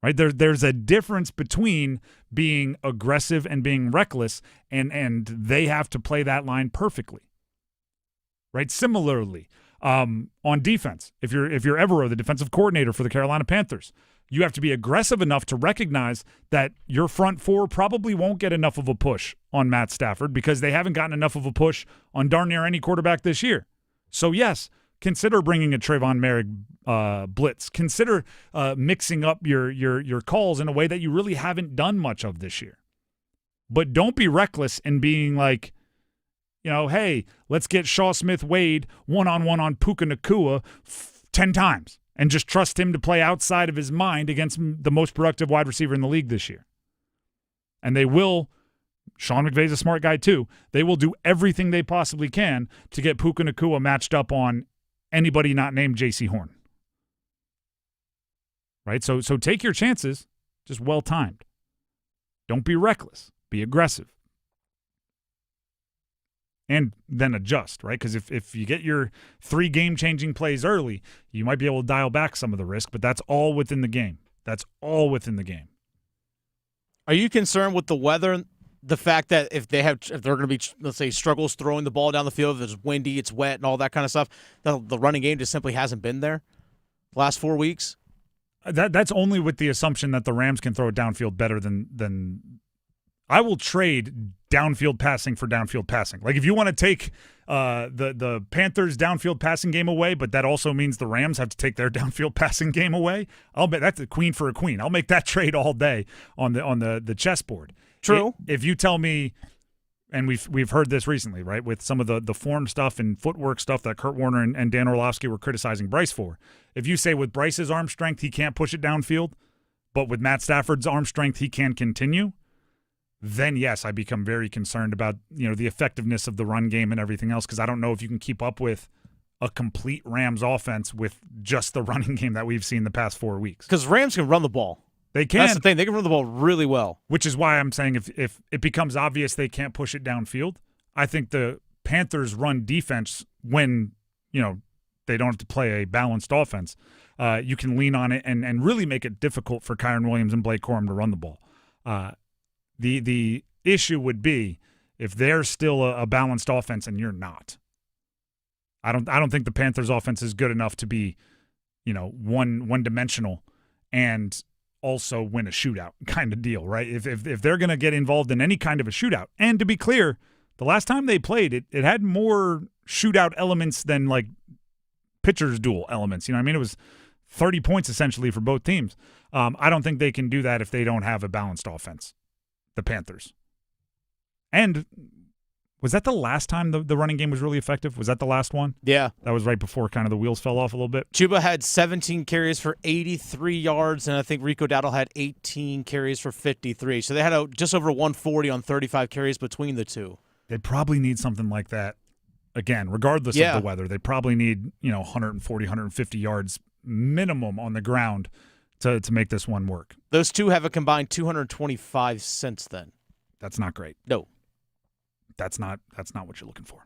Right? There's a difference between being aggressive and being reckless, and they have to play that line perfectly. Right? Similarly, on defense, if you're Evero, the defensive coordinator for the Carolina Panthers, you have to be aggressive enough to recognize that your front 4 probably won't get enough of a push on Matt Stafford because they haven't gotten enough of a push on darn near any quarterback this year. So yes, consider bringing a Trayvon Merrick blitz. Consider mixing up your calls in a way that you really haven't done much of this year. But don't be reckless in being like, you know, hey, let's get Shaw Smith-Wade one-on-one on Puka Nacua 10 times and just trust him to play outside of his mind against the most productive wide receiver in the league this year. And they will, Sean McVay's a smart guy too, they will do everything they possibly can to get Puka Nacua matched up on anybody not named J.C. Horn. Right? So take your chances, just well-timed. Don't be reckless. Be aggressive. and then adjust, right? Because if you get your 3 game-changing plays early, you might be able to dial back some of the risk, but that's all within the game. That's all within the game. Are you concerned with the weather, the fact that if they're going to be, let's say, struggles throwing the ball down the field, if it's windy, it's wet, and all that kind of stuff, the running game just simply hasn't been there the last 4 weeks? That's only with the assumption that the Rams can throw it downfield better than I will trade downfield passing for downfield passing. Like if you want to take the Panthers downfield passing game away, but that also means the Rams have to take their downfield passing game away, I'll bet that's a queen for a queen. I'll make that trade all day on the chessboard. True. If you tell me, and we've heard this recently, right, with some of the form stuff and footwork stuff that Kurt Warner and Dan Orlovsky were criticizing Bryce for. If you say with Bryce's arm strength he can't push it downfield, but with Matt Stafford's arm strength he can continue, then yes, I become very concerned about the effectiveness of the run game and everything else, because I don't know if you can keep up with a complete Rams offense with just the running game that we've seen the past 4 weeks. Because Rams can run the ball. They can. That's the thing. They can run the ball really well. Which is why I'm saying if it becomes obvious they can't push it downfield, I think the Panthers' run defense, when they don't have to play a balanced offense, you can lean on it and really make it difficult for Kyren Williams and Blake Corum to run the ball. The issue would be if they're still a balanced offense and you're not. I don't think the Panthers' offense is good enough to be, one-dimensional and also win a shootout kind of deal, right? If they're going to get involved in any kind of a shootout, and to be clear, the last time they played, it had more shootout elements than like pitcher's duel elements. It was 30 points essentially for both teams. I don't think they can do that if they don't have a balanced offense, the Panthers. And was that the last time the running game was really effective? Was that the last one? Yeah. That was right before kind of the wheels fell off a little bit. Chuba had 17 carries for 83 yards, and I think Rico Dowdle had 18 carries for 53. So they had just over 140 on 35 carries between the two. They probably need something like that, again, regardless of the weather. They probably need 140, 150 yards minimum on the ground to make this one work. Those two have a combined 225 since then. That's not great. No. That's not what you're looking for.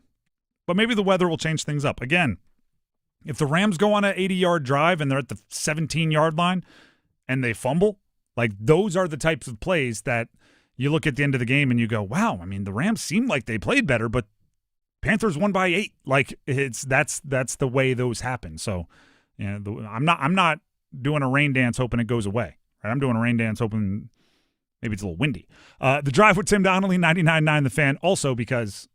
But maybe the weather will change things up. Again, if the Rams go on an 80-yard drive and they're at the 17-yard line and they fumble, like those are the types of plays that you look at the end of the game and you go, wow, the Rams seemed like they played better, but Panthers won by 8. Like that's the way those happen. So I'm not doing a rain dance hoping it goes away. Right? I'm doing a rain dance hoping maybe it's a little windy. The Drive with Tim Donnelly, 99.9 The Fan. Also because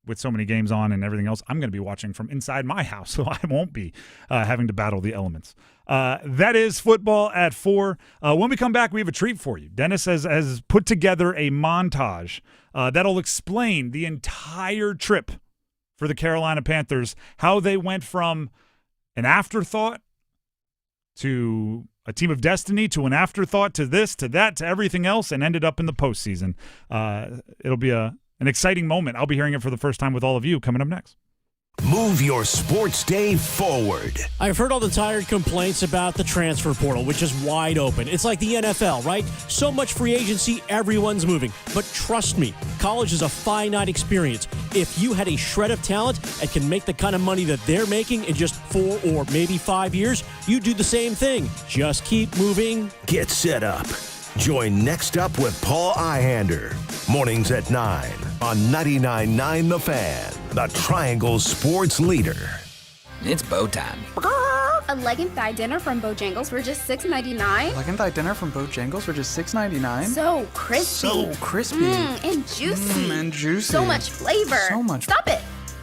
with so many games on and everything else, I'm going to be watching from inside my house, so I won't be having to battle the elements. That is football at 4. When we come back, we have a treat for you. Dennis has put together a montage that'll explain the entire trip for the Carolina Panthers, how they went from an afterthought to a team of destiny, to an afterthought, to this, to that, to everything else, and ended up in the postseason. It'll be an exciting moment. I'll be hearing it for the first time with all of you coming up next. Move your sports day forward. I've heard all the tired complaints about the transfer portal, which is wide open. It's like the NFL, right? So much free agency, everyone's moving. But trust me, college is a finite experience. If you had a shred of talent and can make the kind of money that they're making in just 4 or maybe 5 years, you do the same thing. Just keep moving. Get set up. Join Next Up with Paul Ihander. Mornings at 9 on 99.9 The Fan, the Triangle Sports Leader. It's bow time. A leg and thigh dinner from Bojangles for just $6.99. Leg and thigh dinner from Bojangles for just $6.99. So crispy. So crispy. And juicy. And juicy. So much flavor. So much. Stop it.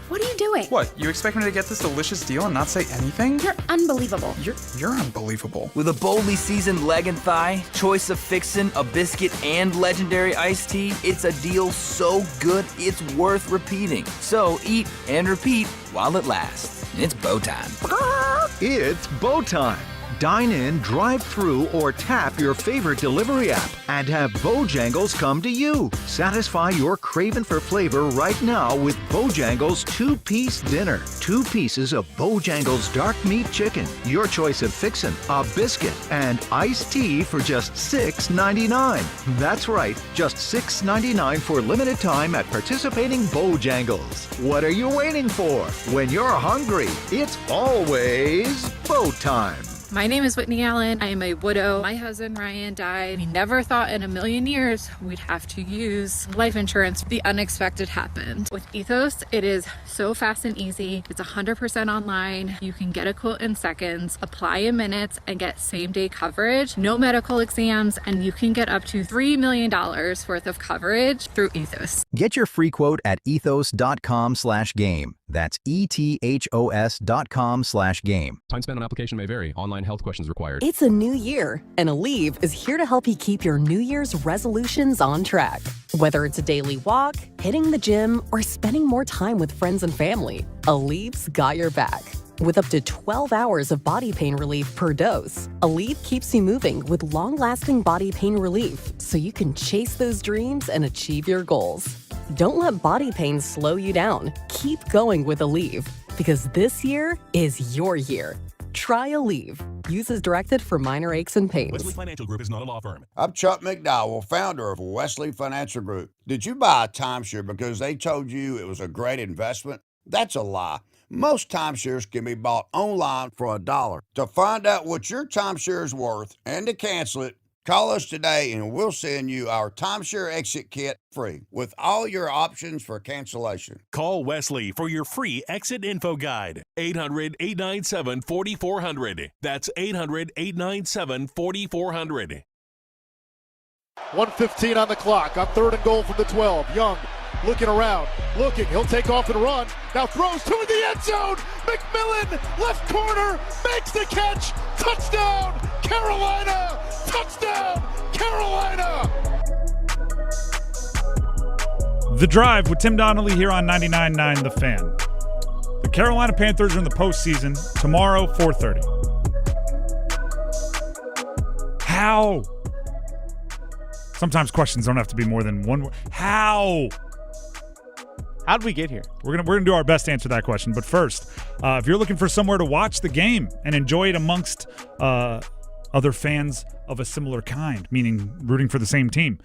What are you doing? What, you expect me to get this delicious deal and not say anything? You're unbelievable. You're unbelievable. With a boldly seasoned leg and thigh, choice of fixin', a biscuit, and legendary iced tea, it's a deal so good it's worth repeating. So eat and repeat while it lasts. It's bow time. It's bow time. Dine in, drive through, or tap your favorite delivery app and have Bojangles come to you. Satisfy your craving for flavor right now with Bojangles 2-piece dinner. 2 pieces of Bojangles dark meat chicken, your choice of fixin', a biscuit, and iced tea for just $6.99. That's right, just $6.99 for limited time at participating Bojangles. What are you waiting for? When you're hungry, it's always Bo time. My name is Whitney Allen. I am a widow. My husband Ryan died. We never thought in a million years we'd have to use life insurance. The unexpected happened. With Ethos, it is so fast and easy. It's 100% online. You can get a quote in seconds, apply in minutes, and get same-day coverage. No medical exams, and you can get up to $3 million worth of coverage through Ethos. Get your free quote at ethos.com/game. That's ethos.com/game. Time spent on application may vary. Online health questions required. It's a new year, and Aleve is here to help you keep your New Year's resolutions on track. Whether it's a daily walk, hitting the gym, or spending more time with friends and family, Aleve's got your back. With up to 12 hours of body pain relief per dose, Aleve keeps you moving with long-lasting body pain relief so you can chase those dreams and achieve your goals. Don't let body pain slow you down. Keep going with Aleve, because this year is your year. Try Aleve. Use as directed for minor aches and pains. Wesley Financial Group is not a law firm. I'm Chuck McDowell, founder of Wesley Financial Group. Did you buy a timeshare because they told you it was a great investment? That's a lie. Most timeshares can be bought online for $1. To find out what your timeshare is worth and to cancel it, call us today and we'll send you our timeshare exit kit free with all your options for cancellation. Call Wesley for your free exit info guide. 800-897-4400. That's 800-897-4400. 1:15 on the clock. On 3rd and goal from the 12. Young looking around, looking. He'll take off and run. Now throws to the end zone. McMillan, left corner, makes the catch. Touchdown, Carolina! Touchdown, Carolina! The Drive with Tim Donnelly here on 99.9 The Fan. The Carolina Panthers are in the postseason tomorrow, 4:30. How? Sometimes questions don't have to be more than one word. How? How'd we get here? We're gonna do our best to answer that question. But first, if you're looking for somewhere to watch the game and enjoy it amongst other fans of a similar kind, meaning rooting for the same team,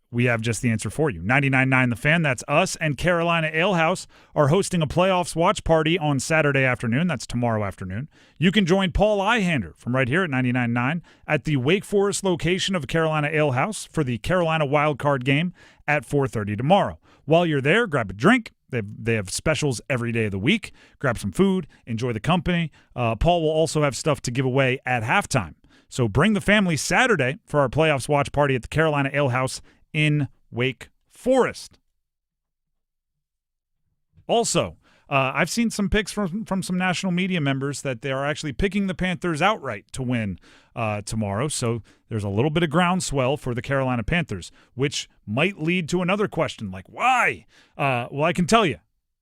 we have just the answer for you. 99.9 The Fan, that's us, and Carolina Ale House are hosting a playoffs watch party on Saturday afternoon. That's tomorrow afternoon. You can join Paul Ihander from right here at 99.9 at the Wake Forest location of Carolina Ale House for the Carolina Wildcard game at 4:30 tomorrow. While you're there, grab a drink. They have specials every day of the week. Grab some food, enjoy the company. Paul will also have stuff to give away at halftime. So bring the family Saturday for our playoffs watch party at the Carolina Ale House in Wake Forest. Also, I've seen some picks from some national media members that they are actually picking the Panthers outright to win tomorrow. So there's a little bit of groundswell for the Carolina Panthers, which might lead to another question like, why? Well, I can tell you,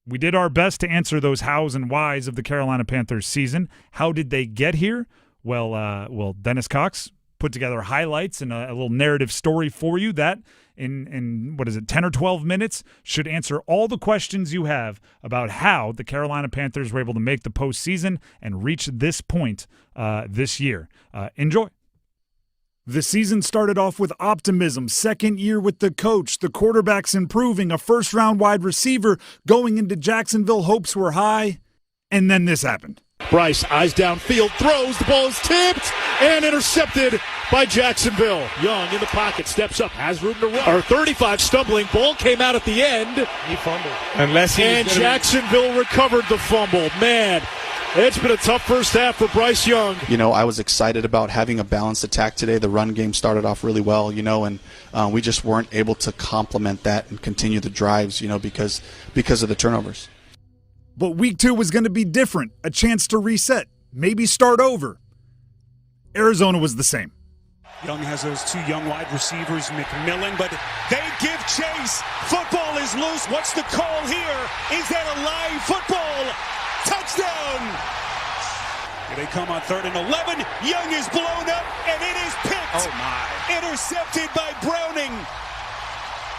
we did our best to answer those hows and whys of the Carolina Panthers season. How did they get here? Well, Dennis Cox put together highlights and a little narrative story for you that in 10 or 12 minutes should answer all the questions you have about how the Carolina Panthers were able to make the postseason and reach this point this year. Enjoy. The season started off with optimism. Second year with the coach, the quarterback's improving, a first-round wide receiver going into Jacksonville. Hopes were high, and then this happened. Bryce, eyes downfield, throws, the ball is tipped and intercepted by Jacksonville. Young in the pocket, steps up, has room to run. 35 stumbling, ball came out at the end. He fumbled. And Jacksonville recovered the fumble. Man, it's been a tough first half for Bryce Young. You know, I was excited about having a balanced attack today. The run game started off really well, and we just weren't able to complement that and continue the drives, because of the turnovers. But week 2 was going to be different, a chance to reset, maybe start over. Arizona was the same. Young has those two young wide receivers, McMillan, but they give chase. Football is loose. What's the call here? Is that a live football? Touchdown! Here they come on 3rd and 11. Young is blown up, and it is picked. Oh, my. Intercepted by Browning.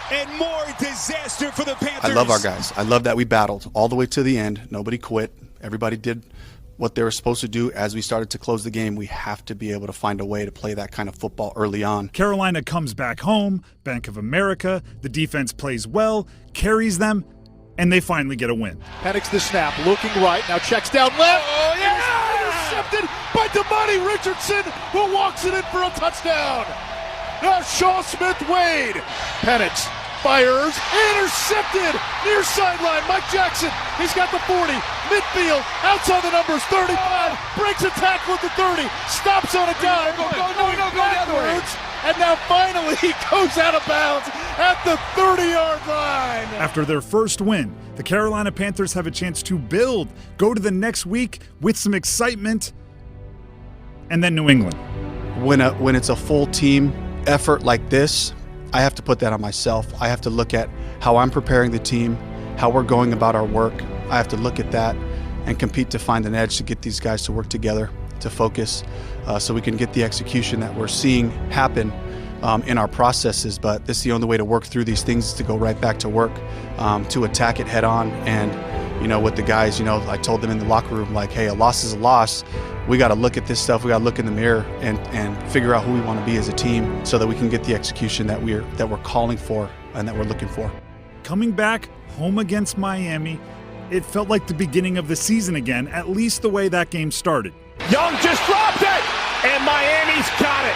And more disaster for the Panthers. I love our guys. I love that we battled all the way to the end. Nobody quit. Everybody did what they were supposed to do. As we started to close the game, we have to be able to find a way to play that kind of football early on. Carolina comes back home, Bank of America. The defense plays well, carries them, and they finally get a win. Penix the snap, looking right, now checks down left. Oh, yeah! Intercepted by Damani Richardson, who walks it in for a touchdown. Now Shaw Smith-Wade. Penix fires, intercepted, near sideline, Mike Jackson, he's got the 40, midfield, outside the numbers, 35, breaks a tackle at the 30, stops on a dime, Go the other way. and now finally he goes out of bounds at the 30-yard line. After their first win, the Carolina Panthers have a chance to build, go to the next week with some excitement, and then New England. When it's a full team effort like this, I have to put that on myself. I have to look at how I'm preparing the team, how we're going about our work. I have to look at that and compete to find an edge to get these guys to work together, to focus, so we can get the execution that we're seeing happen in our processes. But this is the only way to work through these things, is to go right back to work, to attack it head on. And, with the guys, I told them in the locker room, like, hey, a loss is a loss. We got to look at this stuff. We got to look in the mirror and figure out who we want to be as a team, so that we can get the execution that we're calling for and that we're looking for. Coming back home against Miami, it felt like the beginning of the season again, at least the way that game started. Young just dropped it, and Miami's got it.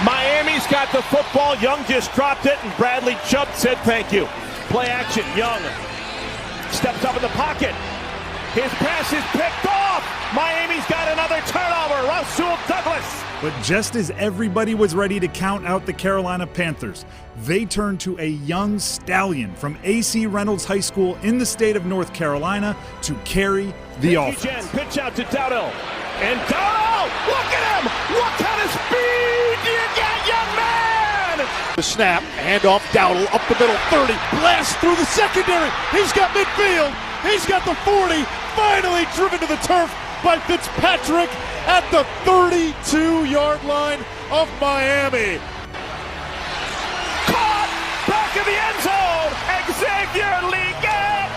Miami's got the football. Young just dropped it, and Bradley Chubb said thank you. Play action. Young steps up in the pocket. His pass is picked off. Miami's got another turnover. Rasul Douglas. But just as everybody was ready to count out the Carolina Panthers, they turned to a young stallion from A.C. Reynolds High School in the state of North Carolina to carry the offense. Pitch out to Dowdell. And Dowdell, look at him! What kind of speed do you get, young man? The snap, handoff, Dowdell up the middle, 30, blast through the secondary. He's got midfield. He's got the 40, finally driven to the turf by Fitzpatrick at the 32-yard line of Miami. Caught back in the end zone. Xavier Leggett.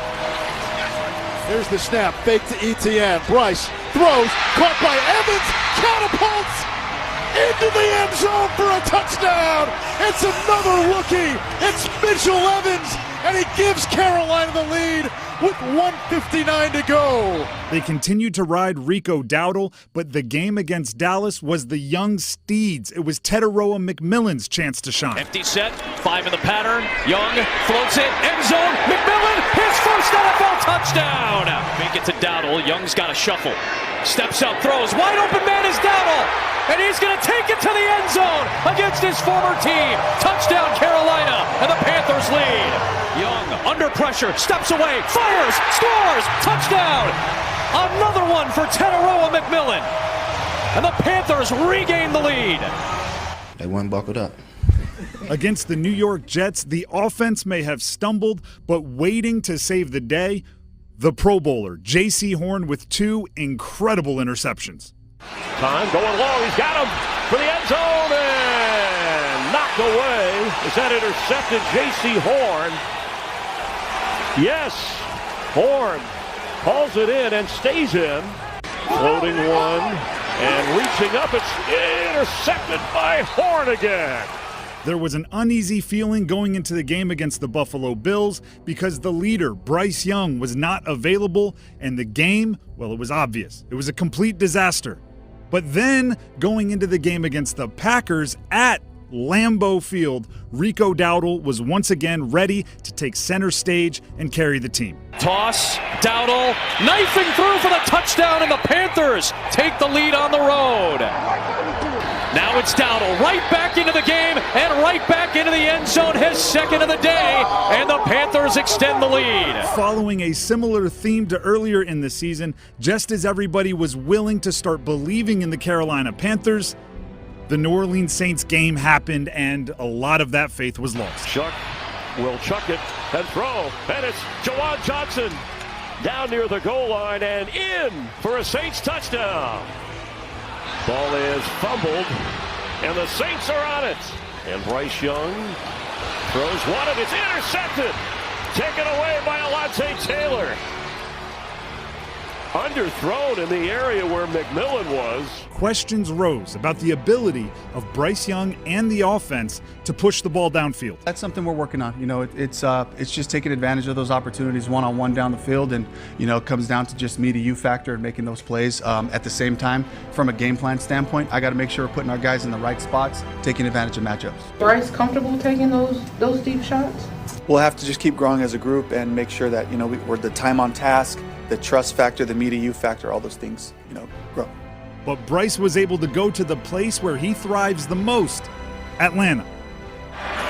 Here's the snap, fake to Etienne. Bryce throws, caught by Evans, catapults into the end zone for a touchdown. It's another rookie. It's Mitchell Evans, and he gives Carolina the lead with 1:59 to go. They continued to ride Rico Dowdle, but the game against Dallas was the young Steeds. It was Teteroa McMillan's chance to shine. Empty set, 5 in the pattern. Young floats it, end zone. McMillan, his first NFL touchdown. Make it to Dowdle. Young's got a shuffle. Steps up, throws. Wide open man is Dowdle. And he's going to take it to the end zone against his former team. Touchdown Carolina, and the Panthers lead. Young, under pressure, steps away, fires, scores, touchdown. Another one for Teteroa McMillan. And the Panthers regain the lead. They weren't buckled up. Against the New York Jets, the offense may have stumbled, but waiting to save the day, the Pro Bowler, J.C. Horn, with 2 incredible interceptions. Time going low. He's got him for the end zone and knocked away. Is that intercepted? J.C. Horn. Yes, Horn calls it in and stays in. Floating one and reaching up. It's intercepted by Horn again. There was an uneasy feeling going into the game against the Buffalo Bills because the leader, Bryce Young, was not available, and the game, well, it was obvious. It was a complete disaster. But then, going into the game against the Packers at Lambeau Field, Rico Dowdle was once again ready to take center stage and carry the team. Toss, Dowdle, knifing through for the touchdown, and the Panthers take the lead on the road. Now it's Dowdle right back into the game and right back into the end zone, his second of the day, and the Panthers extend the lead. Following a similar theme to earlier in the season, just as everybody was willing to start believing in the Carolina Panthers, the New Orleans Saints game happened, and a lot of that faith was lost. Chuck will chuck it and throw, and it's Jawan Johnson. down near the goal line and in for a Saints touchdown. Ball is fumbled, and the Saints are on it. And Bryce Young throws one, and it's intercepted. Taken away by Alontae Taylor. Underthrown in the area where McMillan was. Questions rose about the ability of Bryce Young and the offense to push the ball downfield. That's something we're working on. It's just taking advantage of those opportunities one-on-one down the field, and it comes down to just me to you factor and making those plays. At the same time, from a game plan standpoint, I got to make sure we're putting our guys in the right spots, taking advantage of matchups. Bryce comfortable taking those deep shots? We'll have to just keep growing as a group and make sure that we're the time on task, the trust factor, the me to you factor, all those things grow. But Bryce was able to go to the place where he thrives the most, Atlanta.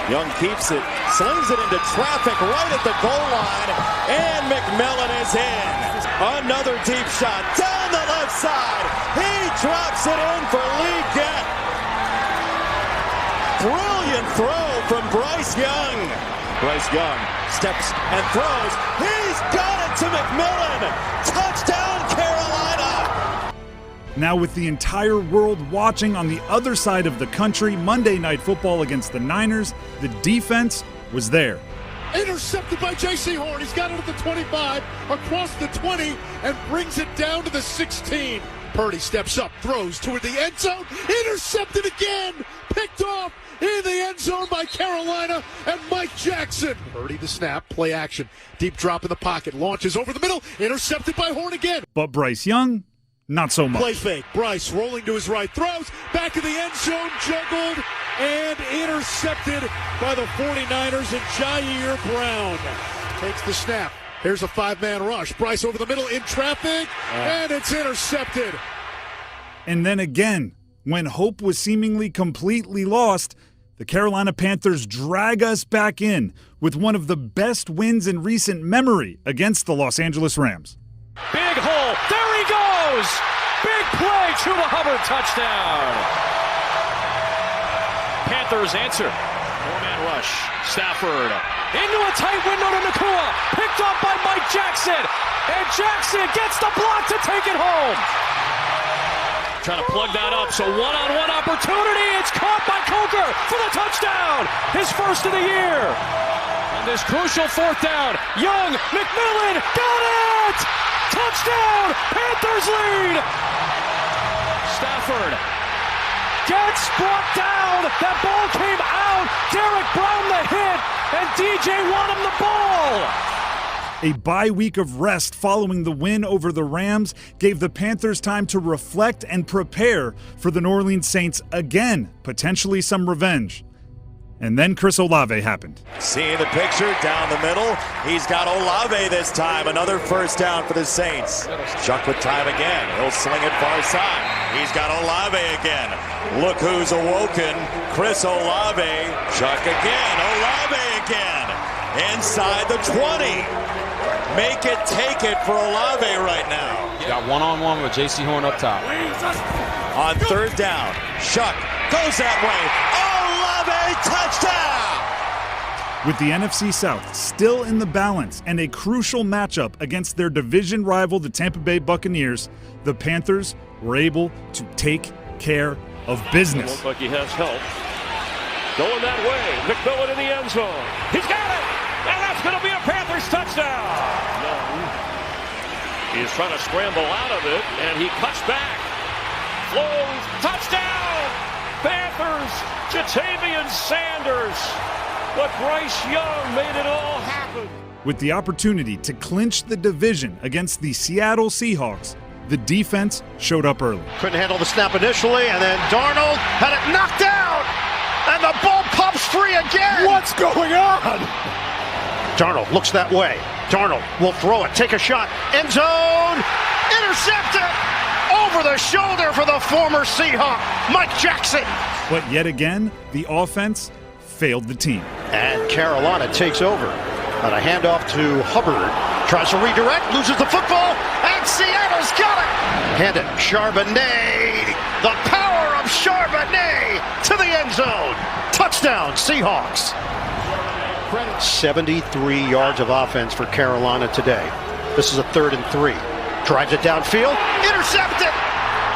Young keeps it, slings it into traffic right at the goal line, and McMillan is in. Another deep shot down the left side. He drops it in for Lee Gett. Brilliant throw from Bryce Young. Bryce Young steps and throws. He's got it to McMillan. Touchdown, Carolina. Now with the entire world watching on the other side of the country, Monday Night Football against the Niners, the defense was there. Intercepted by J.C. Horn. He's got it at the 25, across the 20, and brings it down to the 16. Purdy steps up, throws toward the end zone. Intercepted again. Picked off in the end zone by Carolina and Mike Jackson. Purdy the snap, play action. Deep drop in the pocket, launches over the middle. Intercepted by Horn again. But Bryce Young, not so much. Play fake. Bryce rolling to his right, throws back in the end zone, juggled and intercepted by the 49ers, and Jair Brown takes the snap. Here's a five-man rush. Bryce over the middle in traffic, and it's intercepted. And then again, when hope was seemingly completely lost, the Carolina Panthers drag us back in with one of the best wins in recent memory against the Los Angeles Rams. Big hole. There he goes. Big play. Chuba Hubbard touchdown. Panthers answer. Four-man rush. Stafford into a tight window to Nakua. Picked up by Mike Jackson. And Jackson gets the block to take it home. Trying to plug that up. So one-on-one opportunity. It's caught by Coker for the touchdown. His first of the year. On this crucial fourth down. Young, McMillan, got it! Touchdown! Panthers lead! Stafford gets brought down. That ball came out. Derek Brown the hit, and DJ won him the ball. A bye week of rest following the win over the Rams gave the Panthers time to reflect and prepare for the New Orleans Saints again, potentially some revenge. And then Chris Olave happened. Seeing the picture down the middle, he's got Olave this time. Another first down for the Saints. Chuck with time again. He'll sling it far side. He's got Olave again. Look who's awoken. Chris Olave. Chuck again. Olave again. Inside the 20. Make it, take it for Olave right now. You got one-on-one with J.C. Horn up top. On third down, Shuck goes that way. Olave, touchdown! With the NFC South still in the balance and a crucial matchup against their division rival, the Tampa Bay Buccaneers, the Panthers were able to take care of business. Looks like he has help. Going that way, McMillan in the end zone. He's got it! And that's going to be a Panthers touchdown! He's trying to scramble out of it, and he cuts back. Flows, touchdown! Panthers, Jatavian Sanders. But Bryce Young made it all happen. With the opportunity to clinch the division against the Seattle Seahawks, the defense showed up early. Couldn't handle the snap initially, and then Darnold had it knocked down, and the ball pops free again. What's going on? Darnold looks that way. Darnold will throw it, take a shot, end zone, intercepted, over the shoulder for the former Seahawk, Mike Jackson. But yet again, the offense failed the team. And Carolina takes over on a handoff to Hubbard. Tries to redirect, loses the football, and Seattle's got it. Hand it, Charbonnet. The power of Charbonnet to the end zone. Touchdown, Seahawks. 73 yards of offense for Carolina today. This is a 3rd and 3. Drives it downfield. Intercepted.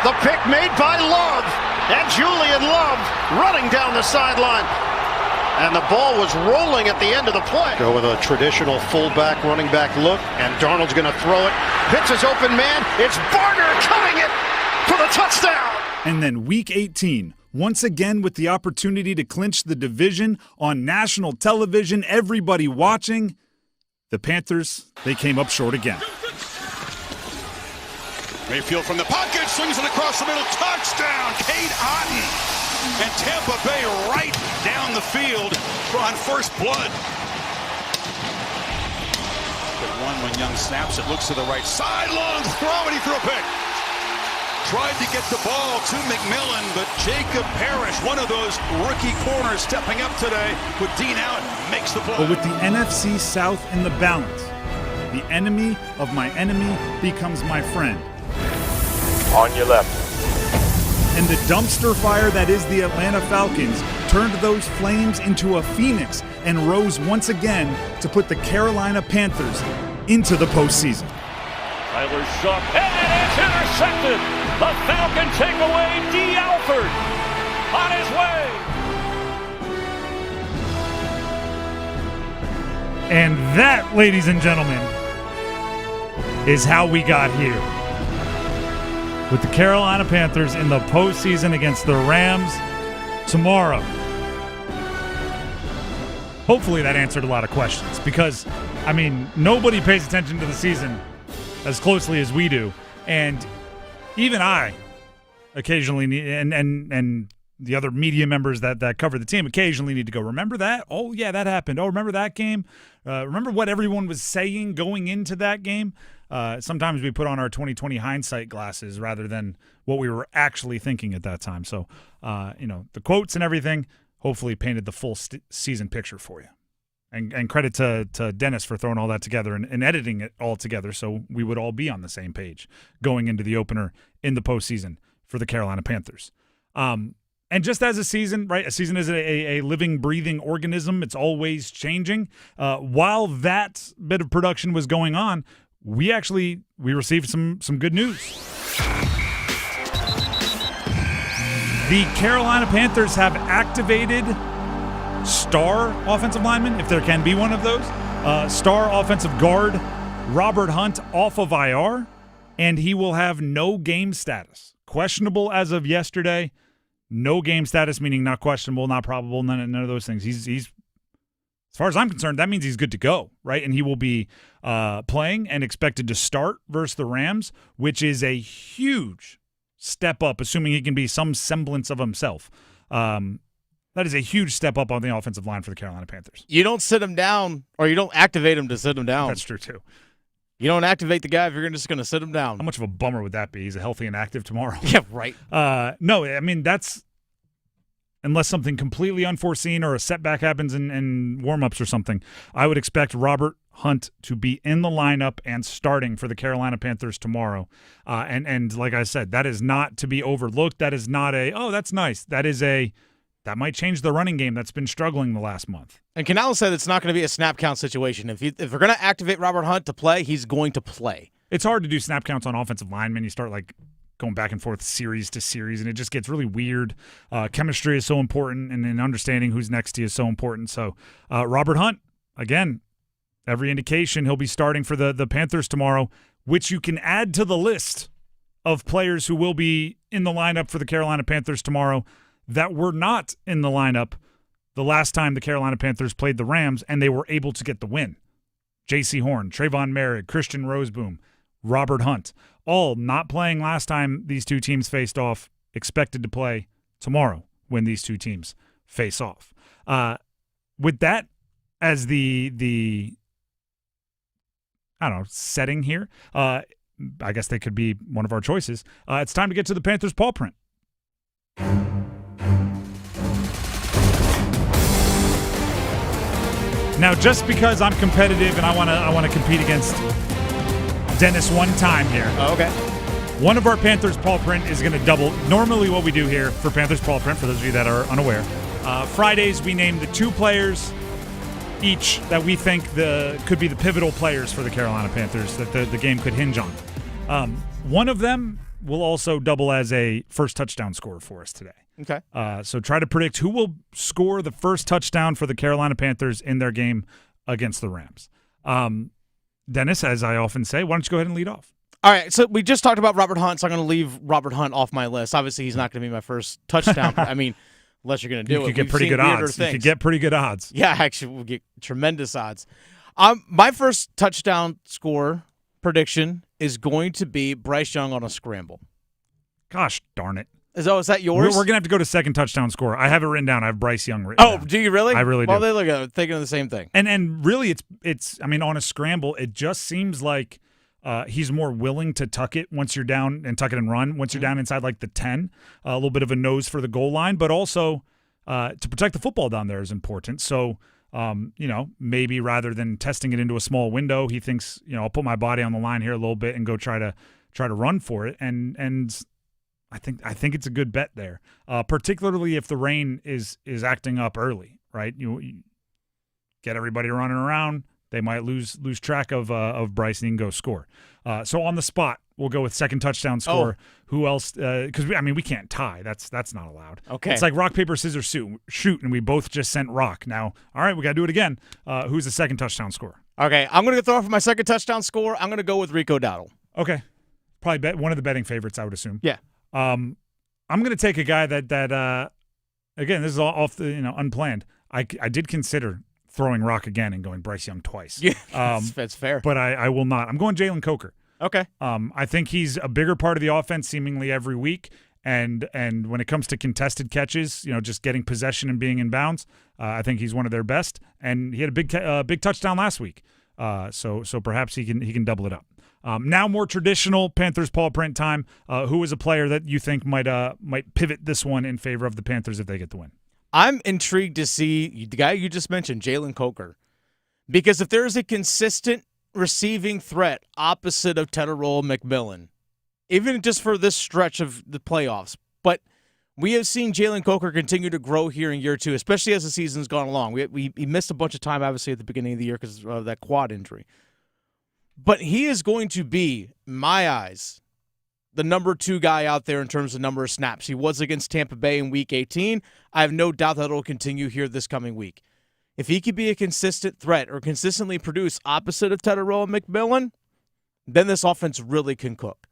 The pick made by Love. And Julian Love running down the sideline. And the ball was rolling at the end of the play. Go with a traditional fullback, running back look. And Darnold's going to throw it. Hits his open man. It's Barner cutting it for the touchdown. And then week 18, once again with the opportunity to clinch the division on national television, everybody watching, the Panthers, they came up short again. Mayfield from the pocket, swings it across the middle, touchdown, Cade Otton. And Tampa Bay right down the field on first blood. But one when Young snaps it, looks to the right side, long throw, and he threw a pick. Tried to get the ball to McMillan, but Jacob Parrish, one of those rookie corners stepping up today with Dean out, makes the play. But with the NFC South in the balance, the enemy of my enemy becomes my friend. On your left. And the dumpster fire that is the Atlanta Falcons turned those flames into a phoenix and rose once again to put the Carolina Panthers into the postseason. Tyler Shough, and it's intercepted. The Falcon take away D. Alford on his way. And that, ladies and gentlemen, is how we got here. With the Carolina Panthers in the postseason against the Rams tomorrow. Hopefully that answered a lot of questions because, I mean, nobody pays attention to the season as closely as we do. And even I occasionally need, and the other media members that cover the team occasionally need to go, remember that? Oh, yeah, that happened. Oh, remember that game? Remember what everyone was saying going into that game? Sometimes we put on our 2020 hindsight glasses rather than what we were actually thinking at that time. So, the quotes and everything hopefully painted the full season picture for you. And credit to Dennis for throwing all that together and editing it all together so we would all be on the same page going into the opener in the postseason for the Carolina Panthers. And just as a season, right, a season is a living, breathing organism. It's always changing. While that bit of production was going on, we received some good news. The Carolina Panthers have activated star offensive lineman, if there can be one of those, star offensive guard Robert Hunt off of IR, and he will have no game status. Questionable as of yesterday. No game status, meaning not questionable, not probable, none of those things. He's as far as I'm concerned, that means he's good to go, right? And he will be playing and expected to start versus the Rams, which is a huge step up, assuming he can be some semblance of himself. That is a huge step up on the offensive line for the Carolina Panthers. You don't sit him down, or you don't activate him to sit him down. That's true, too. You don't activate the guy if you're just going to sit him down. How much of a bummer would that be? He's healthy and active tomorrow. Yeah, right. No, I mean, that's unless something completely unforeseen or a setback happens in warm-ups or something, I would expect Robert Hunt to be in the lineup and starting for the Carolina Panthers tomorrow. And like I said, that is not to be overlooked. That is not that's nice. That might change the running game that's been struggling the last month. And Canales said it's not going to be a snap count situation. If they're going to activate Robert Hunt to play, he's going to play. It's hard to do snap counts on offensive linemen. You start going back and forth series to series, and it just gets really weird. Chemistry is so important, and then understanding who's next to you is so important. So Robert Hunt, again, every indication he'll be starting for the Panthers tomorrow, which you can add to the list of players who will be in the lineup for the Carolina Panthers tomorrow that were not in the lineup the last time the Carolina Panthers played the Rams, and they were able to get the win. J.C. Horn, Trayvon Merrick, Christian Roseboom, Robert Hunt, all not playing last time these two teams faced off, expected to play tomorrow when these two teams face off. With that as the setting here, I guess they could be one of our choices. It's time to get to the Panthers paw print. Now, just because I'm competitive and I want to compete against Dennis one time here. Oh, okay. One of our Panthers paw print is going to double. Normally what we do here for Panthers paw print, for those of you that are unaware, Fridays we name the two players each that we think could be the pivotal players for the Carolina Panthers that the game could hinge on. One of them will also double as a first touchdown scorer for us today. Okay. So try to predict who will score the first touchdown for the Carolina Panthers in their game against the Rams. Dennis, as I often say, why don't you go ahead and lead off? All right, so we just talked about Robert Hunt, so I'm going to leave Robert Hunt off my list. Obviously, he's not going to be my first touchdown. I mean, unless you're going to do it. You could get pretty good odds. You could get pretty good odds. Yeah, actually, we'll get tremendous odds. My first touchdown score prediction is going to be Bryce Young on a scramble. Gosh darn it. Is that yours? We're going to have to go to second touchdown score. I have it written down. I have Bryce Young written down. Do you really? I really do. Well, they look at it, thinking of the same thing. And really, it's. I mean, on a scramble, it just seems like he's more willing to tuck it once you're down and tuck it and run. Once you're down inside like the 10, a little bit of a nose for the goal line, but also to protect the football down there is important. So, maybe rather than testing it into a small window, he thinks, I'll put my body on the line here a little bit and go try to run for it. And I think it's a good bet there, particularly if the rain is acting up early, right? You get everybody running around. They might lose track of Bryce and he can go score. So on the spot, we'll go with second touchdown score. Who else? Because we can't tie. That's not allowed. Okay. It's like rock, paper, scissors, shoot, and we both just sent rock. Now, all right, we got to do it again. Who's the second touchdown score? Okay, I'm going to throw for my second touchdown score. I'm going to go with Rico Dowdle. Okay, probably one of the betting favorites, I would assume. Yeah. I'm going to take a guy that again, this is all off the unplanned. I did consider throwing rock again and going Bryce Young twice. Yeah, that's fair. But I will not. I'm going Jalen Coker. Okay. I think he's a bigger part of the offense seemingly every week. And when it comes to contested catches, just getting possession and being in bounds, I think he's one of their best. And he had a big touchdown last week. So perhaps he can double it up. Now more traditional Panthers paw print time. Who is a player that you think might pivot this one in favor of the Panthers if they get the win? I'm intrigued to see the guy you just mentioned, Jalen Coker, because if there is a consistent receiving threat opposite of Tetairoa McMillan, even just for this stretch of the playoffs, but we have seen Jalen Coker continue to grow here in year two, especially as the season's gone along. We missed a bunch of time, obviously, at the beginning of the year because of that quad injury. But he is going to be, in my eyes, the number 2 guy out there in terms of number of snaps. He was against Tampa Bay in Week 18. I have no doubt that it'll continue here this coming week. If he could be a consistent threat or consistently produce opposite of Tetairoa McMillan, then this offense really can cook.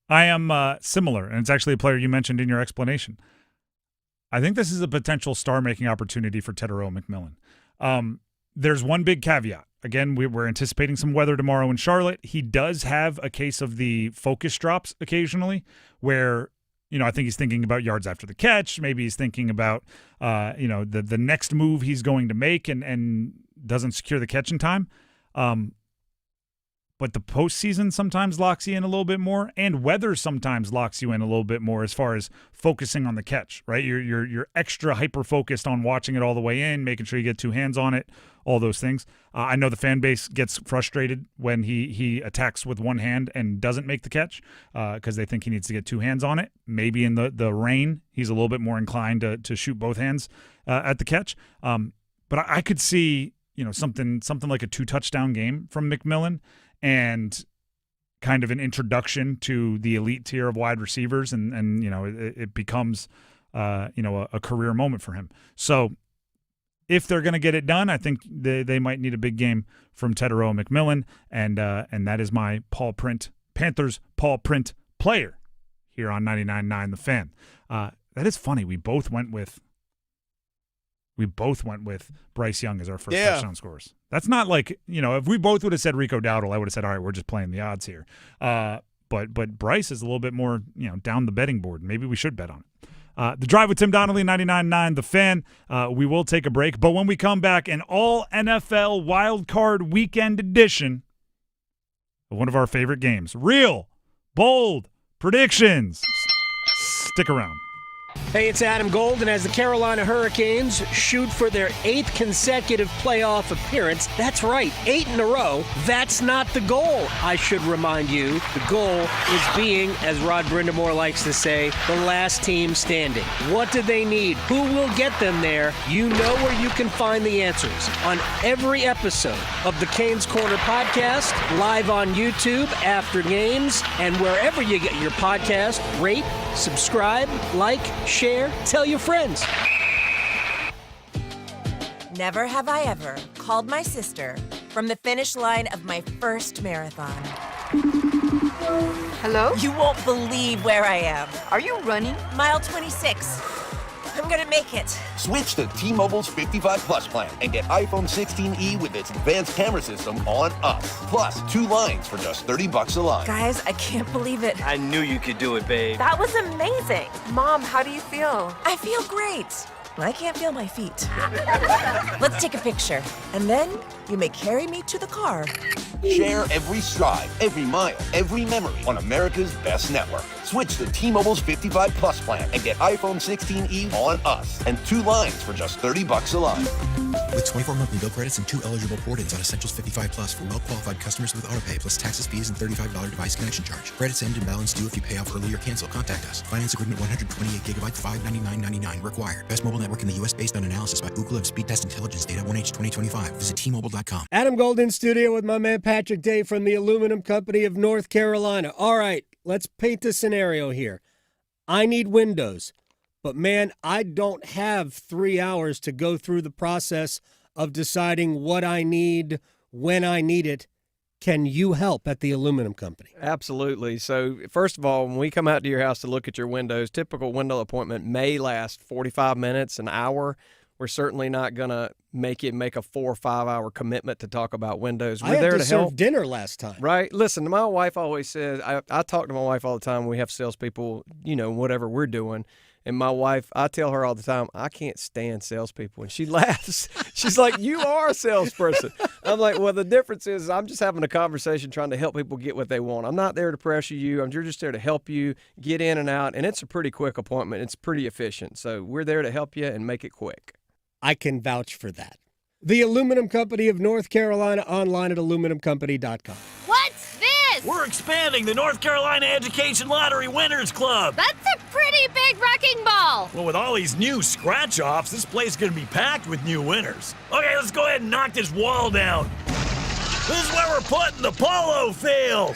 I am similar, and it's actually a player you mentioned in your explanation. I think this is a potential star-making opportunity for Tetairoa McMillan. There's one big caveat. Again, we're anticipating some weather tomorrow in Charlotte. He does have a case of the focus drops occasionally where, I think he's thinking about yards after the catch. Maybe he's thinking about, the next move he's going to make and doesn't secure the catch in time. But the postseason sometimes locks you in a little bit more, and weather sometimes locks you in a little bit more as far as focusing on the catch, right? You're extra hyper-focused on watching it all the way in, making sure you get 2 hands on it, all those things. I know the fan base gets frustrated when he attacks with one hand and doesn't make the catch because they think he needs to get 2 hands on it. Maybe in the rain, he's a little bit more inclined to shoot both hands at the catch. But I could see something like a 2-touchdown game from McMillan, and kind of an introduction to the elite tier of wide receivers, and it becomes a career moment for him. So if they're going to get it done, I think they might need a big game from Tetairoa McMillan, and that is my Panthers Paul Print player here on 99.9 The Fan. That is funny. We both went with Bryce Young as our first touchdown scorers. That's not like, if we both would have said Rico Dowdle, I would have said, all right, we're just playing the odds here. But Bryce is a little bit more, down the betting board. Maybe we should bet on it. The Drive with Tim Donnelly, 99.9 The Fan. We will take a break. But when we come back, an all-NFL Wildcard weekend edition of one of our favorite games. Real, bold predictions. Stick around. Hey, it's Adam Gold, and as the Carolina Hurricanes shoot for their 8th consecutive playoff appearance, that's right, 8 in a row, that's not the goal. I should remind you, the goal is being, as Rod Brindamore likes to say, the last team standing. What do they need? Who will get them there? You know where you can find the answers on every episode of the Canes Corner podcast, live on YouTube after games, and wherever you get your podcast. Rate, subscribe, like, share, tell your friends. Never have I ever called my sister from the finish line of my first marathon. Hello? You won't believe where I am. Are you running? Mile 26. I'm gonna make it. Switch to T-Mobile's 55 Plus plan and get iPhone 16e with its advanced camera system on us. Plus, 2 lines for just $30 a line. Guys, I can't believe it. I knew you could do it, babe. That was amazing. Mom, how do you feel? I feel great. I can't feel my feet. Let's take a picture. And then you may carry me to the car. Share every stride, every mile, every memory on America's best network. Switch to T-Mobile's 55 Plus plan and get iPhone 16e on us and 2 lines for just $30 a line. With 24 monthly bill credits and 2 eligible port-ins on Essentials 55 Plus for well-qualified customers with autopay, plus taxes, fees, and $35 device connection charge. Credits end and balance due if you pay off early or cancel. Contact us. Finance agreement 128 gigabyte, $599.99 required. Best mobile network in the U.S. based on analysis by Ookla of Speed Test Intelligence data 1H 2025. Visit T-Mobile.com. Adam Gold in studio with my man Patrick Day from the Aluminum Company of North Carolina. All right, let's paint the scenario here. I need windows, but man, I don't have 3 hours to go through the process of deciding what I need, when I need it. Can you help at the Aluminum Company? Absolutely. So, first of all, when we come out to your house to look at your windows, typical window appointment may last 45 minutes, an hour. We're certainly not going to make a 4 or 5 hour commitment to talk about windows. We're there to help. Serve dinner last time. Right. Listen, my wife always says, I talk to my wife all the time when we have salespeople, whatever we're doing. And my wife, I tell her all the time, I can't stand salespeople. And she laughs. She's like, you are a salesperson. I'm like, well, the difference is I'm just having a conversation trying to help people get what they want. I'm not there to pressure you. I'm just there to help you get in and out. And it's a pretty quick appointment. It's pretty efficient. So we're there to help you and make it quick. I can vouch for that. The Aluminum Company of North Carolina, online at aluminumcompany.com. What's this? We're expanding the North Carolina Education Lottery Winners Club. That's a pretty big wrecking ball. Well, with all these new scratch-offs, this place is going to be packed with new winners. Okay, let's go ahead and knock this wall down. This is where we're putting the polo field.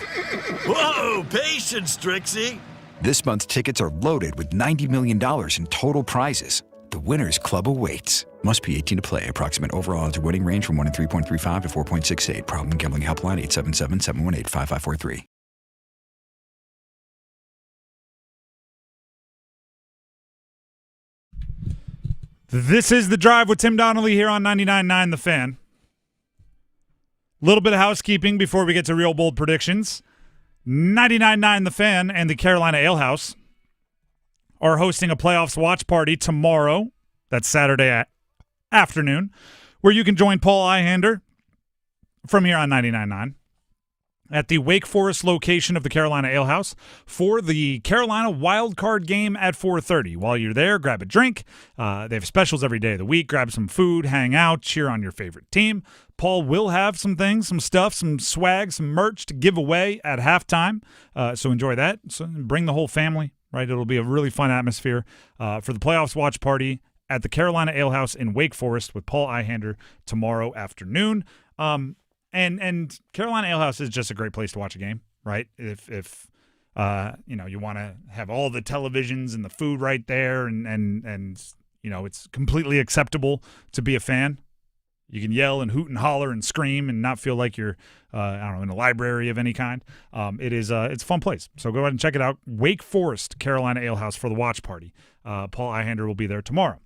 Whoa, patience, Trixie. This month's tickets are loaded with $90 million in total prizes. The Winners Club awaits. Must be 18 to play. Approximate overall odds of winning range from 1 in 3.35 to 4.68. Problem gambling helpline 877-718-5543. This is The Drive with Tim Donnelly here on 99.9 The Fan. Little bit of housekeeping before we get to real bold predictions. 99.9 The Fan and the Carolina Ale House are hosting a playoffs watch party tomorrow. That's Saturday afternoon, where you can join Paul Ihander from here on 99.9 at the Wake Forest location of the Carolina Ale House for the Carolina Wildcard game at 4:30. While you're there, grab a drink. They have specials every day of the week. Grab some food, hang out, cheer on your favorite team. Paul will have some things, some stuff, some swag, some merch to give away at halftime. So enjoy that. So bring the whole family, right? It'll be a really fun atmosphere for the playoffs watch party at the Carolina Ale House in Wake Forest with Paul Ihander tomorrow afternoon. And Carolina Ale House is just a great place to watch a game, right? If you want to have all the televisions and the food right there and it's completely acceptable to be a fan. You can yell and hoot and holler and scream and not feel like you're in a library of any kind. It's a fun place. So go ahead and check it out. Wake Forest Carolina Ale House for the watch party. Paul Ihander will be there tomorrow.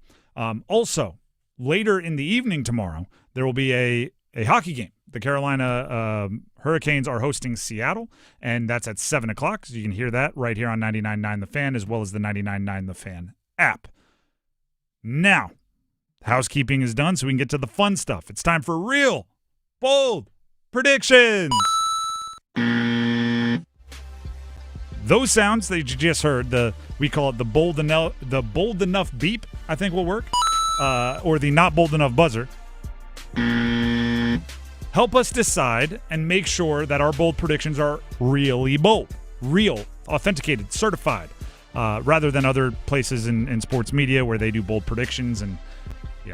Also, later in the evening tomorrow, there will be a hockey game. The Carolina Hurricanes are hosting Seattle, and that's at 7 o'clock. So you can hear that right here on 99.9 The Fan, as well as the 99.9 The Fan app. Now, housekeeping is done, so we can get to the fun stuff. It's time for real bold predictions. Those sounds that you just heard, we call it the bold enough beep, I think will work, or the not bold enough buzzer. Help us decide and make sure that our bold predictions are really bold, real, authenticated, certified, rather than other places in sports media where they do bold predictions and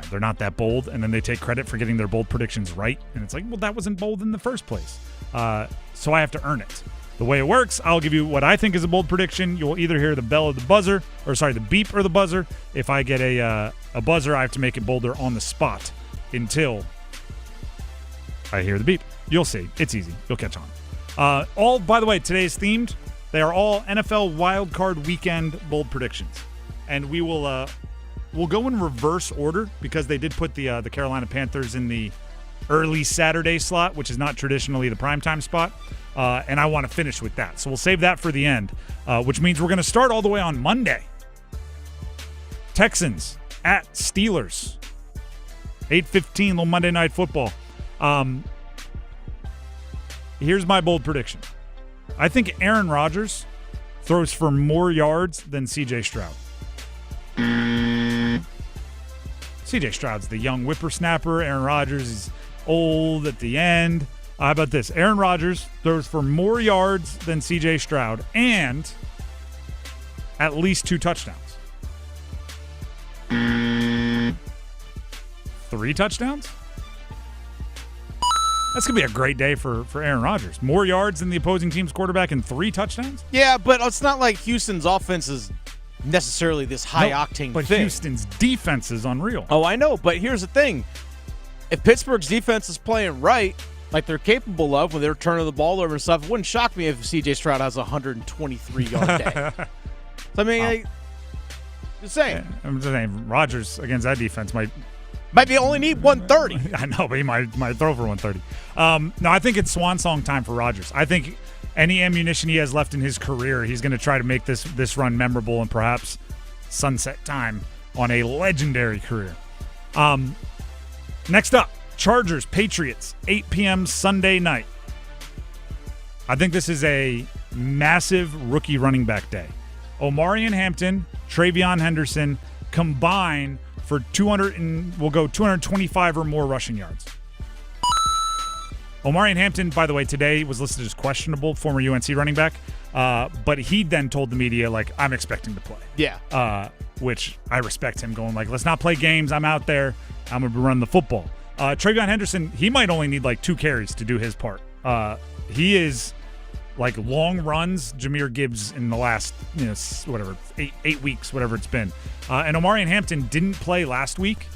they're not that bold, and then they take credit for getting their bold predictions right. And it's like, well, that wasn't bold in the first place. So I have to earn it. The way it works, I'll give you what I think is a bold prediction. You'll either hear the bell or the buzzer, the beep or the buzzer. If I get a buzzer, I have to make it bolder on the spot until I hear the beep. You'll see. It's easy. You'll catch on. All, by the way, today is themed. They are all NFL Wildcard Weekend bold predictions. And we will we'll go in reverse order because they did put the Carolina Panthers in the early Saturday slot, which is not traditionally the primetime spot. And I want to finish with that. So we'll save that for the end, which means we're going to start all the way on Monday. Texans at Steelers. 8:15, little Monday Night Football. Here's my bold prediction. I think Aaron Rodgers throws for more yards than C.J. Stroud. C.J. Stroud's the young whippersnapper. Aaron Rodgers is old at the end. How about this? Aaron Rodgers throws for more yards than C.J. Stroud and at least 2 touchdowns. 3 touchdowns? That's going to be a great day for Aaron Rodgers. More yards than the opposing team's quarterback and 3 touchdowns? Yeah, but it's not like Houston's offense is necessarily this high-octane thing. But Houston's defense is unreal. Oh, I know, but here's the thing. If Pittsburgh's defense is playing right, like they're capable of when they're turning the ball over and stuff, it wouldn't shock me if C.J. Stroud has a 123-yard day. So, I mean, just saying. Yeah, I'm just saying, Rodgers against that defense might be only need 130. I know, but he might throw for 130. No, I think it's swan song time for Rodgers. I think any ammunition he has left in his career, he's going to try to make this run memorable and perhaps sunset time on a legendary career. Next up, Chargers, Patriots, 8 p.m. Sunday night. I think this is a massive rookie running back day. Omarion Hampton, Travion Henderson combine for 225 or more rushing yards. Omarion Hampton, by the way, today was listed as questionable, former UNC running back, but he then told the media, like, I'm expecting to play. Yeah. Which I respect him going, like, let's not play games. I'm out there. I'm going to run the football. Travion Henderson, he might only need, 2 carries to do his part. He is, long runs, Jahmyr Gibbs in the last, 8 weeks, whatever it's been. And Omarion Hampton didn't play last week.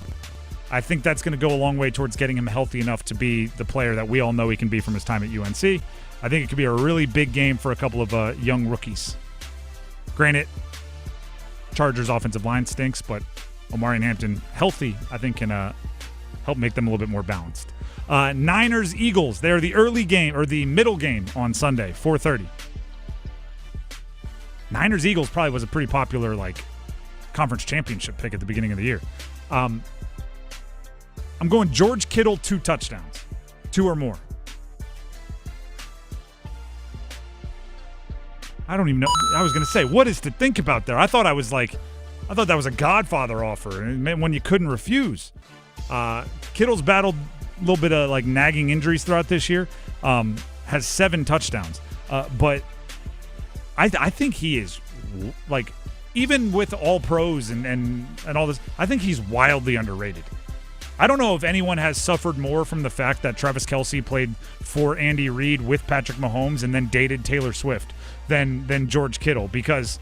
I think that's going to go a long way towards getting him healthy enough to be the player that we all know he can be from his time at UNC. I think it could be a really big game for a couple of young rookies. Granted, Chargers' offensive line stinks, but Omarion Hampton, healthy, I think can help make them a little bit more balanced. Niners, Eagles, they're the early game, or the middle game on Sunday, 4:30. Niners, Eagles probably was a pretty popular, conference championship pick at the beginning of the year. I'm going George Kittle, 2 touchdowns, 2 or more. I don't even know. I was going to say, what is to think about there? I thought that was a Godfather offer, and one you couldn't refuse. Kittle's battled a little bit of nagging injuries throughout this year. Has 7 touchdowns, but I think he is even with all pros and all this, I think he's wildly underrated. I don't know if anyone has suffered more from the fact that Travis Kelce played for Andy Reid with Patrick Mahomes and then dated Taylor Swift than George Kittle, because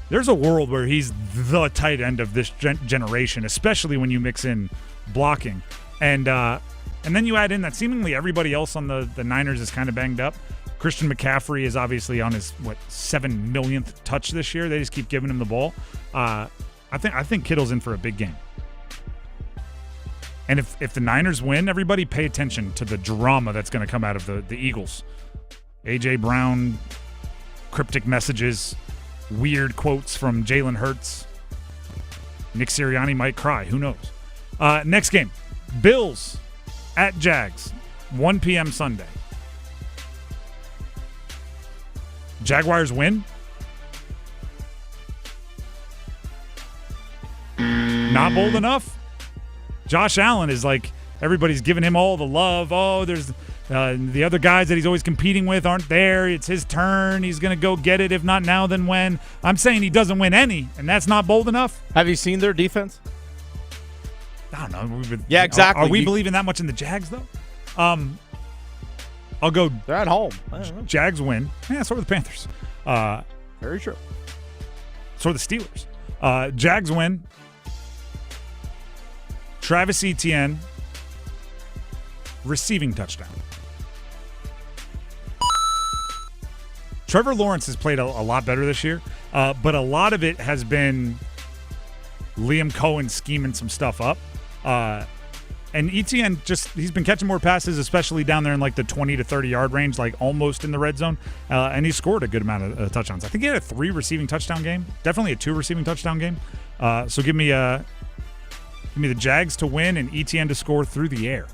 there's a world where he's the tight end of this generation, especially when you mix in blocking. And then you add in that seemingly everybody else on the Niners is kind of banged up. Christian McCaffrey is obviously on his 7 millionth touch this year. They just keep giving him the ball. I think Kittle's in for a big game. And if the Niners win, everybody pay attention to the drama that's going to come out of the Eagles. A.J. Brown, cryptic messages, weird quotes from Jalen Hurts. Nick Sirianni might cry. Who knows? Next game, Bills at Jags, 1 p.m. Sunday. Jaguars win? Not bold enough? Josh Allen is like, everybody's giving him all the love. Oh, there's the other guys that he's always competing with aren't there. It's his turn. He's going to go get it. If not now, then when? I'm saying he doesn't win any, and that's not bold enough. Have you seen their defense? I don't know. Yeah, exactly. Are we believing that much in the Jags, though? I'll go. They're at home. Jags win. Yeah, so are the Panthers. Very true. So are the Steelers. Jags win. Travis Etienne, receiving touchdown. Trevor Lawrence has played a lot better this year, but a lot of it has been Liam Cohen scheming some stuff up. And Etienne he's been catching more passes, especially down there in like the 20 to 30 yard range, like almost in the red zone. And he scored a good amount of touchdowns. I think he had a 3 receiving touchdown game, definitely a 2 receiving touchdown game. So give me the Jags to win and Etienne to score through the air.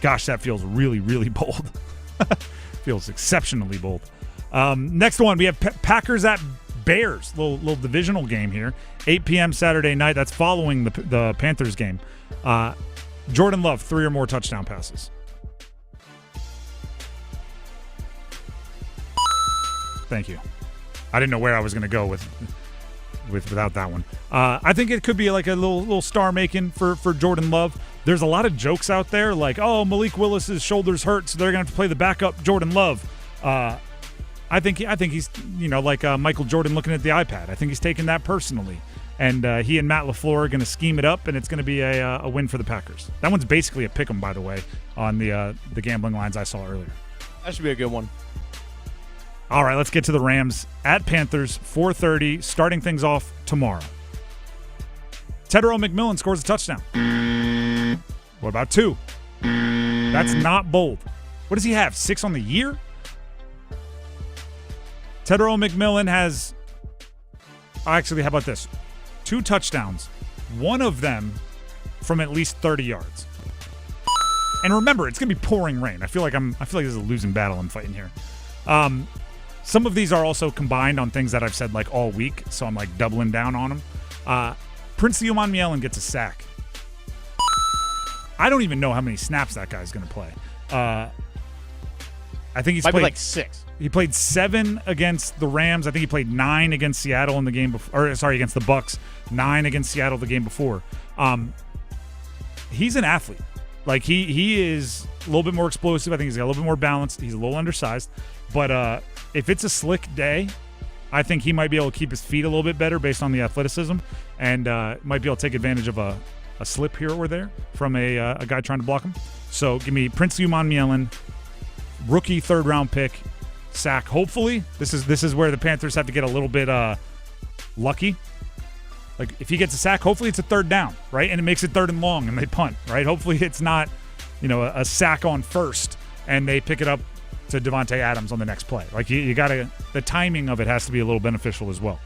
Gosh, that feels really, really bold. Feels exceptionally bold. Next one, we have Packers at Bears. Little divisional game here. 8 p.m. Saturday night. That's following the Panthers game. Jordan Love, 3 or more touchdown passes. Thank you. I didn't know where I was going to go without that one. I think it could be like a little star making for Jordan Love. There's a lot of jokes out there like, oh, Malik Willis's shoulders hurt, so they're going to have to play the backup Jordan Love. I think he's like Michael Jordan looking at the iPad. I think he's taking that personally. And he and Matt LaFleur are going to scheme it up, and it's going to be a win for the Packers. That one's basically a pick 'em, by the way, on the gambling lines I saw earlier. That should be a good one. All right, let's get to the Rams at Panthers, 4:30, starting things off tomorrow. Tedero McMillan scores a touchdown. What about 2? That's not bold. What does he have, 6 on the year? Tedero McMillan has, actually, how about this? 2 touchdowns, one of them from at least 30 yards. And remember, it's going to be pouring rain. I feel like this is a losing battle I'm fighting here. Some of these are also combined on things that I've said like all week, so I'm like doubling down on them. Prince Umanmielen gets a sack. I don't even know how many snaps that guy's going to play. I think he's played like 6. He played 7 against the Rams. I think he played 9 against Seattle in the game before. Or sorry, against the Bucks. 9 against Seattle the game before. He's an athlete. Like he is a little bit more explosive. I think he's got a little bit more balance. He's a little undersized, but if it's a slick day, I think he might be able to keep his feet a little bit better based on the athleticism, and might be able to take advantage of a slip here or there from a guy trying to block him. So give me Prince Umanmielen, rookie 3rd round pick, sack. Hopefully, this is where the Panthers have to get a little bit lucky. Like if he gets a sack, hopefully it's a 3rd down, right? And it makes it 3rd and long and they punt, right? Hopefully it's not, a sack on 1st and they pick it up to Devontae Adams on the next play. Like you gotta, the timing of it has to be a little beneficial as well.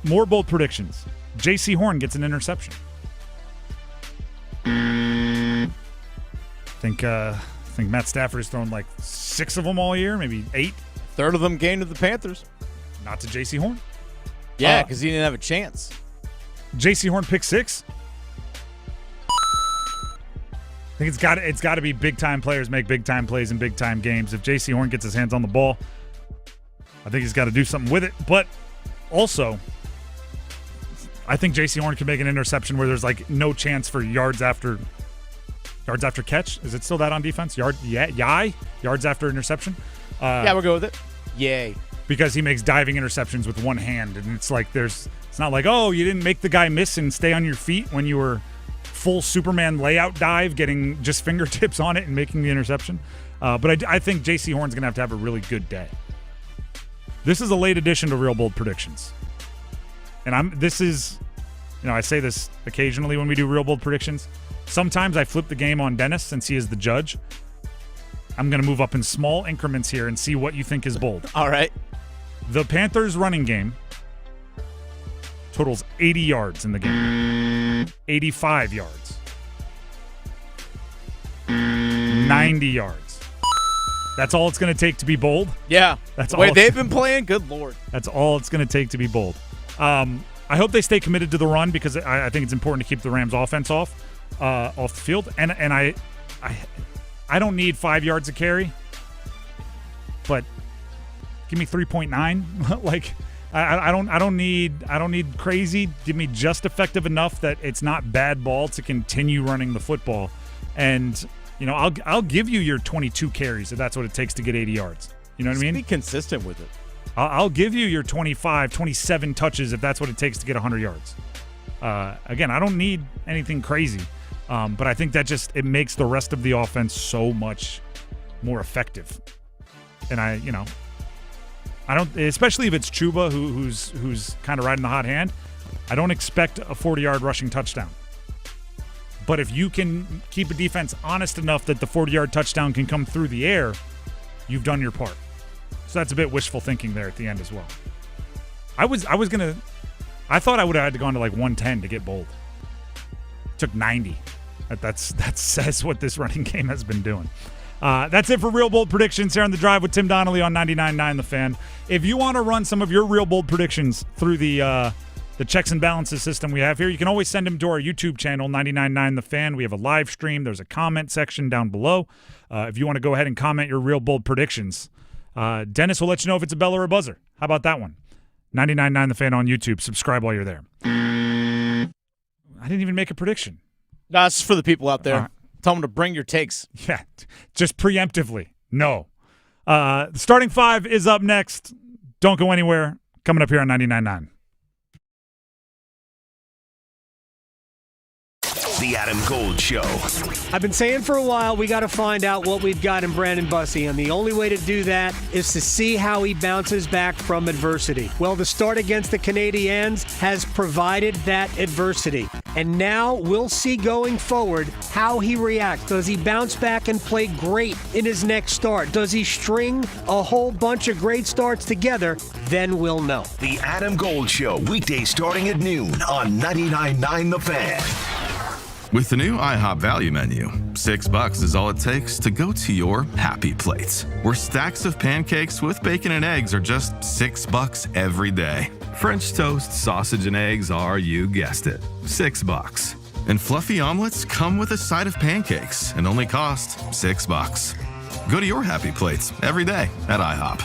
More bold predictions. J.C. Horn gets an interception. I think Matt Stafford has thrown like 6 of them all year, maybe 8. 1/3 of them gained to the Panthers. Not to J.C. Horn. Yeah, because he didn't have a chance. J.C. Horn pick 6. I think it's got to be big time players make big time plays in big time games. If J.C. Horn gets his hands on the ball, I think he's got to do something with it. But also, I think J.C. Horn can make an interception where there's like no chance for yards after catch. Is it still that on defense? Yards after interception. Yeah, we'll go with it. Yay. Because he makes diving interceptions with one hand, and it's like it's not like, oh, you didn't make the guy miss and stay on your feet when you were full Superman layout dive, getting just fingertips on it and making the interception. But I think J.C. Horn's going to have a really good day. This is a late addition to Real Bold Predictions. And I say this occasionally when we do Real Bold Predictions. Sometimes I flip the game on Dennis since he is the judge. I'm going to move up in small increments here and see what you think is bold. All right. The Panthers running game totals 80 yards in the game. 85 yards. 90 yards. That's all it's going to take to be bold. Yeah. That's the way all they've been playing, good Lord. That's all it's going to take to be bold. I hope they stay committed to the run because I think it's important to keep the Rams' offense off the field. And I don't need 5 yards a carry, but give me 3.9. Like I don't need crazy. Give me just effective enough that it's not bad ball to continue running the football. And I'll give you your 22 carries if that's what it takes to get 80 yards. You know what I mean? Be consistent with it. I'll give you your 25, 27 touches if that's what it takes to get 100 yards. Again, I don't need anything crazy, but I think that it makes the rest of the offense so much more effective. And I don't, especially if it's Chuba who's kind of riding the hot hand. I don't expect a 40-yard rushing touchdown. But if you can keep a defense honest enough that the 40-yard touchdown can come through the air, you've done your part. So that's a bit wishful thinking there at the end as well. I thought I would have had to go into like 110 to get bold. Took 90. That says what this running game has been doing. That's it for Real Bold Predictions here on The Drive with Tim Donnelly on 99.9 The Fan. If you want to run some of your Real Bold predictions through the checks and balances system we have here, you can always send them to our YouTube channel, 99.9 The Fan. We have a live stream. There's a comment section down below. If you want to go ahead and comment your Real Bold predictions. Dennis will let you know if it's a bell or a buzzer. How about that one? 99.9 The Fan on YouTube. Subscribe while you're there. I didn't even make a prediction. No, it's for the people out there. Tell them to bring your takes. Yeah, just preemptively. No. The starting five is up next. Don't go anywhere. Coming up here on 99.9. The Adam Gold Show. I've been saying for a while we got to find out what we've got in Brandon Bussey, and the only way to do that is to see how he bounces back from adversity. Well, the start against the Canadiens has provided that adversity, and now we'll see going forward how he reacts. Does he bounce back and play great in his next start? Does he string a whole bunch of great starts together? Then we'll know. The Adam Gold Show, weekdays starting at noon on 99.9 The Fan. With the new IHOP value menu, $6 is all it takes to go to your happy plates, where stacks of pancakes with bacon and eggs are just $6 every day. French toast, sausage, and eggs are, you guessed it, $6. And fluffy omelets come with a side of pancakes and only cost $6. Go to your happy plates every day at IHOP.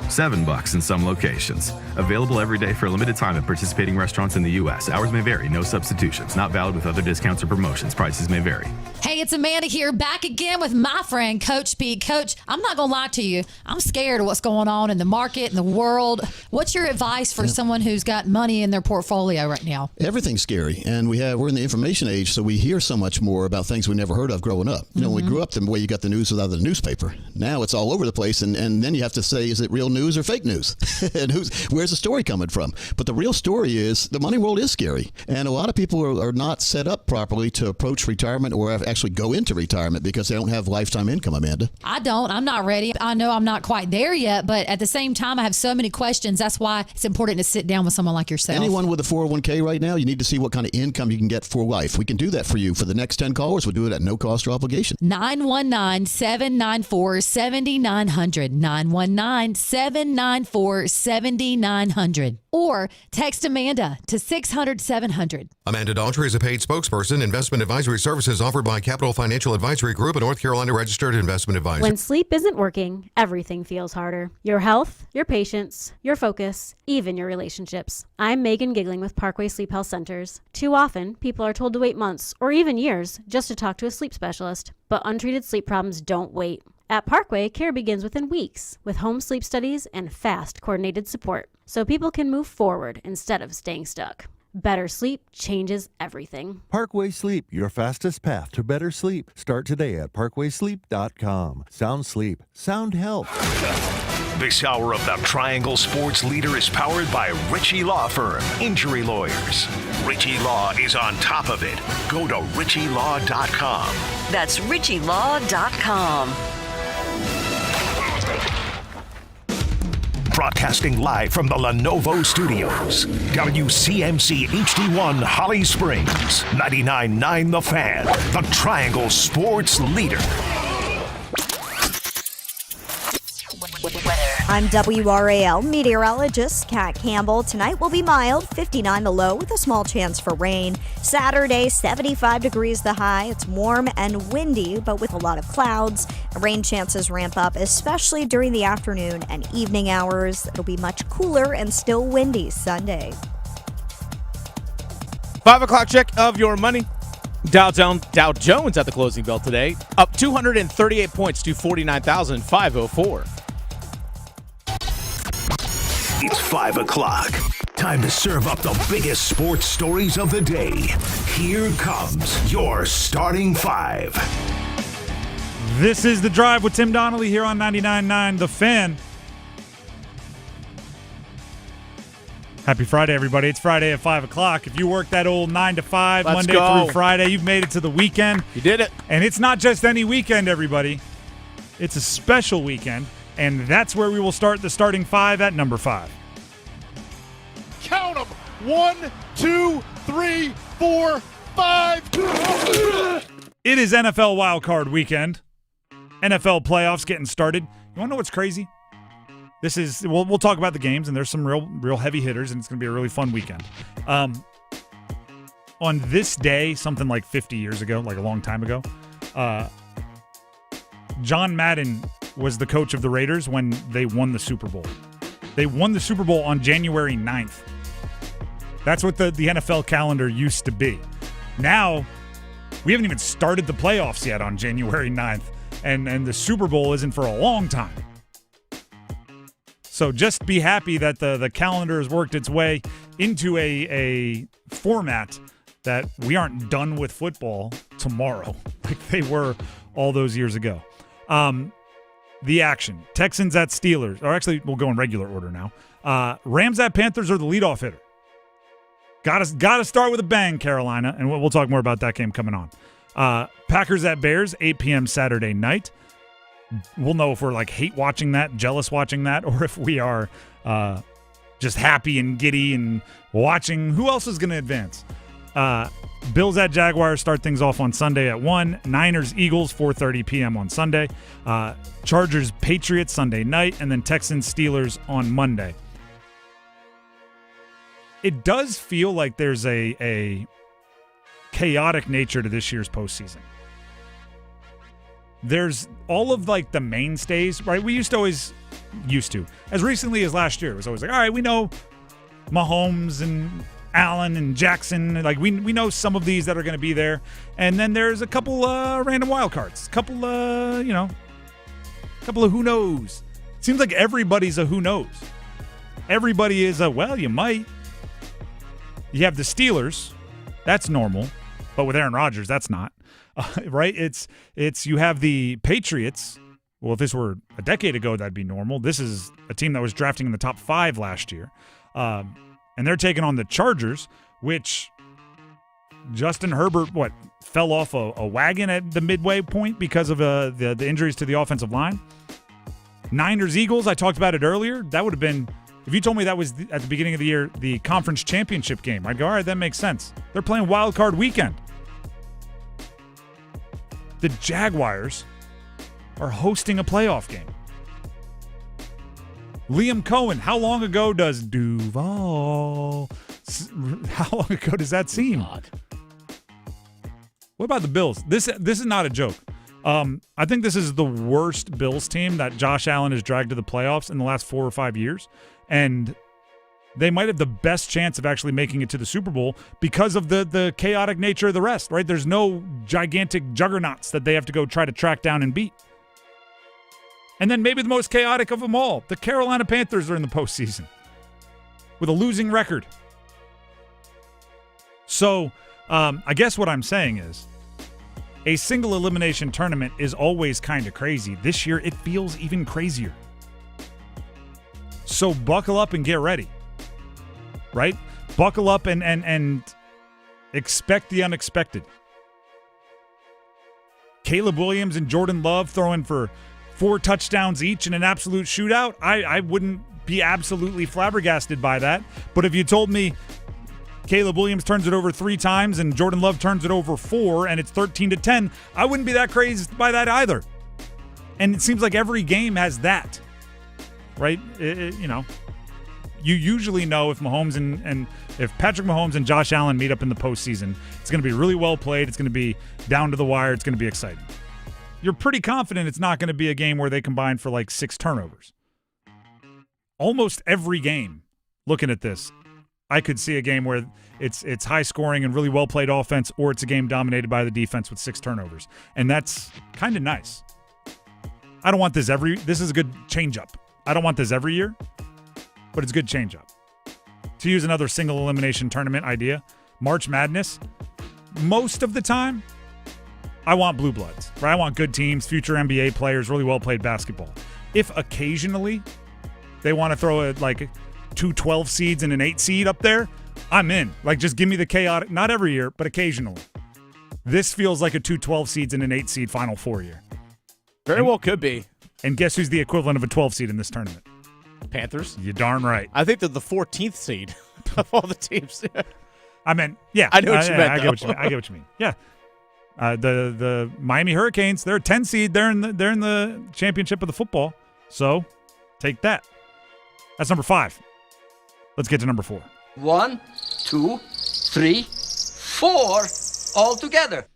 $7 in some locations. Available every day for a limited time at participating restaurants in the U.S. Hours may vary. No substitutions. Not valid with other discounts or promotions. Prices may vary. Hey, it's Amanda here, back again with my friend, Coach Pete. Coach, I'm not going to lie to you. I'm scared of what's going on in the market, in the world. What's your advice for someone who's got money in their portfolio right now? Everything's scary, and we're in the information age, so we hear so much more about things we never heard of growing up. You know, when we grew up, the way you got the news was out of the newspaper. Now it's all over the place, and then you have to say, is it real news or fake news? And where's the story coming from? But the real story is the money world is scary, and a lot of people are not set up properly to approach retirement or actually go into retirement because they don't have lifetime income, Amanda. I don't. I'm not ready. I know I'm not quite there yet, but at the same time, I have so many questions. That's why it's important to sit down with someone like yourself. Anyone with a 401k right now, you need to see what kind of income you can get for life. We can do that for you. For the next 10 callers, we'll do it at no cost or obligation. 919-794-7900. 919-794-7900. Or text Amanda to 600-700. Amanda Daughtry is a paid spokesperson. Investment advisory services offered by Capital Financial Advisory Group, a North Carolina registered investment advisor. When sleep isn't working, everything feels harder. Your health, your patience, your focus, even your relationships. I'm Megan Giggling with Parkway Sleep Health Centers. Too often, people are told to wait months or even years just to talk to a sleep specialist. But untreated sleep problems don't wait. At Parkway, care begins within weeks with home sleep studies and fast, coordinated support so people can move forward instead of staying stuck. Better sleep changes everything. Parkway Sleep, your fastest path to better sleep. Start today at parkwaysleep.com. Sound sleep, sound health. This hour of the Triangle Sports Leader is powered by Ritchie Law Firm, injury lawyers. Ritchie Law is on top of it. Go to ritchielaw.com. That's ritchielaw.com. Broadcasting live from the Lenovo Studios. WCMC HD1 Holly Springs. 99.9 The Fan. The Triangle Sports Leader. I'm WRAL meteorologist Kat Campbell. Tonight will be mild, 59 the low with a small chance for rain. Saturday, 75 degrees the high. It's warm and windy, but with a lot of clouds. Rain chances ramp up, especially during the afternoon and evening hours. It'll be much cooler and still windy Sunday. 5 o'clock check of your money. Dow Jones at the closing bell today, up 238 points to 49,504. It's 5 o'clock. Time to serve up the biggest sports stories of the day. Here comes your starting five. This is The Drive with Tim Donnelly here on 99.9 The Fan. Happy Friday, everybody. It's Friday at 5 o'clock. If you work that old 9 to 5, Let's Monday go. through Friday, you've made it to the weekend. You did it. And it's not just any weekend, everybody. It's a special weekend, and that's where we will start the starting five at number 5. Count them. 1, 2, 3, 4, 5. It is NFL Wildcard weekend. NFL playoffs getting started. You want to know what's crazy? This is we'll talk about the games, and there's some real heavy hitters, and it's going to be a really fun weekend. On this day, something like 50 years ago, like a long time ago, John Madden was the coach of the Raiders when they won the Super Bowl. They won the Super Bowl on January 9th. That's what the NFL calendar used to be. Now, we haven't even started the playoffs yet on January 9th, and the Super Bowl isn't for a long time. So just be happy that the calendar has worked its way into a format that we aren't done with football tomorrow like they were all those years ago. The action. Texans at Steelers. Or actually, we'll go in regular order now. Rams at Panthers are the leadoff hitter. Got to start with a bang, Carolina, and we'll talk more about that game coming on. Packers at Bears, 8 p.m. Saturday night. We'll know if we're hate watching that, jealous watching that, or if we are just happy and giddy and watching who else is going to advance. Bills at Jaguars start things off on Sunday at 1. Niners, Eagles, 4:30 p.m. on Sunday. Chargers, Patriots Sunday night, and then Texans, Steelers on Monday. It does feel like there's a chaotic nature to this year's postseason. There's all of the mainstays, right? We used to, as recently as last year, it was always all right, we know Mahomes and Allen and Jackson. We know some of these that are going to be there. And then there's a couple random wild cards, couple of who knows. It seems like everybody's a who knows. Everybody is you might. You have the Steelers. That's normal. But with Aaron Rodgers, that's not. Right? It's you have the Patriots. Well, if this were a decade ago, that'd be normal. This is a team that was drafting in the top 5 last year. And they're taking on the Chargers, which Justin Herbert, fell off a wagon at the midway point because of the injuries to the offensive line. Niners, Eagles, I talked about it earlier. That would have been, if you told me that was at the beginning of the year, the conference championship game, I'd go, all right, that makes sense. They're playing wild card weekend. The Jaguars are hosting a playoff game. Liam Cohen, how long ago does Duval? How long ago does that seem? God. What about the Bills? This is not a joke. I think this is the worst Bills team that Josh Allen has dragged to the playoffs in the last 4 or 5 years, and they might have the best chance of actually making it to the Super Bowl because of the chaotic nature of the rest, right? There's no gigantic juggernauts that they have to go try to track down and beat. And then maybe the most chaotic of them all, the Carolina Panthers are in the postseason with a losing record. So I guess what I'm saying is a single elimination tournament is always kind of crazy. This year, it feels even crazier. So buckle up and get ready. Right? Buckle up and expect the unexpected. Caleb Williams and Jordan Love throwing for 4 touchdowns each in an absolute shootout. I wouldn't be absolutely flabbergasted by that. But if you told me Caleb Williams turns it over 3 times and Jordan Love turns it over 4 and it's 13-10, I wouldn't be that crazed by that either. And it seems like every game has that. right? You usually know if Mahomes and if Patrick Mahomes and Josh Allen meet up in the postseason, it's going to be really well played. It's going to be down to the wire. It's going to be exciting. You're pretty confident it's not going to be a game where they combine for like 6 turnovers. Almost every game, looking at this, I could see a game where it's high scoring and really well played offense, or it's a game dominated by the defense with 6 turnovers, and that's kind of nice. I don't want this This is a good change-up. I don't want this every year, but it's a good change-up. To use another single elimination tournament idea, March Madness, most of the time, I want blue bloods, right? I want good teams, future NBA players, really well played basketball. If occasionally they want to throw like 2 12 seeds and an 8 seed up there, I'm in. Like, just give me the chaotic, not every year, but occasionally. This feels like a 2 12 seeds and an 8 seed Final Four year. Very well could be. And guess who's the equivalent of a 12 seed in this tournament? Panthers. You're darn right. I think they're the 14th seed of all the teams. I meant, yeah. I know what you meant. I get what you mean. Yeah. The Miami Hurricanes, they're a 10 seed. They're in the championship of the football. So take that. That's number 5. Let's get to number 4. 1, 2, 3, 4 all together.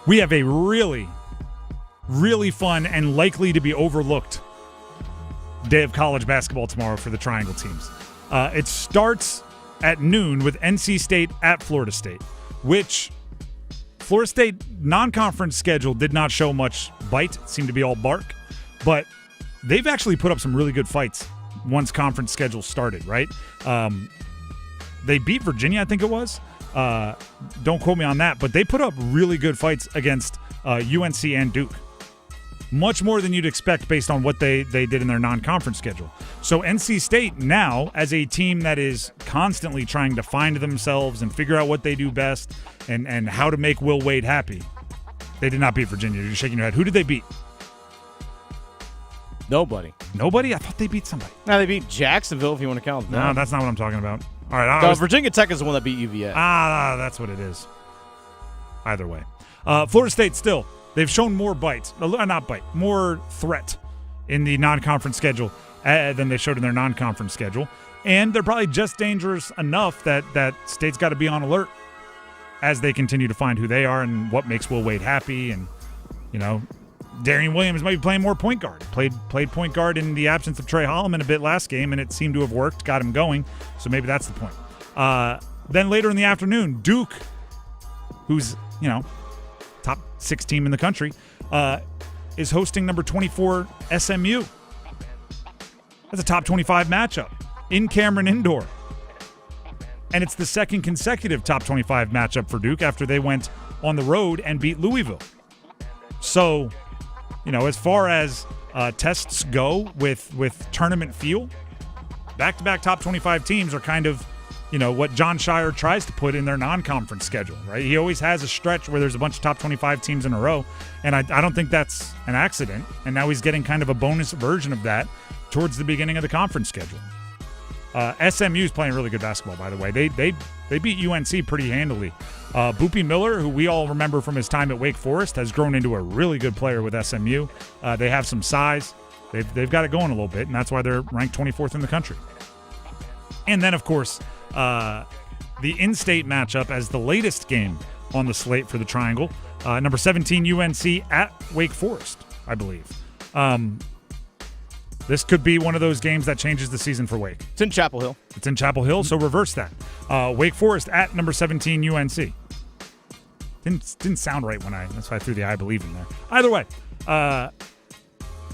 We have a really, really fun and likely to be overlooked day of college basketball tomorrow for the Triangle teams. It starts at noon with NC State at Florida State, which Florida State non-conference schedule did not show much bite. It seemed to be all bark, but they've actually put up some really good fights once conference schedule started, right? They beat Virginia, I think it was. Don't quote me on that, but they put up really good fights against UNC and Duke. Much more than you'd expect based on what they did in their non-conference schedule. So NC State now, as a team that is constantly trying to find themselves and figure out what they do best and how to make Will Wade happy, they did not beat Virginia. You're shaking your head. Who did they beat? Nobody. Nobody? I thought they beat somebody. No, they beat Jacksonville, if you want to count them. No, that's not what I'm talking about. All right. Virginia Tech is the one that beat UVA. That's what it is. Either way. Florida State still. They've shown more bite. Not bite. More threat in the non-conference schedule than they showed in their non-conference schedule. And they're probably just dangerous enough that State's got to be on alert as they continue to find who they are and what makes Will Wade happy. And, Darian Williams might be playing more point guard. Played point guard in the absence of Trey Holloman a bit last game, and it seemed to have worked, got him going. So maybe that's the point. Then later in the afternoon, Duke, who's, top 6 team in the country, is hosting number 24 SMU. That's a top 25 matchup in Cameron Indoor. And it's the second consecutive top 25 matchup for Duke after they went on the road and beat Louisville. So, as far as tests go with tournament feel, back-to-back top 25 teams are kind of, what John Shire tries to put in their non-conference schedule, right? He always has a stretch where there's a bunch of top 25 teams in a row, and I don't think that's an accident. And now he's getting kind of a bonus version of that towards the beginning of the conference schedule. SMU's playing really good basketball, by the way. They beat UNC pretty handily. Boopy Miller, who we all remember from his time at Wake Forest, has grown into a really good player with SMU. They have some size. They've got it going a little bit, and that's why they're ranked 24th in the country. And then, of course, the in-state matchup as the latest game on the slate for the Triangle. Number 17 UNC at Wake Forest, I believe. This could be one of those games that changes the season for Wake. It's in Chapel Hill. It's in Chapel Hill, so reverse that. Wake Forest at number 17 UNC. Didn't sound right that's why I threw the I believe in there. Either way,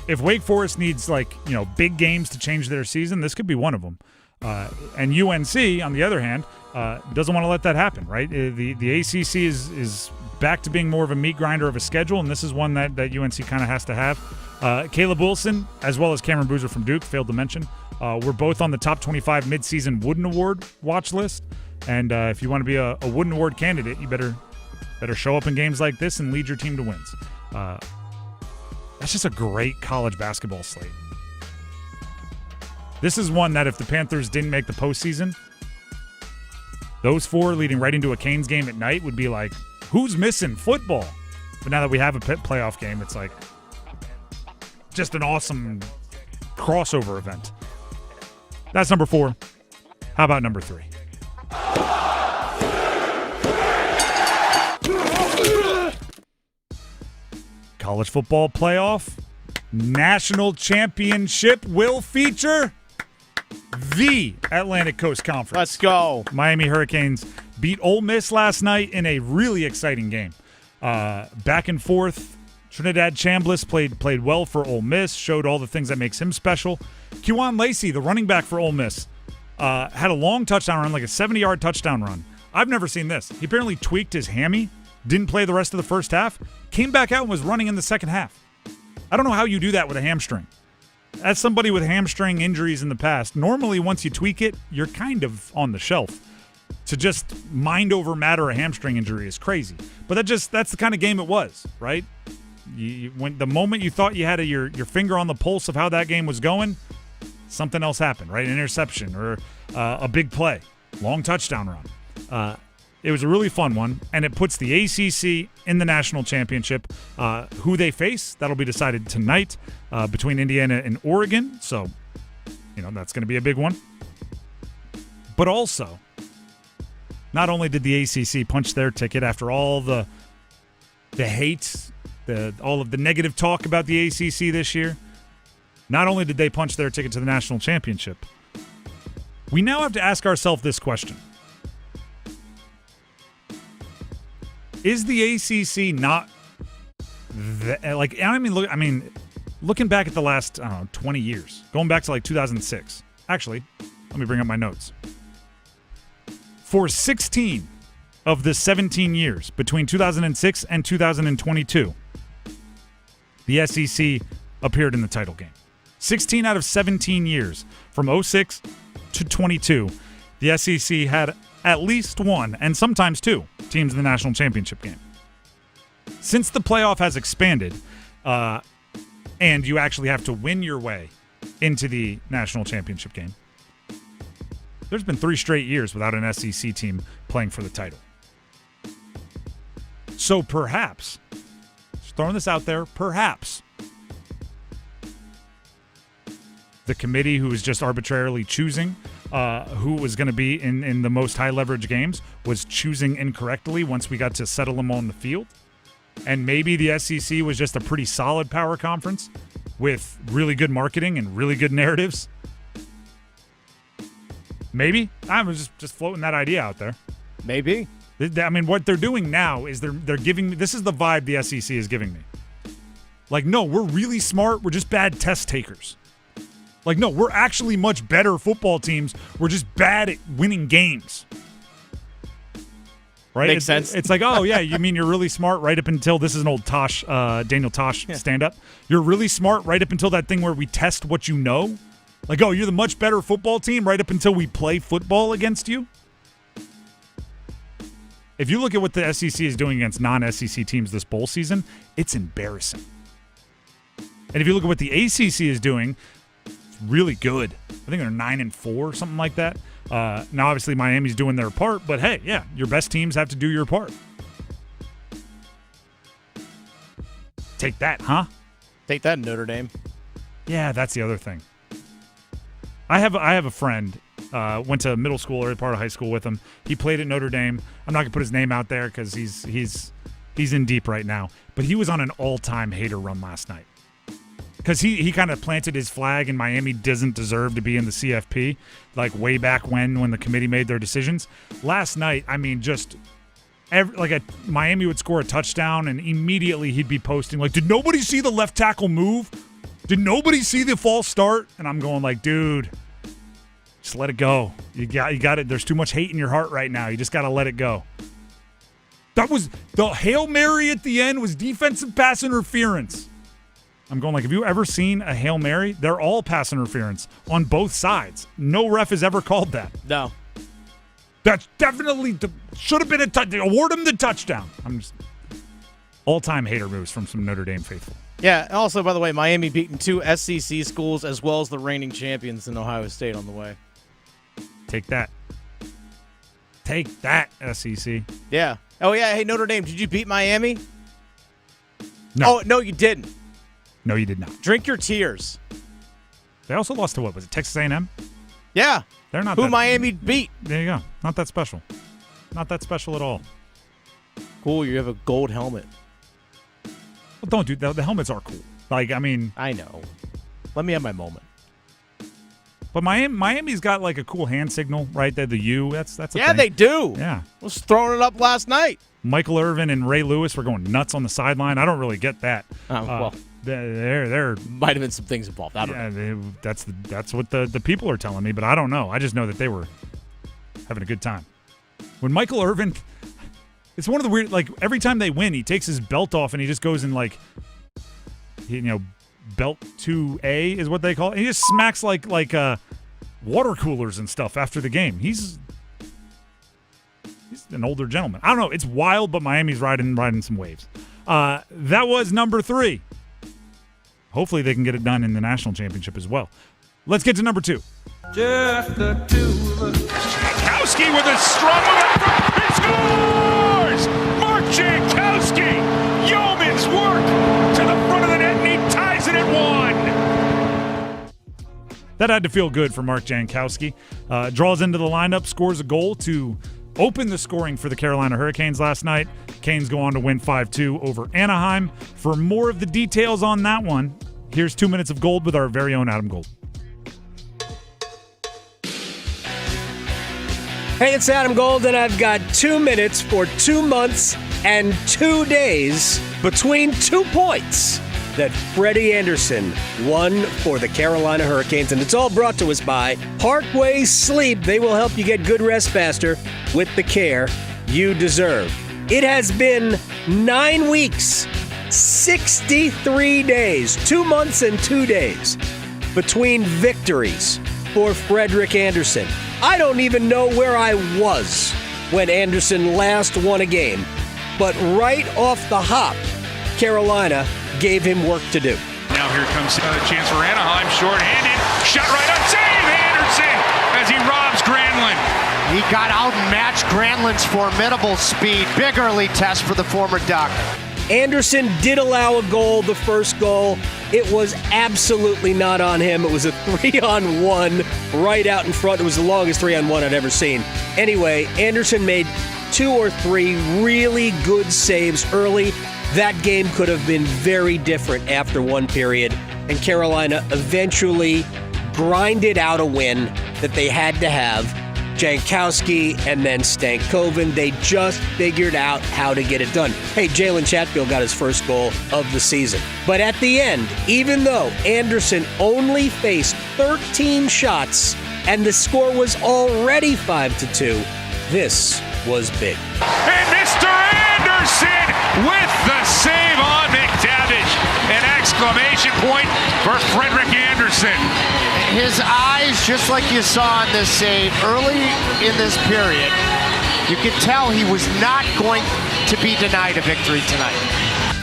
if Wake Forest needs big games to change their season, this could be one of them. And UNC, on the other hand, doesn't want to let that happen, right? The ACC is back to being more of a meat grinder of a schedule, and this is one that UNC kind of has to have. Caleb Wilson, as well as Cameron Boozer from Duke, failed to mention, we're both on the top 25 midseason Wooden Award watch list. And if you want to be a Wooden Award candidate, you better show up in games like this and lead your team to wins. That's just a great college basketball slate. This is one that if the Panthers didn't make the postseason, those 4 leading right into a Canes game at night would be like, who's missing football? But now that we have a playoff game, it's like, just an awesome crossover event. That's number 4. How about number 3? College football playoff national championship will feature the Atlantic Coast Conference. Let's go. Miami Hurricanes beat Ole Miss last night in a really exciting game. Back and forth. Trinidad Chambliss played well for Ole Miss, showed all the things that makes him special. Kewan Lacey, the running back for Ole Miss, had a long touchdown run, like a 70-yard touchdown run. I've never seen this. He apparently tweaked his hammy, didn't play the rest of the first half, came back out and was running in the second half. I don't know how you do that with a hamstring. As somebody with hamstring injuries in the past, normally once you tweak it, you're kind of on the shelf. To just mind over matter a hamstring injury is crazy. But that's the kind of game it was, right? When the moment you thought you had your finger on the pulse of how that game was going, something else happened, right? An interception or a big play, long touchdown run. It was a really fun one, and it puts the ACC in the national championship. Who they face, that'll be decided tonight between Indiana and Oregon. So, that's going to be a big one. But also, not only did the ACC punch their ticket after all the hate, all of the negative talk about the ACC this year, not only did they punch their ticket to the national championship, we now have to ask ourselves this question. Is the ACC not looking back at the last 20 years, going back to like 2006. Actually, let me bring up my notes. For 16 of the 17 years between 2006 and 2022, the SEC appeared in the title game. 16 out of 17 years from 06 to 22, the SEC had at least one, and sometimes two, teams in the national championship game. Since the playoff has expanded, and you actually have to win your way into the national championship game, there's been 3 straight years without an SEC team playing for the title. So perhaps, just throwing this out there, perhaps the committee who was just arbitrarily choosing who was going to be in the most high-leverage games was choosing incorrectly once we got to settle them on the field. And maybe the SEC was just a pretty solid power conference with really good marketing and really good narratives. Maybe. I was just floating that idea out there. Maybe. I mean, what they're doing now is they're giving me – this is the vibe the SEC is giving me. Like, no, we're really smart. We're just bad test takers. Like, no, we're actually much better football teams. We're just bad at winning games. Right? Makes sense. It's like, oh, yeah, you mean you're really smart right up until – this is an old Tosh, Daniel Tosh stand-up. You're really smart right up until that thing where we test what you know. Like, oh, you're the much better football team right up until we play football against you. If you look at what the SEC is doing against non-SEC teams this bowl season, it's embarrassing. And if you look at what the ACC is doing, it's really good. I think they're 9-4, something like that. Now, obviously, Miami's doing their part, but hey, yeah, your best teams have to do your part. Take that, huh? Take that, Notre Dame. Yeah, that's the other thing. I have a friend, went to middle school or part of high school with him. He played at Notre Dame. I'm not going to put his name out there because he's in deep right now. But he was on an all-time hater run last night. Because he kind of planted his flag and Miami doesn't deserve to be in the CFP, like way back when the committee made their decisions. Last night, I mean, just Miami would score a touchdown and immediately he'd be posting like, did nobody see the left tackle move? Did nobody see the false start? And I'm going like, dude, just let it go. You got it. There's too much hate in your heart right now. You just got to let it go. That was the Hail Mary at the end was defensive pass interference. I'm going like, have you ever seen a Hail Mary? They're all pass interference on both sides. No ref has ever called that. No. That's definitely should have been a touchdown. Award him the touchdown. I'm just all-time hater moves from some Notre Dame faithful. Yeah, and also, by the way, Miami beating 2 SEC schools as well as the reigning champions in Ohio State on the way. Take that. Take that, SEC. Yeah. Oh, yeah. Hey, Notre Dame, did you beat Miami? No. Oh, no, you didn't. No, you did not. Drink your tears. They also lost to what? Was it Texas A&M? Yeah. They're not Who that, Miami beat. There you go. Not that special. Not that special at all. Cool, you have a gold helmet. Well, don't do that. The helmets are cool. Like, I mean. I know. Let me have my moment. But Miami's got like a cool hand signal, right? The U. That's a Yeah, thing. they do. Yeah. I was throwing it up last night. Michael Irvin and Ray Lewis were going nuts on the sideline. I don't really get that. Well, they're might have been some things involved. I don't know. That's what the people are telling me, but I don't know. I just know that they were having a good time. When Michael Irvin, it's one of the weird, like every time they win, he takes his belt off and he just goes in like, belt 2A is what they call it. He just smacks like water coolers and stuff after the game. He's an older gentleman. I don't know. It's wild, but Miami's riding some waves. That was number 3. Hopefully they can get it done in the national championship as well. Let's get to number 2. Just the two of us. Jankowski with a strong one. He scores! Mark Jankowski! Yeoman's work to the front of the net, and he ties it at 1. That had to feel good for Mark Jankowski. Draws into the lineup, scores a goal to open the scoring for the Carolina Hurricanes last night. Canes go on to win 5-2 over Anaheim. For more of the details on that one, here's 2 minutes of gold with our very own Adam Gold. Hey, it's Adam Gold, and I've got 2 minutes for 2 months and 2 days between 2 points that Freddie Anderson won for the Carolina Hurricanes. And it's all brought to us by Parkway Sleep. They will help you get good rest faster with the care you deserve. It has been 9 weeks, 63 days, 2 months and 2 days between victories for Frederick Anderson. I don't even know where I was when Anderson last won a game, but right off the hop, Carolina gave him work to do. Now here comes a chance for Anaheim, short-handed, shot right on, save Anderson as he robs Granlund. He got out and matched Granlund's formidable speed. Big early test for the former Duck. Anderson did allow a goal, the first goal. It was absolutely not on him. It was a 3-on-1 right out in front. It was the longest 3-on-1 I'd ever seen. Anyway, Anderson made 2 or 3 really good saves early. That game could have been very different after one period, and Carolina eventually grinded out a win that they had to have. Jankowski and then Stankoven, they just figured out how to get it done. Hey, Jalen Chatfield got his first goal of the season. But at the end, even though Anderson only faced 13 shots and the score was already 5-2, this was big. And Mr. Anderson with the save on McTavish. An exclamation point for Frederick Anderson. His eyes, just like you saw in this save early in this period, you could tell he was not going to be denied a victory tonight.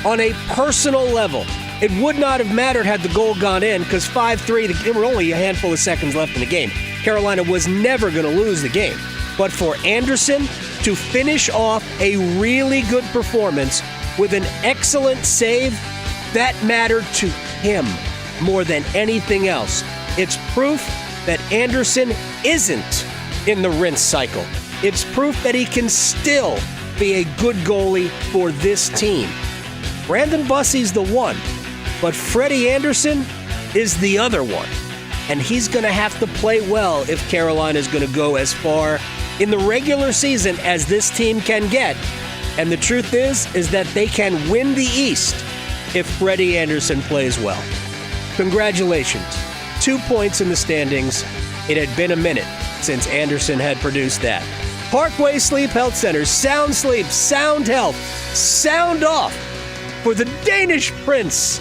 On a personal level, it would not have mattered had the goal gone in because 5-3, there were only a handful of seconds left in the game. Carolina was never going to lose the game. But for Anderson to finish off a really good performance with an excellent save, that mattered to him more than anything else. It's proof that Anderson isn't in the rinse cycle. It's proof that he can still be a good goalie for this team. Brandon Bussey's the one, but Freddie Anderson is the other one. And he's going to have to play well if Carolina's going to go as far in the regular season as this team can get. And the truth is that they can win the East if Freddie Anderson plays well. Congratulations. 2 points in the standings. It had been a minute since Anderson had produced that. Parkway Sleep Health Center. Sound sleep, sound health, sound off for the Danish Prince.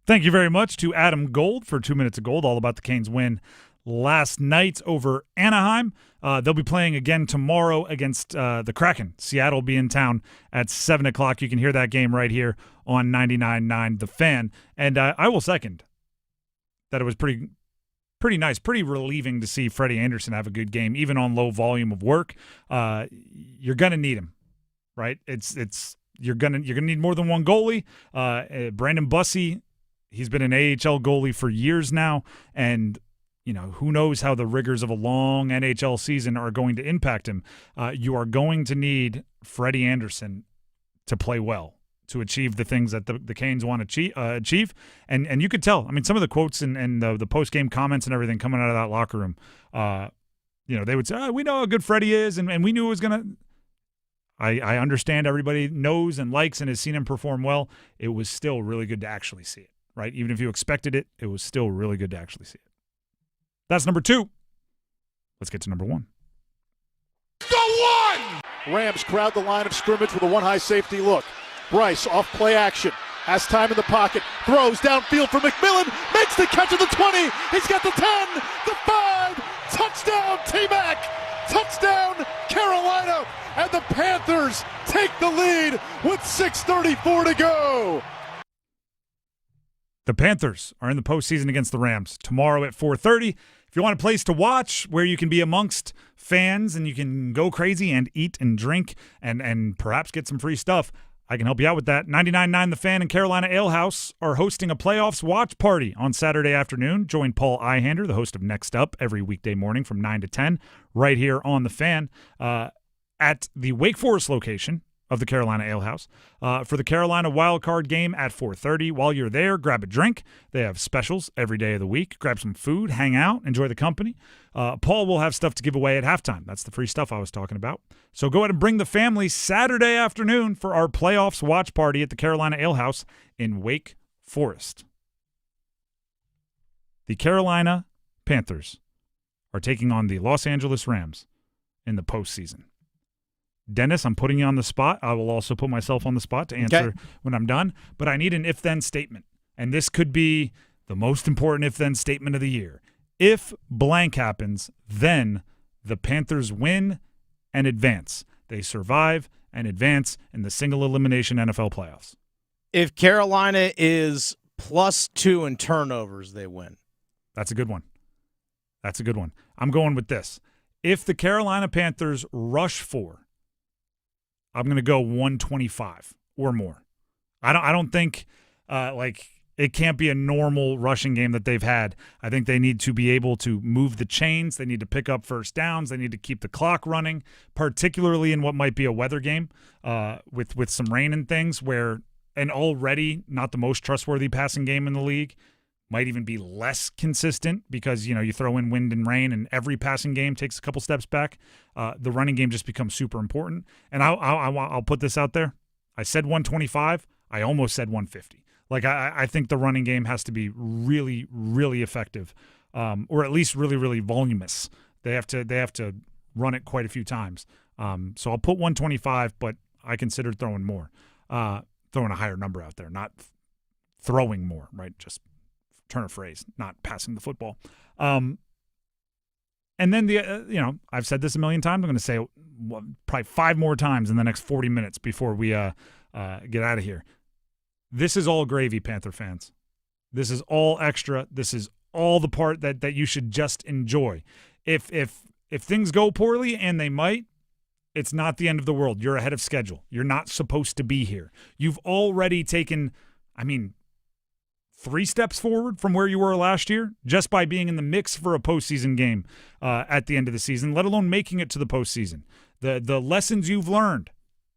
Thank you very much to Adam Gold for 2 minutes of gold, all about the Canes win last night over Anaheim. They'll be playing again tomorrow against the Kraken. Seattle will be in town at 7 o'clock. You can hear that game right here on 99.9 The Fan. And I will second that it was pretty nice, pretty relieving to see Freddie Anderson have a good game, even on low volume of work. You're going to need him, right? It's you're gonna need more than one goalie. Brandon Bussey, he's been an AHL goalie for years now, and who knows how the rigors of a long NHL season are going to impact him. You are going to need Freddie Anderson to play well, to achieve the things that the Canes want to achieve. And you could tell. I mean, some of the quotes and the post-game comments and everything coming out of that locker room, they would say, we know how good Freddie is, and we knew it was going to – I understand everybody knows and likes and has seen him perform well. It was still really good to actually see it, right? Even if you expected it, it was still really good to actually see it. That's number 2. Let's get to number 1. The one! Rams crowd the line of scrimmage with a one-high safety look. Bryce off play action. Has time in the pocket. Throws downfield for McMillan. Makes the catch at the 20. He's got the 10, the 5. Touchdown, T-Mac. Touchdown, Carolina. And the Panthers take the lead with 6:34 to go. The Panthers are in the postseason against the Rams tomorrow at 4:30. If you want a place to watch where you can be amongst fans and you can go crazy and eat and drink and perhaps get some free stuff, I can help you out with that. 99.9 The Fan and Carolina Ale House are hosting a playoffs watch party on Saturday afternoon. Join Paul Ihander, the host of Next Up, every weekday morning from 9 to 10 right here on The Fan at the Wake Forest location of the Carolina Ale House for the Carolina Wildcard game at 4:30. While you're there, grab a drink. They have specials every day of the week. Grab some food, hang out, enjoy the company. Paul will have stuff to give away at halftime. That's the free stuff I was talking about. So go ahead and bring the family Saturday afternoon for our playoffs watch party at the Carolina Ale House in Wake Forest. The Carolina Panthers are taking on the Los Angeles Rams in the postseason. Dennis, I'm putting you on the spot. I will also put myself on the spot to answer when I'm done. But I need an if-then statement. And this could be the most important if-then statement of the year. If blank happens, then the Panthers win and advance. They survive and advance in the single elimination NFL playoffs. If Carolina is +2 in turnovers, they win. That's a good one. I'm going with this. If the Carolina Panthers rush 4, I'm going to go 125 or more. I don't think it can't be a normal rushing game that they've had. I think they need to be able to move the chains. They need to pick up first downs. They need to keep the clock running, particularly in what might be a weather game with some rain and things where an already not the most trustworthy passing game in the league might even be less consistent because, you throw in wind and rain and every passing game takes a couple steps back. The running game just becomes super important. And I'll put this out there. I said 125. I almost said 150. I think the running game has to be really, really effective, or at least really, really voluminous. They have to run it quite a few times. So I'll put 125, but I considered throwing more, throwing a higher number out there, not throwing more, right? Just turn of phrase, not passing the football. And then I've said this a million times. I'm going to say it probably 5 more times in the next 40 minutes before we get out of here. This is all gravy, Panther fans. This is all extra. This is all the part that you should just enjoy. If things go poorly, and they might, it's not the end of the world. You're ahead of schedule. You're not supposed to be here. You've already taken, 3 steps forward from where you were last year just by being in the mix for a postseason game at the end of the season, let alone making it to the postseason. The lessons you've learned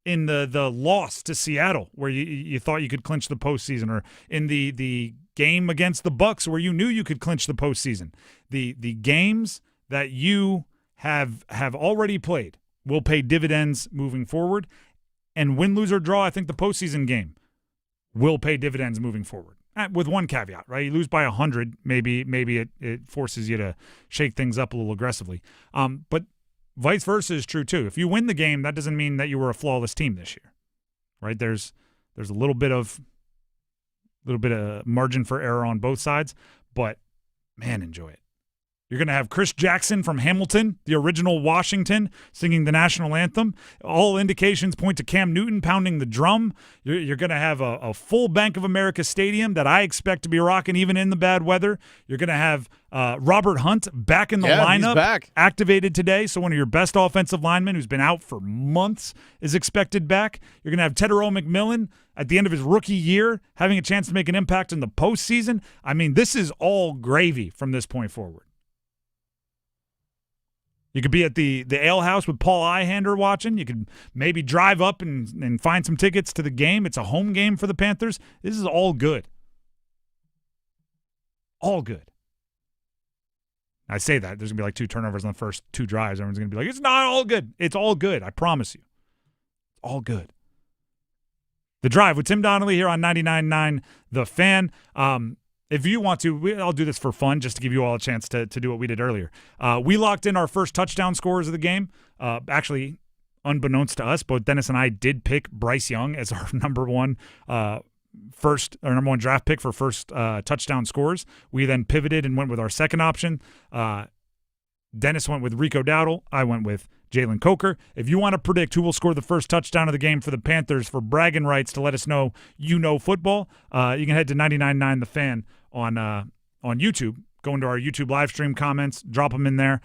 in the loss to Seattle where you thought you could clinch the postseason, or in the game against the Bucs where you knew you could clinch the postseason. The games that you have already played will pay dividends moving forward. And win, lose, or draw, I think the postseason game will pay dividends moving forward. With one caveat, right? You lose by 100, maybe it forces you to shake things up a little aggressively. But vice versa is true too. If you win the game, that doesn't mean that you were a flawless team this year, right? There's a little bit of margin for error on both sides, but man, enjoy it. You're going to have Chris Jackson from Hamilton, the original Washington, singing the national anthem. All indications point to Cam Newton pounding the drum. You're going to have a full Bank of America stadium that I expect to be rocking even in the bad weather. You're going to have Robert Hunt back in the lineup, he's back. activated today. So one of your best offensive linemen who's been out for months is expected back. You're going to have Tedero McMillan at the end of his rookie year having a chance to make an impact in the postseason. I mean, this is all gravy from this point forward. You could be at the ale house with Paul Ihander watching. You could maybe drive up and find some tickets to the game. It's a home game for the Panthers. This is all good. All good. I say that. There's going to be like 2 turnovers on the first 2 drives. Everyone's going to be like, it's not all good. It's all good. I promise you. All good. The Drive with Tim Donnelly here on 99.9 The Fan. If you want to, I'll do this for fun just to give you all a chance to do what we did earlier. We locked in our first touchdown scores of the game. Actually, unbeknownst to us, both Dennis and I did pick Bryce Young as our number one draft pick for first touchdown scores. We then pivoted and went with our second option. Dennis went with Rico Dowdle. I went with Jalen Coker. If you want to predict who will score the first touchdown of the game for the Panthers for bragging rights to let us know you know football, you can head to 99.9 The Fan on YouTube. Go into our YouTube live stream comments, drop them in there.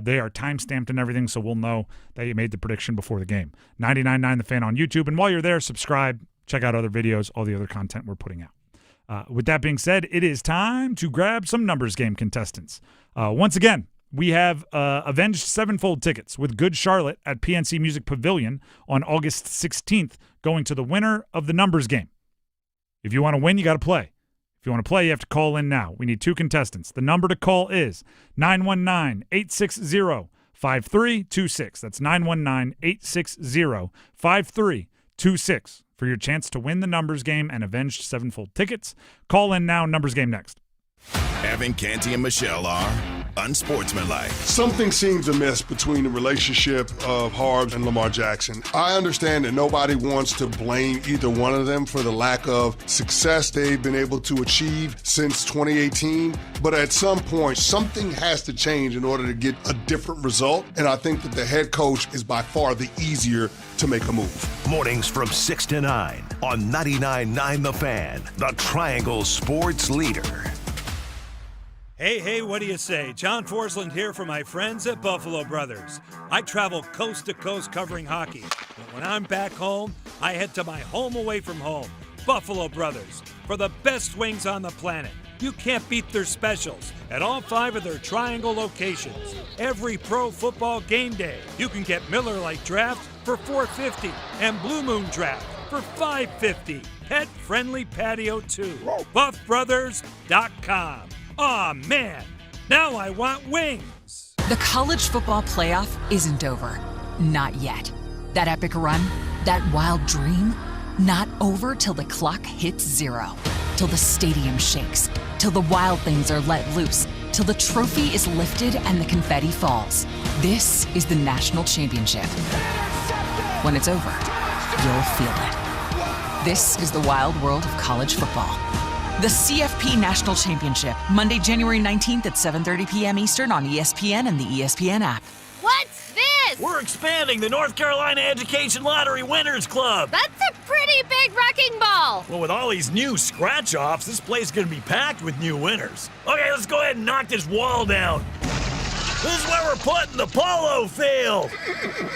They are time-stamped and everything, so we'll know that you made the prediction before the game. 99.9 The Fan on YouTube. And while you're there, subscribe, check out other videos, all the other content we're putting out. With that being said, it is time to grab some numbers game contestants. Once again, we have Avenged Sevenfold tickets with Good Charlotte at PNC Music Pavilion on August 16th, going to the winner of the numbers game. If you want to win, you got to play. If you want to play, you have to call in now. We need 2 contestants. The number to call is 919-860-5326. That's 919-860-5326 for your chance to win the numbers game and Avenged Sevenfold tickets. Call in now. Numbers game next. Evan, Canty, and Michelle are unsportsmanlike. Something seems amiss between the relationship of Harbs and Lamar Jackson. I understand that nobody wants to blame either one of them for the lack of success they've been able to achieve since 2018, but at some point, something has to change in order to get a different result, and I think that the head coach is by far the easier to make a move. Mornings from 6 to 9 on 99.9 The Fan, the Triangle Sports Leader. Hey, what do you say? John Forsland here for my friends at Buffalo Brothers. I travel coast to coast covering hockey. But when I'm back home, I head to my home away from home, Buffalo Brothers, for the best wings on the planet. You can't beat their specials at all 5 of their Triangle locations. Every pro football game day, you can get Miller Lite Draft for $4.50 and Blue Moon Draft for $5.50. Pet-friendly patio too. BuffBrothers.com. Aw, man, now I want wings. The college football playoff isn't over. Not yet. That epic run, that wild dream, not over till the clock hits 0. Till the stadium shakes. Till the wild things are let loose. Till the trophy is lifted and the confetti falls. This is the national championship. When it's over, you'll feel it. This is the wild world of college football. The CFP National Championship, Monday, January 19th at 7:30 p.m. Eastern on ESPN and the ESPN app. What's this? We're expanding the North Carolina Education Lottery Winners Club. That's a pretty big wrecking ball. Well, with all these new scratch-offs, this place is going to be packed with new winners. Okay, let's go ahead and knock this wall down. This is where we're putting the polo field.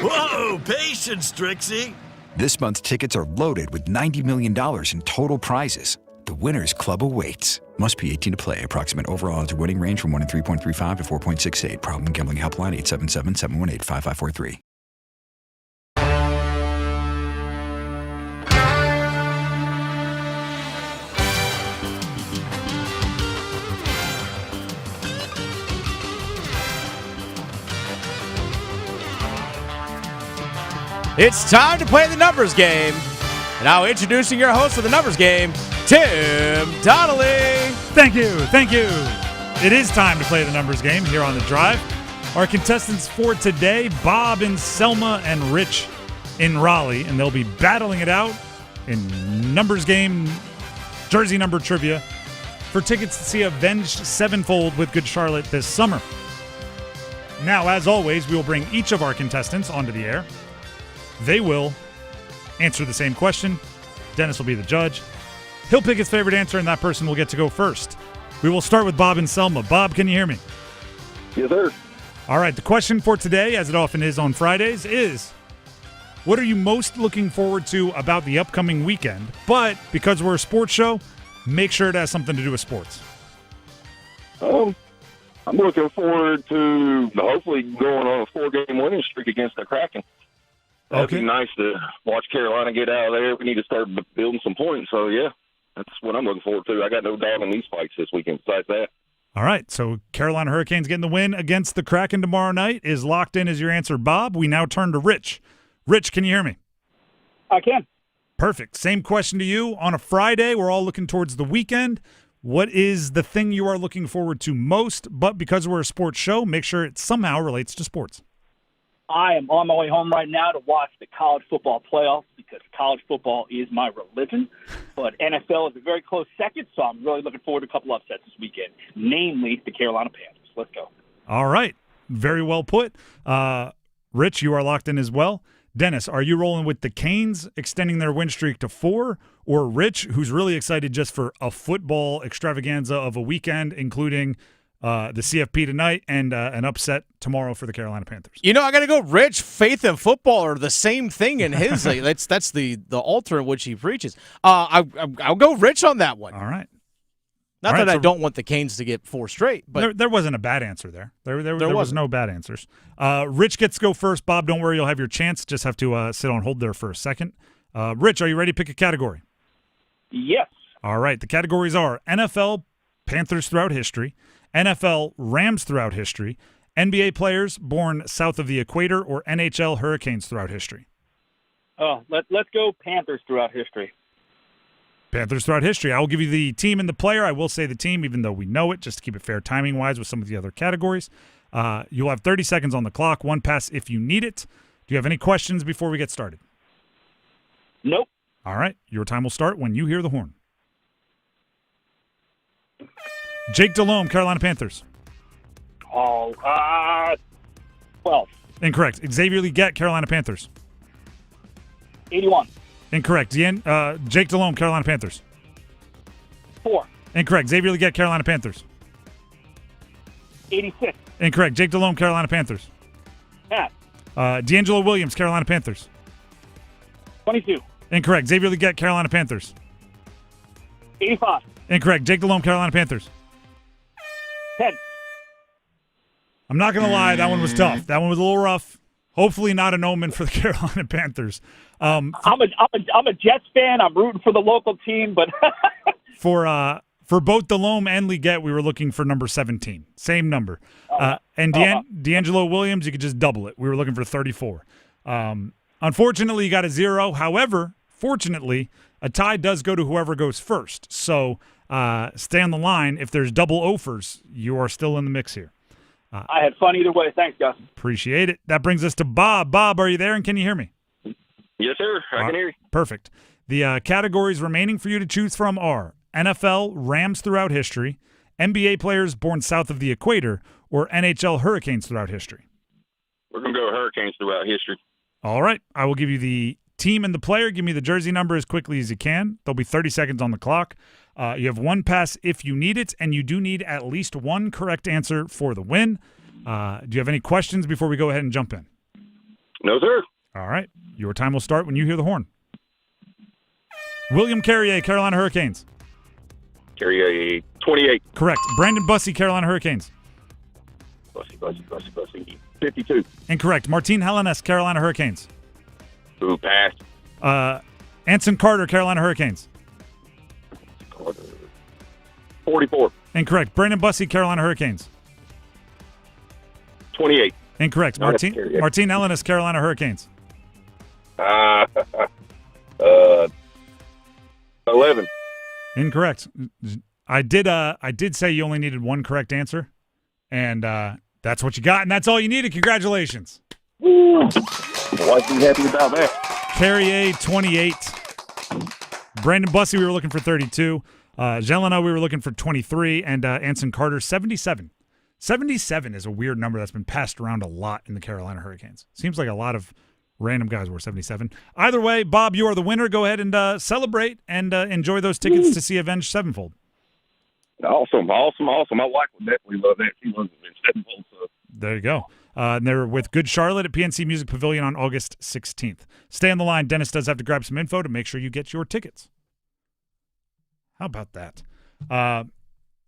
Whoa, patience, Trixie. This month's tickets are loaded with $90 million in total prizes. The Winners Club awaits. Must be 18 to play. Approximate overall odds or winning range from 1 in 3.35 to 4.68. Problem gambling helpline 877-718-5543. It's time to play the numbers game. And now introducing your host of the numbers game, Tim Donnelly. Thank you. It is time to play the numbers game here on The Drive. Our contestants for today, Bob in Selma and Rich in Raleigh, and they'll be battling it out in numbers game jersey number trivia for tickets to see Avenged Sevenfold with Good Charlotte this summer. Now, as always, we will bring each of our contestants onto the air. They will answer the same question. Dennis will be the judge. He'll pick his favorite answer, and that person will get to go first. We will start with Bob and Selma. Bob, can you hear me? Yes, sir. All right, the question for today, as it often is on Fridays, is what are you most looking forward to about the upcoming weekend? But because we're a sports show, make sure it has something to do with sports. I'm looking forward to hopefully going on a 4-game winning streak against the Kraken. That'd be nice to watch Carolina get out of there. We need to start building some points. So, yeah, that's what I'm looking forward to. I got no doubt in these fights this weekend besides that. All right, so Carolina Hurricanes getting the win against the Kraken tomorrow night is locked in as your answer, Bob. We now turn to Rich. Rich, can you hear me? I can. Perfect. Same question to you. On a Friday, we're all looking towards the weekend. What is the thing you are looking forward to most? But because we're a sports show, make sure it somehow relates to sports. I am on my way home right now to watch the college football playoffs because college football is my religion. But NFL is a very close second, so I'm really looking forward to a couple upsets this weekend, namely the Carolina Panthers. Let's go. All right. Very well put. Rich, you are locked in as well. Dennis, are you rolling with the Canes extending their win streak to 4, or Rich, who's really excited just for a football extravaganza of a weekend, including the CFP tonight and an upset tomorrow for the Carolina Panthers? You know, I got to go. Rich, faith and football are the same thing in his. That's the altar in which he preaches. I'll go Rich on that one. All right. Not that I don't want the Canes to get 4 straight, but there wasn't a bad answer there. There was no bad answers. Rich gets to go first. Bob, don't worry, you'll have your chance. Just have to sit on hold there for a second. Rich, are you ready to pick a category? Yes. All right. The categories are NFL Panthers throughout history, NFL Rams throughout history, NBA players born south of the equator, or NHL Hurricanes throughout history. Oh, let's go Panthers throughout history. Panthers throughout history. I will give you the team and the player. I will say the team, even though we know it, just to keep it fair timing-wise with some of the other categories. You'll have 30 seconds on the clock, 1 pass if you need it. Do you have any questions before we get started? Nope. All right. Your time will start when you hear the horn. Jake Delhomme, Carolina Panthers. 12. Incorrect. Xavier Legette, Carolina Panthers. 81. Incorrect. Jake Delhomme, Carolina Panthers. 4. Incorrect. Xavier Legette, Carolina Panthers. 86. Incorrect. Jake Delhomme, Carolina Panthers. Pat. D'Angelo Williams, Carolina Panthers. 22. Incorrect. Xavier Legette, Carolina Panthers. 85. Incorrect. Jake Delhomme, Carolina Panthers. 10. I'm not going to lie, that one was tough. That one was a little rough. Hopefully not an omen for the Carolina Panthers. I'm a Jets fan. I'm rooting for the local team, but for both Delhomme and Legette, we were looking for number 17, same number. And D'Angelo Williams, you could just double it. We were looking for 34. Unfortunately, you got a 0. However, fortunately, a tie does go to whoever goes first. So stay on the line. If there's double offers, you are still in the mix here. I had fun either way. Thanks, Gus. Appreciate it. That brings us to Bob. Bob, are you there, and can you hear me? Yes, sir. I can hear you. Perfect. The categories remaining for you to choose from are NFL Rams throughout history, NBA players born south of the equator, or NHL Hurricanes throughout history. We're going to go Hurricanes throughout history. All right. I will give you the team and the player. Give me the jersey number as quickly as you can. There'll be 30 seconds on the clock. You have 1 pass if you need it, and you do need at least 1 correct answer for the win. Do you have any questions before we go ahead and jump in? No, sir. All right. Your time will start when you hear the horn. William Carrier, Carolina Hurricanes. Carrier, 28. Correct. Brandon Bussey, Carolina Hurricanes. Bussey, 52. Incorrect. Martin Helenius, Carolina Hurricanes. Ooh, pass. Anson Carter, Carolina Hurricanes. 44. Incorrect. Brandon Bussey, Carolina Hurricanes. 28. Incorrect. Martin Helenius, Carolina Hurricanes. 11. Incorrect. I did say you only needed 1 correct answer, and that's what you got, and that's all you needed. Congratulations. Woo. Why be happy about that? Carrier, 28. Brandon Bussey, we were looking for 32. Jelena, we were looking for 23, and Anson Carter, 77. 77 is a weird number that's been passed around a lot in the Carolina Hurricanes. Seems like a lot of random guys were 77. Either way, Bob, you are the winner. Go ahead and celebrate and enjoy those tickets to see Avenged Sevenfold. Awesome. My wife would definitely love that. She loves Avenged Sevenfold. So. There you go. And they're with Good Charlotte at PNC Music Pavilion on August 16th. Stay on the line. Dennis does have to grab some info to make sure you get your tickets. How about that?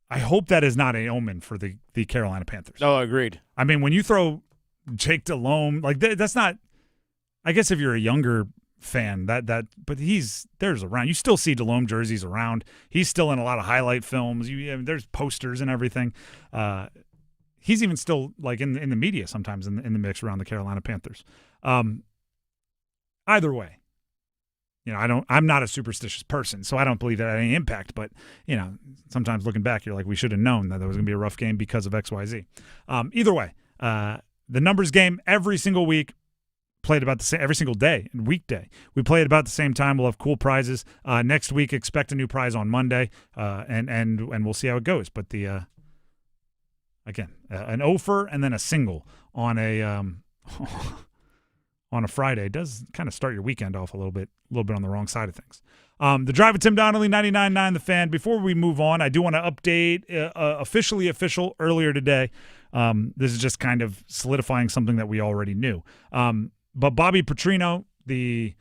I hope that is not an omen for the Carolina Panthers. Oh, agreed. I mean, when you throw Jake Delhomme, like that's not. I guess if you're a younger fan, but there's around. You still see Delhomme jerseys around. He's still in a lot of highlight films. There's posters and everything. He's even still like in the media sometimes in the mix around the Carolina Panthers. Either way. I'm not a superstitious person, so I don't believe that had any impact. But, sometimes looking back, you're like, we should have known that was going to be a rough game because of XYZ. Either way, the numbers game every single week, played about the same every single day, weekday. We play at about the same time. We'll have cool prizes. Next week, expect a new prize on Monday, and we'll see how it goes. But an offer and then a single on a on a Friday does kind of start your weekend off a little bit on the wrong side of things. The Drive with Tim Donnelly, 99.9 The Fan. Before we move on, I do want to update official earlier today. This is just kind of solidifying something that we already knew. But Bobby Petrino, the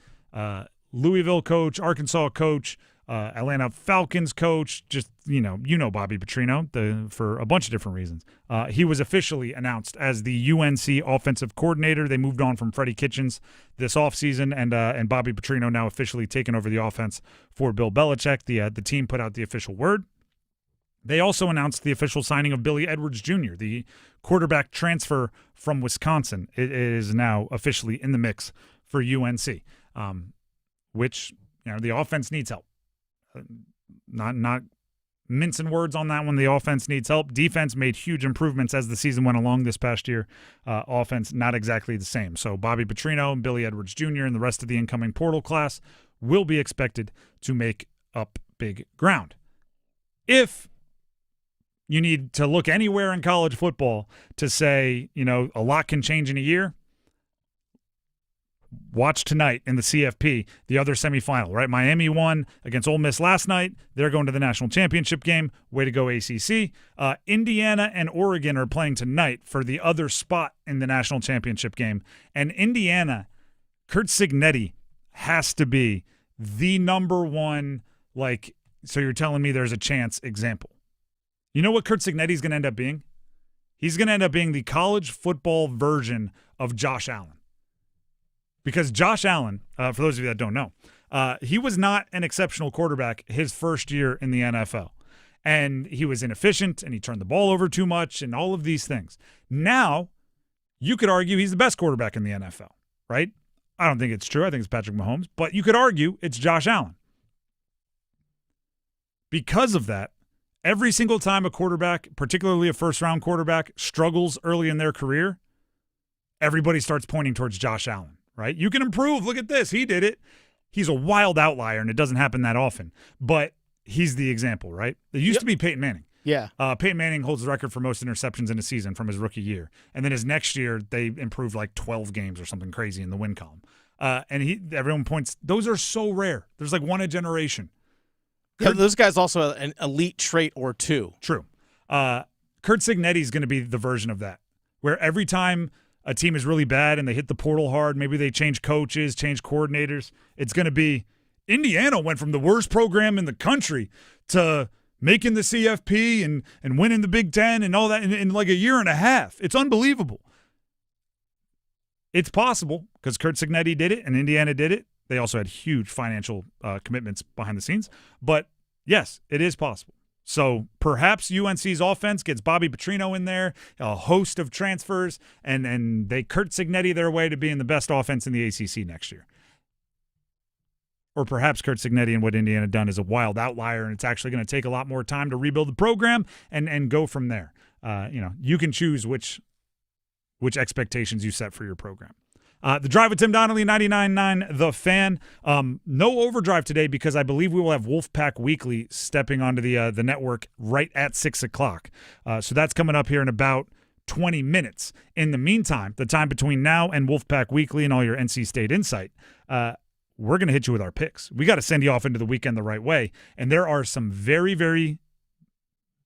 Louisville coach, Arkansas coach, Atlanta Falcons coach, just Bobby Petrino for a bunch of different reasons. He was officially announced as the UNC offensive coordinator. They moved on from Freddie Kitchens this offseason, and Bobby Petrino now officially taken over the offense for Bill Belichick. The team put out the official word. They also announced the official signing of Billy Edwards Jr., the quarterback transfer from Wisconsin. It is now officially in the mix for UNC, which the offense needs help. Not mincing words on that one. The offense needs help. Defense made huge improvements as the season went along this past year. Offense, not exactly the same. So Bobby Petrino and Billy Edwards Jr. and the rest of the incoming portal class will be expected to make up big ground. If you need to look anywhere in college football to say, a lot can change in a year, watch tonight in the CFP, the other semifinal, right? Miami won against Ole Miss last night. They're going to the national championship game. Way to go, ACC. Indiana and Oregon are playing tonight for the other spot in the national championship game. And Indiana, Kurt Cignetti has to be the number one, so you're telling me there's a chance example. You know what Kurt Cignetti is going to end up being? He's going to end up being the college football version of Josh Allen. Because Josh Allen, for those of you that don't know, he was not an exceptional quarterback his first year in the NFL. And he was inefficient, and he turned the ball over too much, and all of these things. Now, you could argue he's the best quarterback in the NFL, right? I don't think it's true. I think it's Patrick Mahomes. But you could argue it's Josh Allen. Because of that, every single time a quarterback, particularly a first-round quarterback, struggles early in their career, everybody starts pointing towards Josh Allen, right? You can improve. Look at this. He did it. He's a wild outlier, and it doesn't happen that often. But he's the example, right? It used to be Peyton Manning. Yeah. Peyton Manning holds the record for most interceptions in a season from his rookie year. And then his next year, they improved 12 games or something crazy in the win column. And everyone points, those are so rare. There's one a generation. Yeah, those guys also have an elite trait or two. True. Kurt Cignetti is going to be the version of that, where every time a team is really bad and they hit the portal hard, maybe they change coaches, change coordinators, it's going to be Indiana went from the worst program in the country to making the CFP and winning the Big Ten and all that in a year and a half. It's unbelievable. It's possible because Kurt Cignetti did it and Indiana did it. They also had huge financial commitments behind the scenes. But, yes, it is possible. So perhaps UNC's offense gets Bobby Petrino in there, a host of transfers, and they Kurt Cignetti their way to being the best offense in the ACC next year. Or perhaps Kurt Cignetti and what Indiana done is a wild outlier, and it's actually going to take a lot more time to rebuild the program and go from there. You can choose which expectations you set for your program. The Drive with Tim Donnelly, 99.9 The Fan. No overdrive today because I believe we will have Wolfpack Weekly stepping onto the network right at 6 o'clock. So that's coming up here in about 20 minutes. In the meantime, the time between now and Wolfpack Weekly and all your NC State insight, we're going to hit you with our picks. We got to send you off into the weekend the right way. And there are some very, very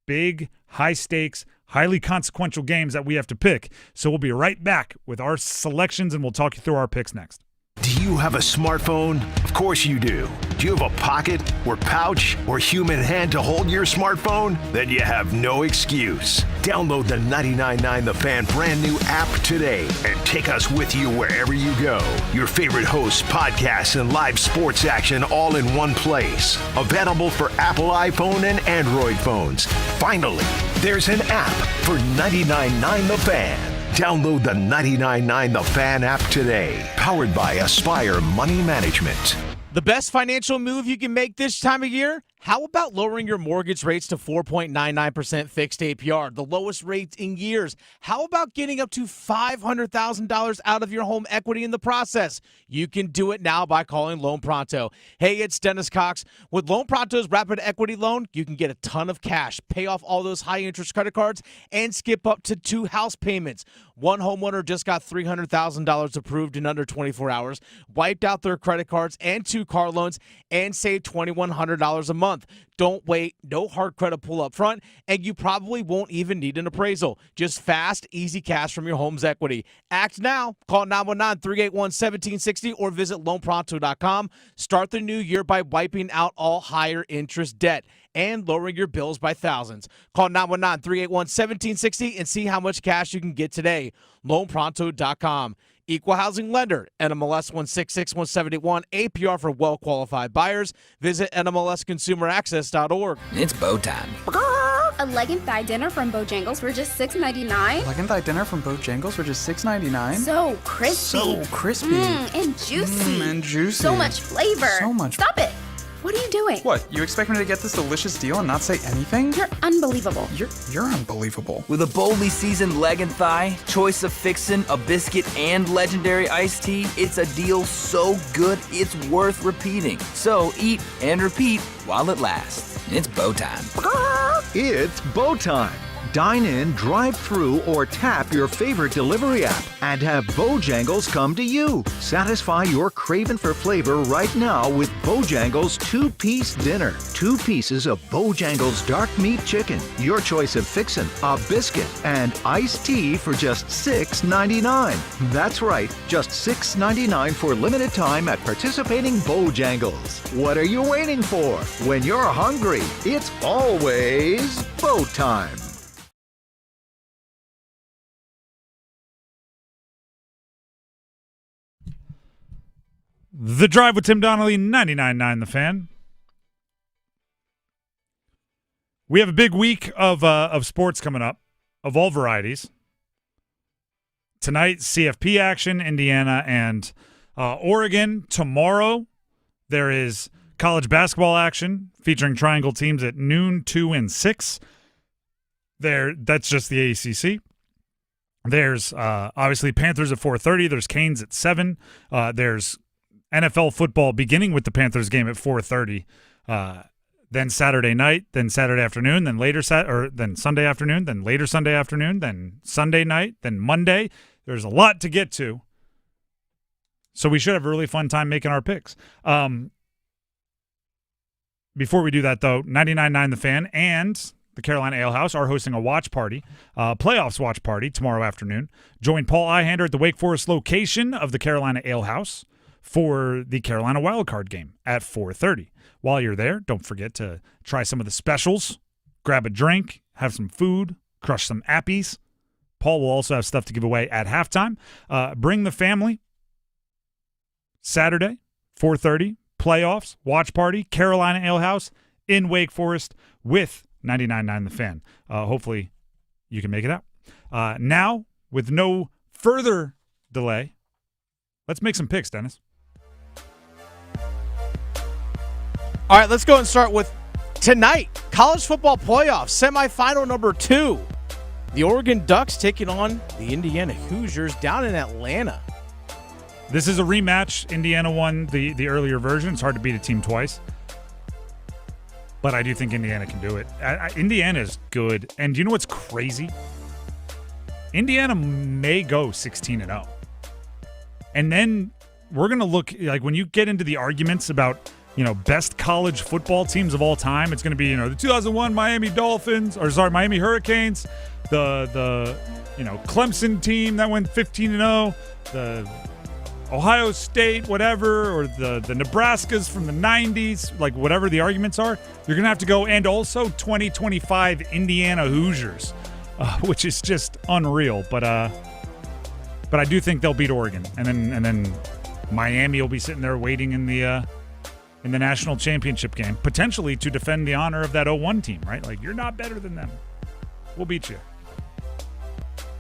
big, high-stakes, highly consequential games that we have to pick. So we'll be right back with our selections, and we'll talk you through our picks next. Do you have a smartphone? Of course you do. Do you have a pocket or pouch or human hand to hold your smartphone? Then you have no excuse. Download the 99.9 The Fan brand new app today and take us with you wherever you go. Your favorite hosts, podcasts, and live sports action all in one place. Available for Apple iPhone and Android phones. Finally, there's an app for 99.9 The Fan. Download the 99.9 The Fan app today. Powered by Aspire Money Management. The best financial move you can make this time of year? How about lowering your mortgage rates to 4.99% fixed APR, the lowest rates in years? How about getting up to $500,000 out of your home equity in the process? You can do it now by calling Loan Pronto. Hey, it's Dennis Cox. With Loan Pronto's Rapid Equity Loan, you can get a ton of cash, pay off all those high-interest credit cards, and skip up to 2 house payments. One homeowner just got $300,000 approved in under 24 hours, wiped out their credit cards and 2 car loans, and saved $2,100 a month. Don't wait, no hard credit pull up front, and you probably won't even need an appraisal. Just fast, easy cash from your home's equity. Act now. Call 919-381-1760 or visit loanpronto.com. Start the new year by wiping out all higher interest debt and lowering your bills by thousands. Call 919-381-1760 and see how much cash you can get today. loanpronto.com. Equal housing lender, NMLS 166171, APR for well-qualified buyers. Visit NMLSconsumeraccess.org. It's bow time. A leg and thigh dinner from Bojangles for just $6.99. Leg and thigh dinner from Bojangles for just $6.99. So crispy. And juicy. And juicy. So much flavor. So much. Stop it. What are you doing? What, you expect me to get this delicious deal and not say anything? You're unbelievable. You're unbelievable. With a boldly seasoned leg and thigh, choice of fixin', a biscuit, and legendary iced tea, it's a deal so good it's worth repeating. So eat and repeat while it lasts. It's bow time. It's bow time. Dine in, drive through, or tap your favorite delivery app and have Bojangles come to you. Satisfy your craving for flavor right now with Bojangles 2-piece dinner. 2 pieces of Bojangles dark meat chicken, your choice of fixin', a biscuit, and iced tea for just $6.99. That's right, just $6.99 for limited time at participating Bojangles. What are you waiting for? When you're hungry, it's always bow time. The Drive with Tim Donnelly, 99.9 The Fan. We have a big week of sports coming up, of all varieties. Tonight, CFP action, Indiana and Oregon. Tomorrow, there is college basketball action featuring triangle teams at noon, 2, and 6. That's just the ACC. There's obviously Panthers at 4:30. There's Canes at 7. There's NFL football beginning with the Panthers game at 4:30, then Saturday night, then Saturday afternoon, then then Sunday afternoon, then later Sunday afternoon, then Sunday night, then Monday. There's a lot to get to, so we should have a really fun time making our picks. Before we do that, though, 99.9 The Fan and the Carolina Ale House are hosting a watch party, playoffs watch party tomorrow afternoon. Join Paul Ihander at the Wake Forest location of the Carolina Ale House for the Carolina Wildcard game at 4:30. While you're there, don't forget to try some of the specials, grab a drink, have some food, crush some appies. Paul will also have stuff to give away at halftime. Bring the family. Saturday, 4:30, playoffs, watch party, Carolina Ale House in Wake Forest with 99.9 The Fan. Hopefully you can make it out. Now, with no further delay, let's make some picks, Dennis. All right, let's go and start with tonight. College football playoffs, semifinal number 2. The Oregon Ducks taking on the Indiana Hoosiers down in Atlanta. This is a rematch. Indiana won the earlier version. It's hard to beat a team twice. But I do think Indiana can do it. Indiana is good. And do you know what's crazy? Indiana may go 16-0. And then we're going to look, like when you get into the arguments about, best college football teams of all time, it's going to be, the 2001 Miami Hurricanes, the Clemson team that went 15-0, the Ohio State, whatever, or the Nebraskas from the 90s, like whatever the arguments are, you're going to have to go, and also 2025 Indiana Hoosiers, which is just unreal. But I do think they'll beat Oregon, and then Miami will be sitting there waiting in the national championship game, potentially to defend the honor of that 01 team, right? Like, you're not better than them. We'll beat you.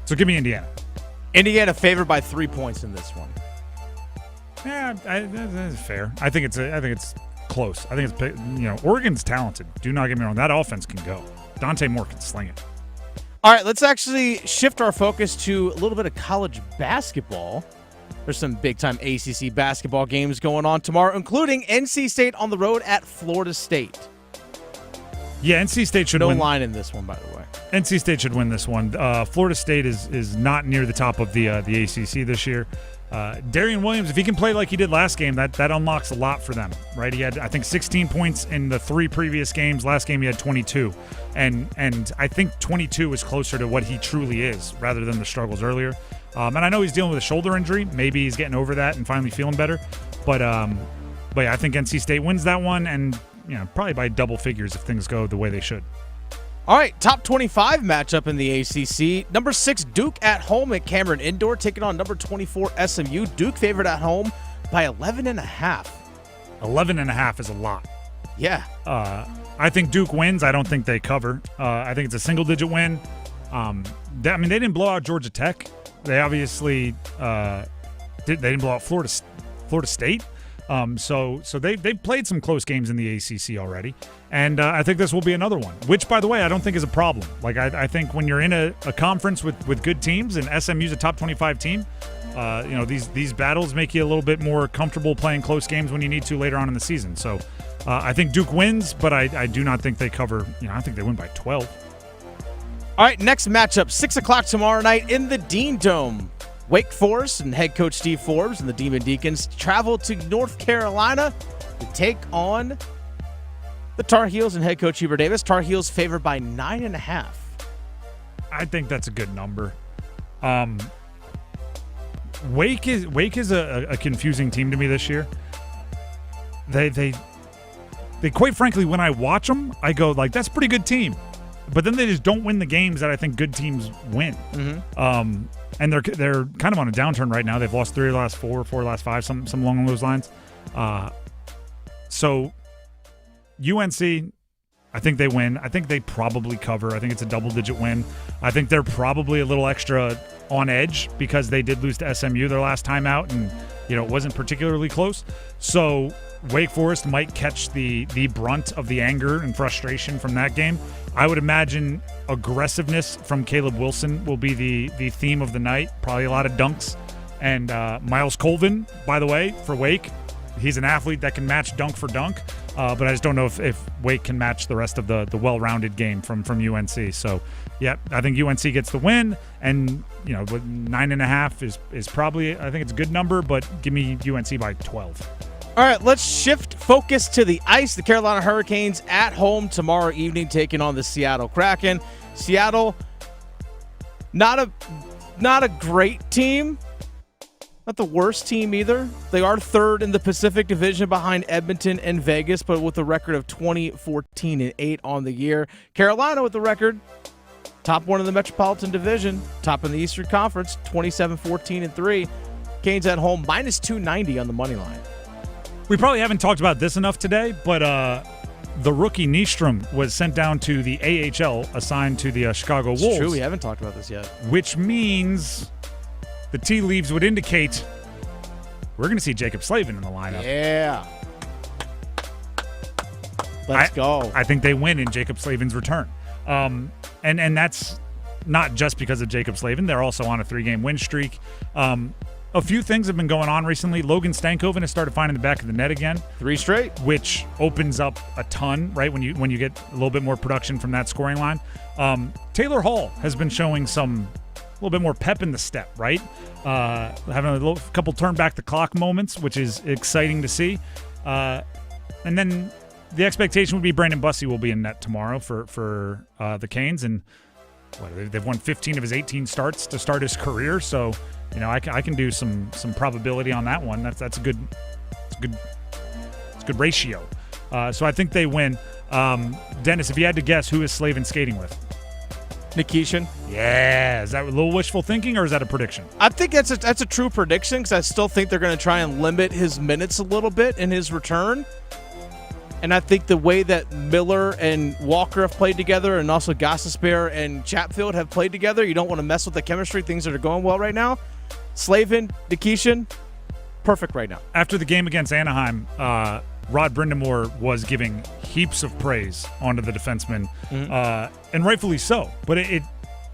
So give me Indiana. Indiana favored by 3 points in this one. Yeah, that's fair. I think it's close. I think it's Oregon's talented. Do not get me wrong. That offense can go. Dante Moore can sling it. All right, let's actually shift our focus to a little bit of college basketball. There's some big-time ACC basketball games going on tomorrow, including NC State on the road at Florida State. Yeah, NC State should win. No line in this one, by the way. NC State should win this one. Florida State is not near the top of the ACC this year. Darian Williams, if he can play like he did last game, that unlocks a lot for them, right? He had, I think, 16 points in the 3 previous games. Last game he had 22. And I think 22 is closer to what he truly is rather than the struggles earlier. And I know he's dealing with a shoulder injury. Maybe he's getting over that and finally feeling better. But yeah, I think NC State wins that one, and probably by double figures if things go the way they should. All right, top 25 matchup in the ACC. Number 6, Duke at home at Cameron Indoor, taking on number 24, SMU. Duke favored at home by 11.5. 11.5 is a lot. Yeah. I think Duke wins. I don't think they cover. I think it's a single-digit win. They didn't blow out Georgia Tech. They obviously they didn't blow out Florida State. So they've played some close games in the ACC already, and I think this will be another one, which, by the way, I don't think is a problem. Like, I think when you're in a conference with good teams, and SMU's a top 25 team, these battles make you a little bit more comfortable playing close games when you need to later on in the season. So I think Duke wins, but I do not think they cover. I think they win by 12. All right, next matchup, 6 o'clock tomorrow night in the Dean Dome. Wake Forest and head coach Steve Forbes and the Demon Deacons travel to North Carolina to take on the Tar Heels and head coach Hubert Davis. Tar Heels favored by 9.5. I think that's a good number. Wake is a confusing team to me this year. They quite frankly, when I watch them, I go like, that's a pretty good team. But then they just don't win the games that I think good teams win. Mm-hmm. And they're kind of on a downturn right now. They've lost 3 of the last 4 of the last 5, some along those lines. So UNC, I think they win. I think they probably cover. I think it's a double-digit win. I think they're probably a little extra on edge because they did lose to SMU their last time out, and it wasn't particularly close. So Wake Forest might catch the brunt of the anger and frustration from that game. I would imagine aggressiveness from Caleb Wilson will be the theme of the night. Probably a lot of dunks. And Miles Colvin, by the way, for Wake, he's an athlete that can match dunk for dunk. But I just don't know if Wake can match the rest of the well-rounded game from UNC. So, yeah, I think UNC gets the win. And, 9.5 is probably, I think it's a good number, but give me UNC by 12. All right, let's shift focus to the ice. The Carolina Hurricanes at home tomorrow evening taking on the Seattle Kraken. Seattle, not a great team. Not the worst team either. They are third in the Pacific Division behind Edmonton and Vegas, but with a record of 20-14-8 on the year. Carolina with the record, top 1 in the Metropolitan Division, top in the Eastern Conference, 27-14-3. Canes at home, minus 290 on the money line. We probably haven't talked about this enough today, but the rookie Nystrom was sent down to the AHL, assigned to the Chicago Wolves. It's true, we haven't talked about this yet. Which means the tea leaves would indicate we're going to see Jacob Slavin in the lineup. Yeah. Let's go. I think they win in Jacob Slavin's return. And that's not just because of Jacob Slavin. They're also on a 3-game win streak. a few things have been going on recently. Logan Stankoven has started finding the back of the net again. 3 straight. Which opens up a ton, right, when you get a little bit more production from that scoring line. Taylor Hall has been showing a little bit more pep in the step, right? Having a couple turn back the clock moments, which is exciting to see. And then the expectation would be Brandon Bussey will be in net tomorrow for the Canes, and they've won 15 of his 18 starts to start his career. So, I can do some probability on that one. That's a good ratio. So I think they win. Dennis, if you had to guess, who is Slavin skating with? Nikishin. Yeah, is that a little wishful thinking, or is that a prediction? I think that's a true prediction, because I still think they're going to try and limit his minutes a little bit in his return. And I think the way that Miller and Walker have played together, and also Gostisbehere and Chatfield have played together, you don't want to mess with the chemistry, things that are going well right now. Slavin, Nikishin, perfect right now. After the game against Anaheim, Rod Brindamore was giving heaps of praise onto the defenseman, and rightfully so. But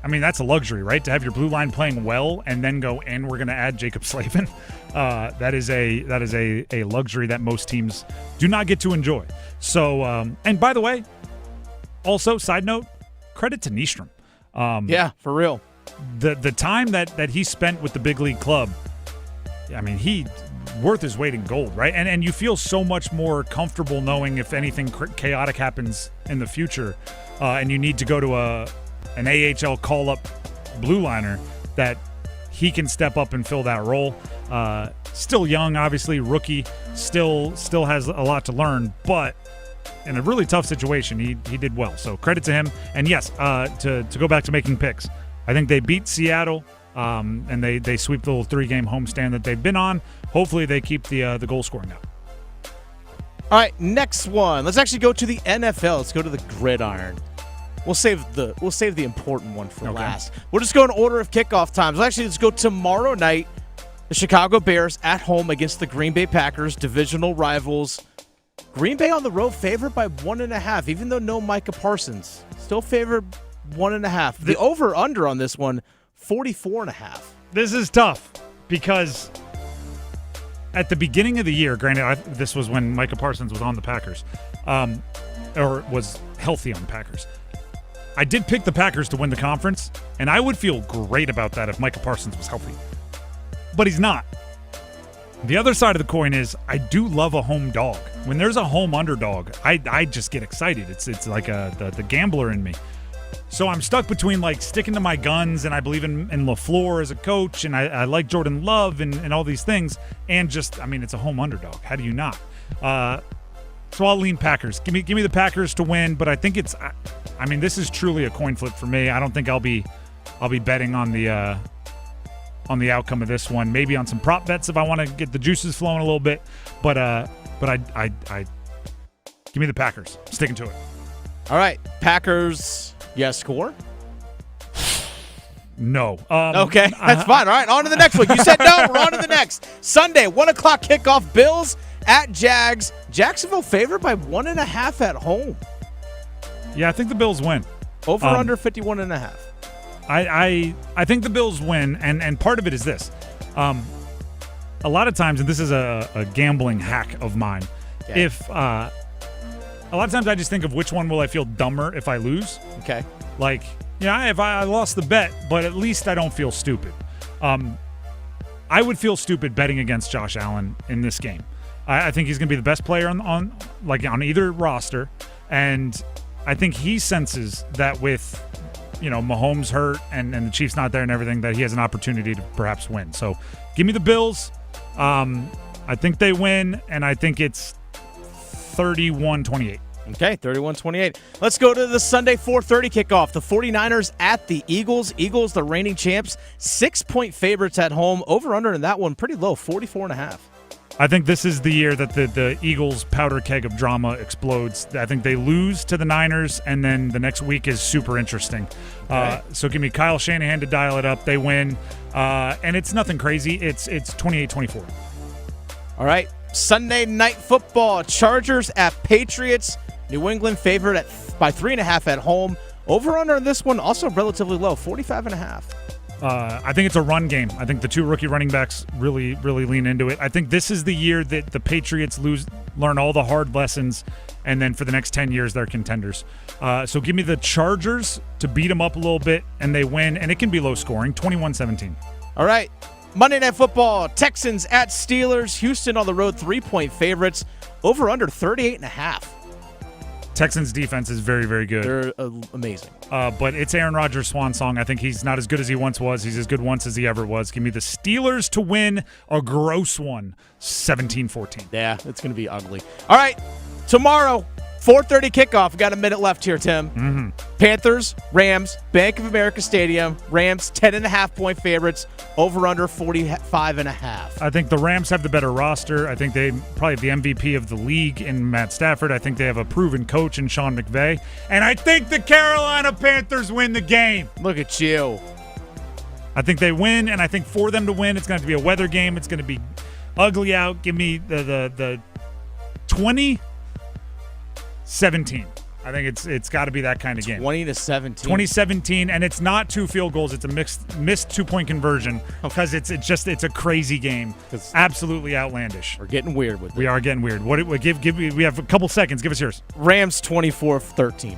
that's a luxury, right? To have your blue line playing well and then go, and we're going to add Jacob Slavin. That is a luxury that most teams do not get to enjoy. So, and by the way, also side note, credit to Nystrom. Yeah, for real. The time that he spent with the big league club, he worth his weight in gold, right? And you feel so much more comfortable knowing if anything chaotic happens in the future, and you need to go to an AHL call-up blue liner, that he can step up and fill that role. Still young, obviously, rookie, still has a lot to learn, but in a really tough situation, he did well. So credit to him. And yes, to go back to making picks, I think they beat Seattle, and they sweep the little 3-game homestand that they've been on. Hopefully they keep the goal scoring up. All right, next one. Let's actually go to the NFL. Let's go to the gridiron. We'll save the important one for last. We'll just go in order of kickoff times. Let's go tomorrow night. The Chicago Bears at home against the Green Bay Packers, divisional rivals. Green Bay on the road favored by 1.5, even though no Micah Parsons. Still favored 1.5. The over-under on this one, 44.5. This is tough because at the beginning of the year, granted, this was when Micah Parsons was on the Packers, or was healthy on the Packers. I did pick the Packers to win the conference, and I would feel great about that if Micah Parsons was healthy. But he's not. The other side of the coin is I do love a home dog. When there's a home underdog, I just get excited. It's like the gambler in me. So I'm stuck between sticking to my guns, and I believe in LaFleur as a coach, and I like Jordan Love and all these things, and just, it's a home underdog. How do you not? So I'll lean Packers. Give me the Packers to win, but I think this is truly a coin flip for me. I don't think I'll be betting on the outcome of this one. Maybe on some prop bets if I want to get the juices flowing a little bit, but I give me the Packers. Sticking to it. All right, Packers. Yes, score. No. Okay, that's fine. All right, on to the next one. You said no. We're on to the next. Sunday, 1 o'clock kickoff. Bills at Jags. Jacksonville favored by 1.5 at home. Yeah, I think the Bills win. Over under 51.5. I think the Bills win, and part of it is this. A lot of times, and this is a gambling hack of mine, okay. A lot of times I just think of which one will I feel dumber if I lose. Okay. If I lost the bet, but at least I don't feel stupid. I would feel stupid betting against Josh Allen in this game. I think he's going to be the best player on either roster, and I think he senses that with Mahomes hurt and the Chiefs not there and everything, that he has an opportunity to perhaps win. So give me the Bills. I think they win, and I think it's 31-28. Okay, 31-28. Let's go to the Sunday 4:30 kickoff. The 49ers at the Eagles. Eagles, the reigning champs, 6-point favorites at home. Over-under in that one pretty low, 44.5. I think this is the year that the Eagles' powder keg of drama explodes. I think they lose to the Niners, and then the next week is super interesting. Okay. So give me Kyle Shanahan to dial it up. They win, and it's nothing crazy. It's 28-24. All right, Sunday night football. Chargers at Patriots. New England favored by 3.5 at home. Over-under in this one also relatively low, 45.5. I think it's a run game. I think the two rookie running backs really, really lean into it. I think this is the year that the Patriots learn all the hard lessons, and then for the next 10 years, they're contenders. So give me the Chargers to beat them up a little bit, and they win, and it can be low scoring, 21-17. All right. Monday Night Football, Texans at Steelers. Houston on the road, 3-point favorites. Over under 38.5. Texans defense is very, very good. They're amazing. But it's Aaron Rodgers' swan song. I think he's not as good as he once was. He's as good once as he ever was. Give me the Steelers to win a gross one, 17-14. Yeah, it's going to be ugly. All right, tomorrow, 4:30 kickoff. We got a minute left here, Tim. Mm-hmm. Panthers, Rams, Bank of America Stadium. Rams 10.5-point favorites. Over under 45.5. I think the Rams have the better roster. I think they probably have the MVP of the league in Matt Stafford. I think they have a proven coach in Sean McVay. And I think the Carolina Panthers win the game. Look at you. I think they win, and I think for them to win, it's going to be a weather game. It's going to be ugly out. Give me the 20-17. I think it's got to be that kind of game. 20-17. 20-17, and it's not 2 field goals. It's a missed 2-point conversion because it's a crazy game. It's absolutely outlandish. We're getting weird with it. We are getting weird. Give me. We have a couple seconds. Give us yours. Rams 24-13.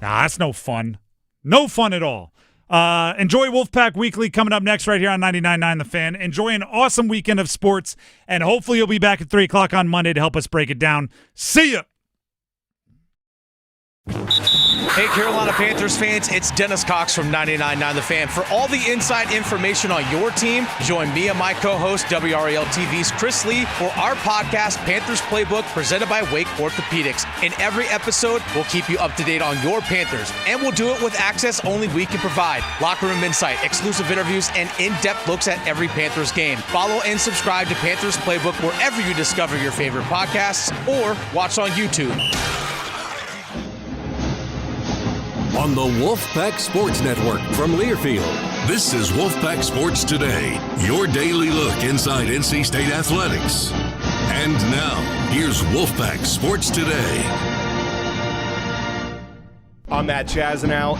Nah, that's no fun. No fun at all. Enjoy Wolfpack Weekly coming up next right here on 99.9 The Fan. Enjoy an awesome weekend of sports, and hopefully you'll be back at 3 o'clock on Monday to help us break it down. See ya. Hey, Carolina Panthers fans, it's Dennis Cox from 99.9 The Fan. For all the inside information on your team, join me and my co-host, WRAL TV's Chris Lee, for our podcast, Panthers Playbook, presented by Wake Orthopedics. In every episode, we'll keep you up to date on your Panthers, and we'll do it with access only we can provide. Locker room insight, exclusive interviews, and in-depth looks at every Panthers game. Follow and subscribe to Panthers Playbook wherever you discover your favorite podcasts, or watch on YouTube. On the Wolfpack Sports Network from Learfield, this is Wolfpack Sports Today, your daily look inside NC State athletics. And now, here's Wolfpack Sports Today. On that Chaz now,